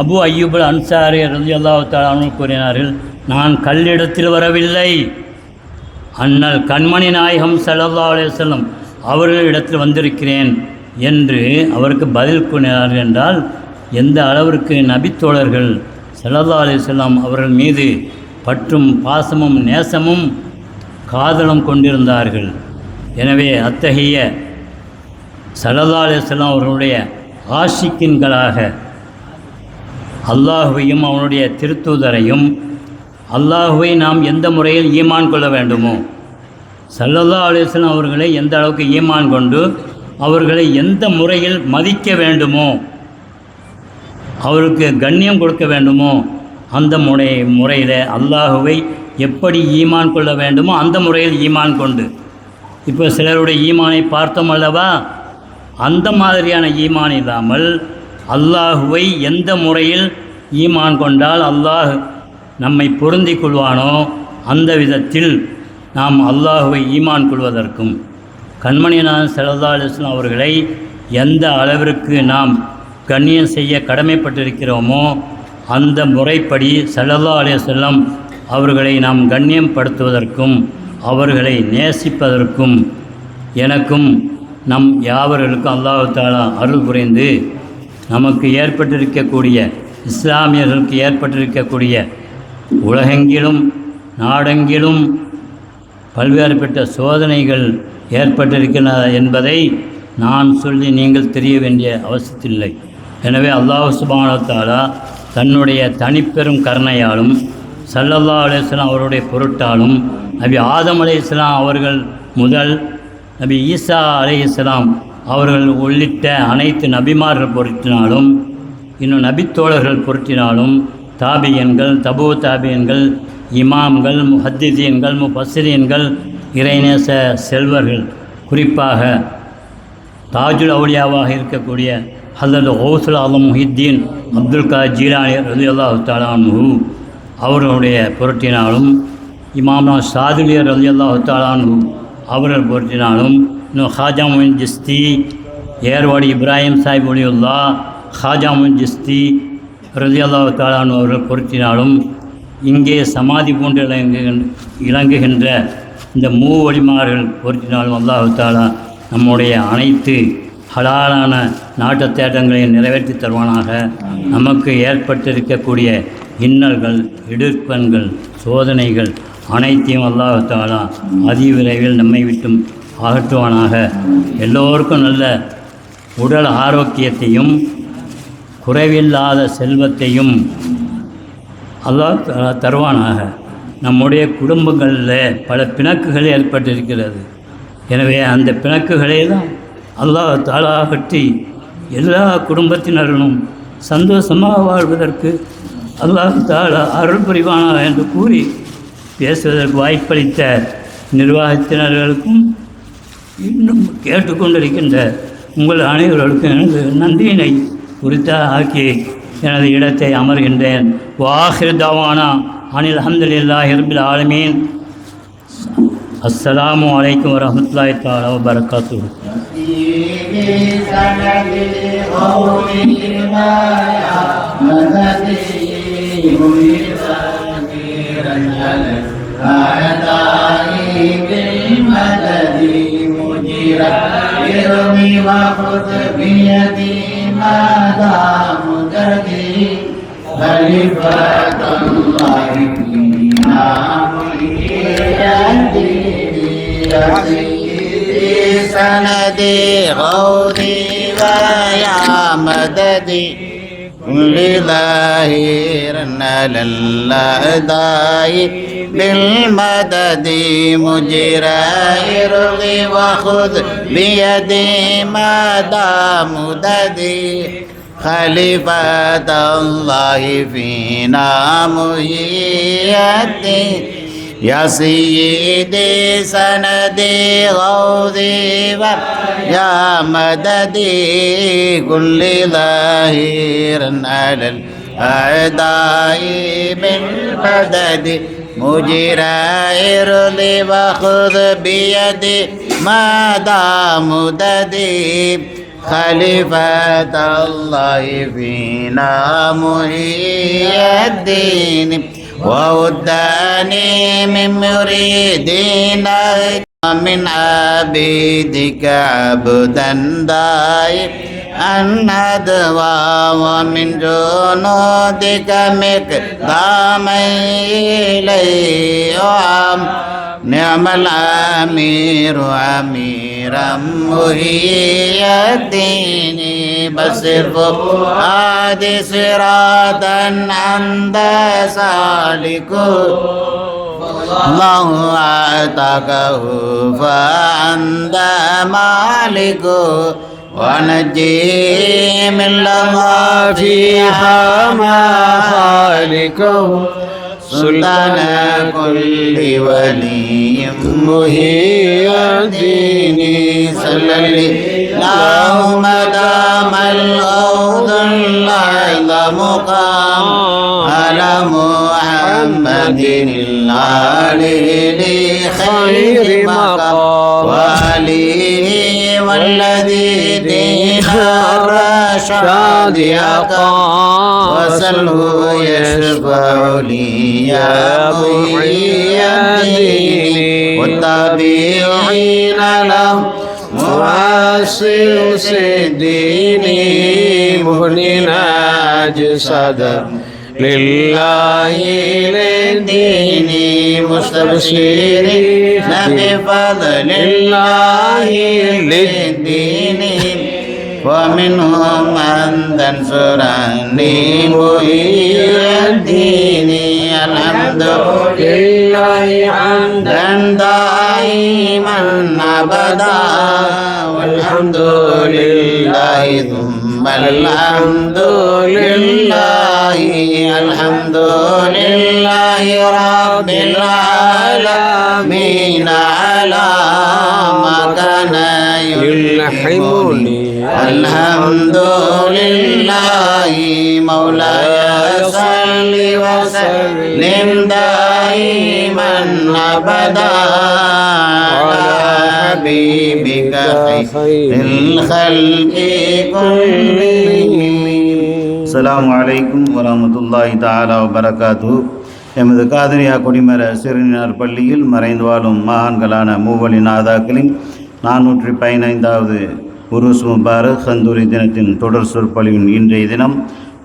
D: அபு அய்யூப் அல் அன்சாரி ரலியல்லாஹு தஆலா அன்ஹு கூறினார்கள், நான் கல்லிடத்தில் வரவில்லை, அண்ணல் கண்மணி நாயகம் ஸல்லல்லாஹு அலைஹி வஸல்லம் அவர்களிடத்தில் வந்திருக்கிறேன் என்று அவருக்கு பதில் கூறினார்கள். என்றால் எந்த அளவிற்கு நபித்தோழர்கள் ஸல்லல்லாஹு அலைஹி வஸல்லம் அவர்கள் மீது பற்றும் பாசமும் நேசமும் காதலும் கொண்டிருந்தார்கள். எனவே அத்தகைய ஸல்லல்லாஹு அலைஹி வஸல்லம் அவர்களுடைய ஆஷிக்கின்களாக அல்லாஹுவையும் அவனுடைய திருத்தூதரையும், அல்லாஹுவை நாம் எந்த முறையில் ஈமான் கொள்ள வேண்டுமோ, ஸல்லல்லாஹு அலைஹி வஸல்லம் அவர்களை எந்த அளவுக்கு ஈமான் கொண்டு அவர்களை எந்த முறையில் மதிக்க வேண்டுமோ, அவருக்கு கண்ணியம் கொடுக்க வேண்டுமோ, அந்த முறையில் அல்லாஹுவை எப்படி ஈமான் கொள்ள வேண்டுமோ அந்த முறையில் ஈமான் கொண்டு, இப்போ சிலருடைய ஈமானை பார்த்தோம் அல்லவா, அந்த மாதிரியான ஈமான் இல்லாமல் அல்லாஹுவை எந்த முறையில் ஈமான் கொண்டால் அல்லாஹ் நம்மை பொருந்திக் கொள்வானோ அந்த விதத்தில் நாம் அல்லாஹுவை ஈமான் கொள்வதற்கும், கண்மணியான ஸல்லல்லாஹு அலைஹி வஸல்லம் அவர்களை எந்த அளவிற்கு நாம் கண்ணியம் செய்ய கடமைப்பட்டிருக்கிறோமோ அந்த முறைப்படி ஸல்லல்லாஹு அலைஹி வஸல்லம் அவர்களை நாம் கண்ணியப்படுத்துவதற்கும் அவர்களை நேசிப்பதற்கும் எனக்கும் நம் யாவர்களுக்கும் அல்லாஹ் தஆலா அருள் புரிந்து நமக்கு ஏற்பட்டிருக்கக்கூடிய, இஸ்லாமியர்களுக்கு ஏற்பட்டிருக்கக்கூடிய உலகெங்கிலும் நாடெங்கிலும் பல்வேறுபட்ட சோதனைகள் ஏற்பட்டிருக்கின்றன என்பதை நான் சொல்லி நீங்கள் தெரிய வேண்டிய அவசியத்தில்லை. எனவே அல்லாஹ் சுப்ஹானஹு வ தஆலா தன்னுடைய தனிப்பெரும் கருணையாலும் ஸல்லல்லாஹு அலைஹி வஸல்லம் அவருடைய பொருட்டாலும் நபி ஆதம் அலைஹிஸ்ஸலாம் அவர்கள் முதல் நபி ஈசா அலைஹிஸ்ஸலாம் அவர்கள் உள்ளிட்ட அனைத்து நபிமார்கள் பொருட்டினாலும், இன்னும் நபித்தோழர்கள் பொருட்டினாலும், தாபியன்கள், தபு தாபியன்கள், இமாம்கள், முஹத்திதீன்கள், முஃபஸ்ஸிரீன்கள், இறைநேச செல்வர்கள், குறிப்பாக தாஜுல் அவுலியாவாக இருக்கக்கூடிய ஹஸரத் கௌசுல் ஆலம் முஹித்தீன் அப்துல் காதர் ஜீலானி ரலியல்லாஹு தஆலா அன்ஹு அவர்களுடைய பொருட்டினாலும், இமாம்னா ஷாதுலி ரலியல்லாஹு தஆலா அன்ஹு அவர்கள் பொருட்டினாலும், இன்னும் ஹாஜா மொயின் ஜிஸ்தி, ஏர்வாடி இப்ராஹிம் சாஹிப் ஒலியுல்லா, ஹாஜா மொயின் ஜிஸ்தி ரலியல்லாஹு தஆலா அன்ஹு அவர்கள் பொருட்டினாலும், இங்கே சமாதி போன்று இலங்குகின்ற இந்த ஒளிமார்கள் பொருட்டினாலும் அல்லாஹு தஆலா நம்முடைய அனைத்து ஹலாலான நாட்டு தேட்டங்களையும் நிறைவேற்றி தருவானாக. நமக்கு ஏற்பட்டிருக்கக்கூடிய இன்னல்கள், இடுக்கண்கள், சோதனைகள் அனைத்தையும் அல்லாஹ் தஆலா அதிவிரைவில் நம்மை விட்டும் அகற்றுவானாக. எல்லோருக்கும் நல்ல உடல் ஆரோக்கியத்தையும் குறைவில்லாத செல்வத்தையும் அல்லாஹ் தருவானாக. நம்முடைய குடும்பங்களில் பல பிணக்குகள் ஏற்பட்டிருக்கிறது. எனவே அந்த பிணக்குகளை தான் அல்லாஹ் தஆலா கட்டி எல்லா குடும்பத்தினரும் சந்தோஷமாக வாழ்வதற்கு அல்லாஹ் தஆலா அருள் புரிவானா என்று கூறி பேசுவதற்கு வாய்ப்பளித்த நிர்வாகத்தினர்களுக்கும் இன்னும் கேட்டுக்கொண்டிருக்கின்ற உங்கள் அனைவர்களுக்கும் எனது நன்றியினை ஆக்கி எனது இடத்தை அமர்கின்றேன். வாஹிர் தவானா அனில் அல்ஹம்துலில்லாஹி ரப்பில் ஆலமீன். அஸ்ஸலாமு அலைக்கும் வரஹ்மத்துல்லாஹி தஆலா வ பரகாத்துஹு.
C: وخذ بيدي ما دام مددي خليفة الله فينا يا سيدي سندي غوثي ويا مددي لظاهر للأداء بالمدد مجرى ارضي وخذ بيدي مدى مددي خليفة الله فينا محيي الدين يا سيدي سندي غوثي يا مددي كل ظاهر على الأعداء بالمدد مجرى ارضي وخذ بيدي مدى مددي خليفة الله فينا محيي الدين ووداني من مريدين من عبيدك عبدا دائم الندوى ومن جنودك مقدام إليه نعم الأمير أميرا محيي الدين بصر فؤاد صراطا أنت سالك الله أعتقه فأنت مالك ونجي من لظى فيها ما خالقه سلطان كل ولي محيي الدين صلى اللهم دام الأرض العظم مقام على محمد العالي لخير مقام وآله والذي دين الرشاد يقام وسله يشفع لي يا محيي الدين والتابعين له معاصر الدين مهننا جسدا لله للدين مستبشرين بفضل الله للدين ومنهم من تنصرني محيي الدين الحمد لله حمدا دائما أبدا والحمد لله ثم الحمد لله الحمد لله رب العالمين على ما كان يلحمني الحمد لله مولاي صل وسلم دائما أبدا على حبيبك خير الخلق كلهم.
E: السلام عليكم ورحمة الله تعالى وبركاته. எமது காதரியா கொடிமர சிறுநினர் பள்ளியில் மறைந்து வாழும் மகான்களான மூவழி நாதாக்களின் 415வது உருஸ் முபாரக் கந்தூரி தினத்தின் தொடர் சொற்பொழிவின் இன்றைய தினம்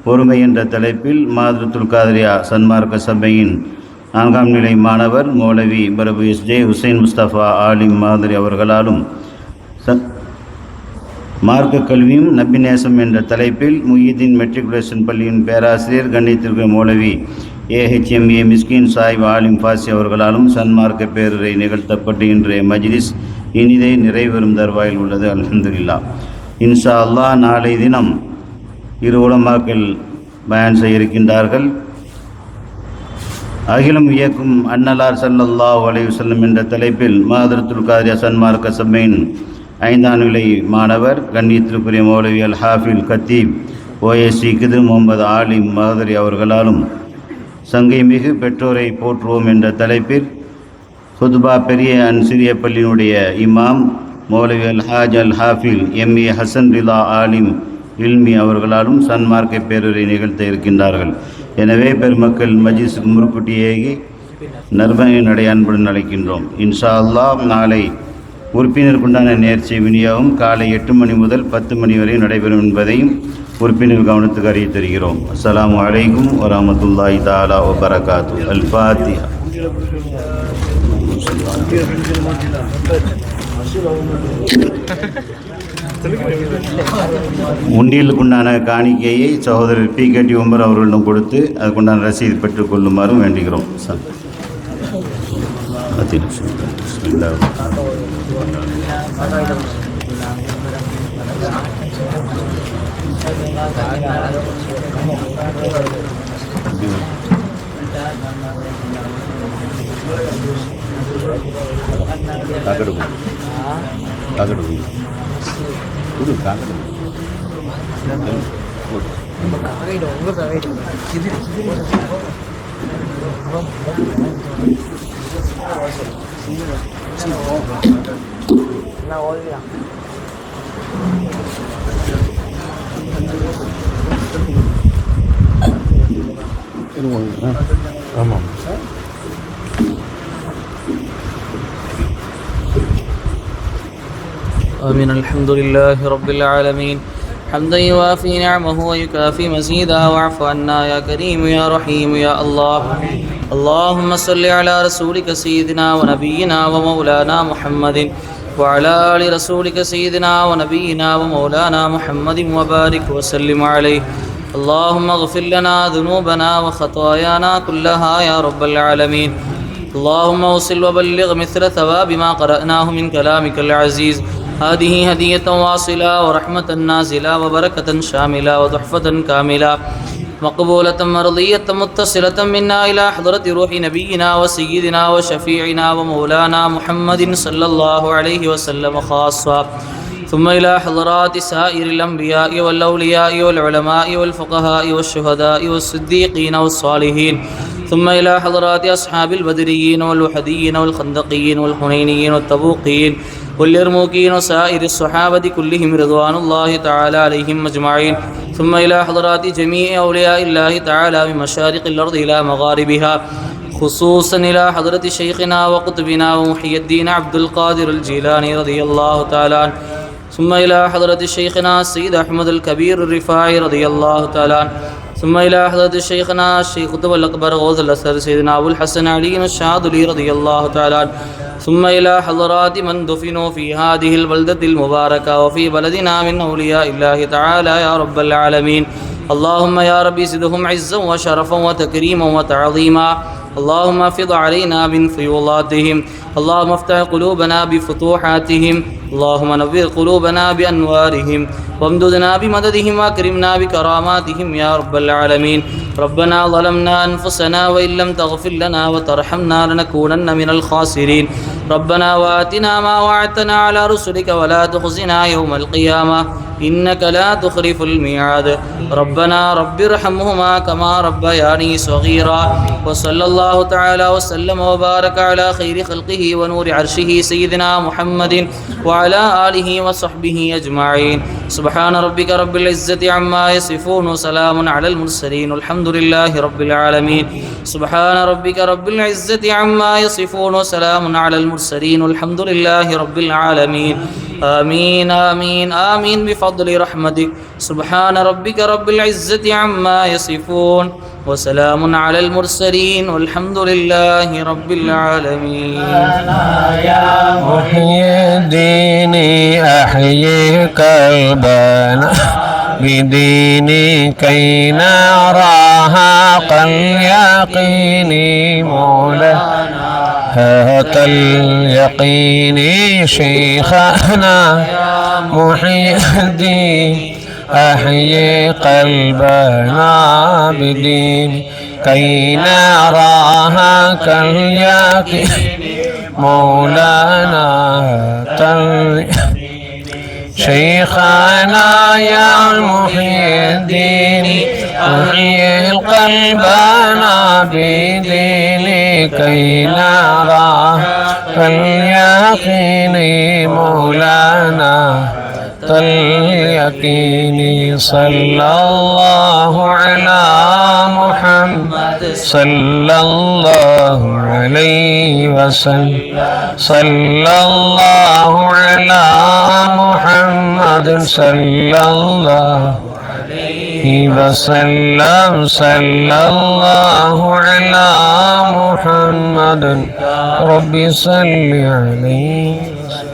E: பொறுமை என்ற தலைப்பில் மாதத்துல் காதரியா சன்மார்க்க சபையின் 4ஆம் நிலை மாணவர் மௌலவி பிரபு எஸ்ஜே ஹுசைன் முஸ்தபா ஆலிம் மாதிரி அவர்களாலும் மார்க்க கல்வியும் நபிநேசம் என்ற தலைப்பில் முஹிதீன் மெட்ரிகுலேஷன் பள்ளியின் பேராசிரியர் கண்ணியத்திற்கு மௌலவி AHMA மிஸ்கின் சாஹிப் ஆலிம் ஃபாசி அவர்களாலும் சன்மார்க்க பேருரை நிகழ்த்தப்பட்டு இன்றைய மஜ்லிஸ் இனிதே நிறைவேறும் தருவாயில் உள்ளது. அல்ஹம்துலில்லாஹ். இன்ஷா அல்லாஹ் நாளை தினம் 2 உலமாக்கள் பயான் செய்ய இருக்கின்றார்கள். அகிலம் இயக்கும் அன்னலார் ஸல்லல்லாஹு அலைஹி வஸல்லம் என்ற தலைப்பில் மாதரத்துல் காதிரியா சன்மார்க்க சபையின் 5ஆம் நிலை மாணவர் கண்ணியத்திற்குரிய மௌலவி அல் ஹாஃபில் கத்தீப் ஓஎஸ்சி கிது முகமது ஆலிம் மஹதரி அவர்களாலும் சங்கை மிகு பெற்றோரை போற்றுவோம் என்ற தலைப்பில் ஹுத்பா பெரிய சிறிய பள்ளியினுடைய இமாம் மௌலவி அல் ஹாஜ் அல் ஹாஃபில் எம்ஏ ஹசன் ரிலா ஆலிம் இல்மி அவர்களாலும் சன்மார்க்க பேருரை நிகழ்த்த இருக்கின்றார்கள். எனவே பெருமக்கள் மஜ்லிஸுக்கு முறுக்குட்டியேகி நர்மனை நடை அன்புடன் அழைக்கின்றோம். இன்ஷா அல்லாஹ் நாளை உறுப்பினருக்குண்டான நேர்ச்சி விநியோகம் காலை 8 மணி முதல் 10 மணி வரை நடைபெறும் என்பதையும் உறுப்பினர் கவனத்துக்கு அறிய தருகிறோம். அஸ்ஸலாமு அலைக்கும் வரஹ்மத்துல்லாஹி தஆலா வபரகாத்து. அல் ஃபாத்திஹா. உண்டியலுக்குண்டான காணிக்கையை சகோதரர் PKT உமர் அவர்களிடம் கொடுத்து அதுக்குண்டான ரசீது பெற்றுக்கொள்ளுமாறும் வேண்டுகிறோம்.
F: آمين. الحمد لله رب العالمين حمدا يوافي نعمه ويكافي مزيدا واعف عنا يا كريم يا رحيم يا الله. اللهم صل على رسولك سيدنا ونبينا ومولانا محمد وعلى آل رسولك سيدنا ونبينا ومولانا محمد وبارك وسلم عليه. اللهم اغفر لنا ذنوبنا وخطايانا كلها يا رب العالمين. اللهم وصل وبلغ مثل ثواب ما قرأناه من كلامك العزيز. هذه هدية واصلة ورحمة نازلة وبركة شاملة وتحفة كاملة مقبولة مرضية متصلة منا إلى حضرة روح نبينا وسيدنا وشفيعنا ومولانا محمد صلى الله عليه وسلم خاصة، ثم إلى حضرات سائر الأنبياء والأولياء والعلماء والفقهاء والشهداء والصديقين والصالحين، ثم إلى حضرات أصحاب البدريين والوحديين والخندقيين والحنينيين والتبوقيين واليرموكيين وسائر الصحابة كلهم رضوان الله تعالى عليهم أجمعين، ثم إلى حضرات جميع أولياء الله تعالى من مشارق الأرض إلى مغاربها، خصوصا إلى حضرة شيخنا وقطبنا ومحي الدين عبد القادر الجيلاني رضي الله تعالى عنه، ثم إلى حضرة شيخنا السيد أحمد الكبير الرفاعي رضي الله تعالى عنه، ثم إلى حضرة شيخنا الشيخ قطب الأكبر غوث الأسر سيدنا أبو الحسن علي الشاذلي رضي الله تعالى عنه، ثم إلى حضرات من دفنوا في هذه البلدة المباركة وفي بلدنا من أولياء الله تعالى يا رب العالمين. اللهم يا رب زدهم عزا وشرفا وتكريما وتعظيما. اللهم افض علينا من فيوضاتهم، اللهم افتح قلوبنا بفتوحاتهم، اللهم نور قلوبنا بأنوارهم، وامددنا بمددهم واكرمنا بكراماتهم يا رب العالمين. ربنا ظلمنا أنفسنا وإن لم تغفر لنا وترحمنا لنكونن من الخاسرين. ربنا وآتنا ما وعدتنا على رسلك ولا تخزنا يوم القيامة إنك لا تخلف الميعاد. ربنا رب ارحمهما كما ربياني صغيرا. وصلى الله تعالى وسلم وبارك على خير خلقه ونور عرشه سيدنا محمد وعلى آله وصحبه أجمعين. سبحان ربك رب العزة عما يصفون وسلام على المرسلين والحمد لله رب العالمين. سبحان ربك رب العزة عما يصفون وسلام على المرسلين والحمد لله رب العالمين. آمين آمين آمين بفضل رحمتك. سبحان ربك رب العزة عما يصفون وسلام على المرسلين والحمد لله رب العالمين.
G: يا محيي الدين أحيي قلبنا بديني كي نراها كاليقين مولانا هات اليقين شيخنا محيي الدين أحيي قلبنا بدين كي نراها كاليقين مولانا شيخنا يا محيي الدين أحيي قلبنا بدين كي نرى كاليقين مولانا اليقين صلى الله على محمد صلى الله عليه وسلم صلى الله على محمد صلى الله عليه وسلم صلى الله على محمد ربي صل عليه وسلم.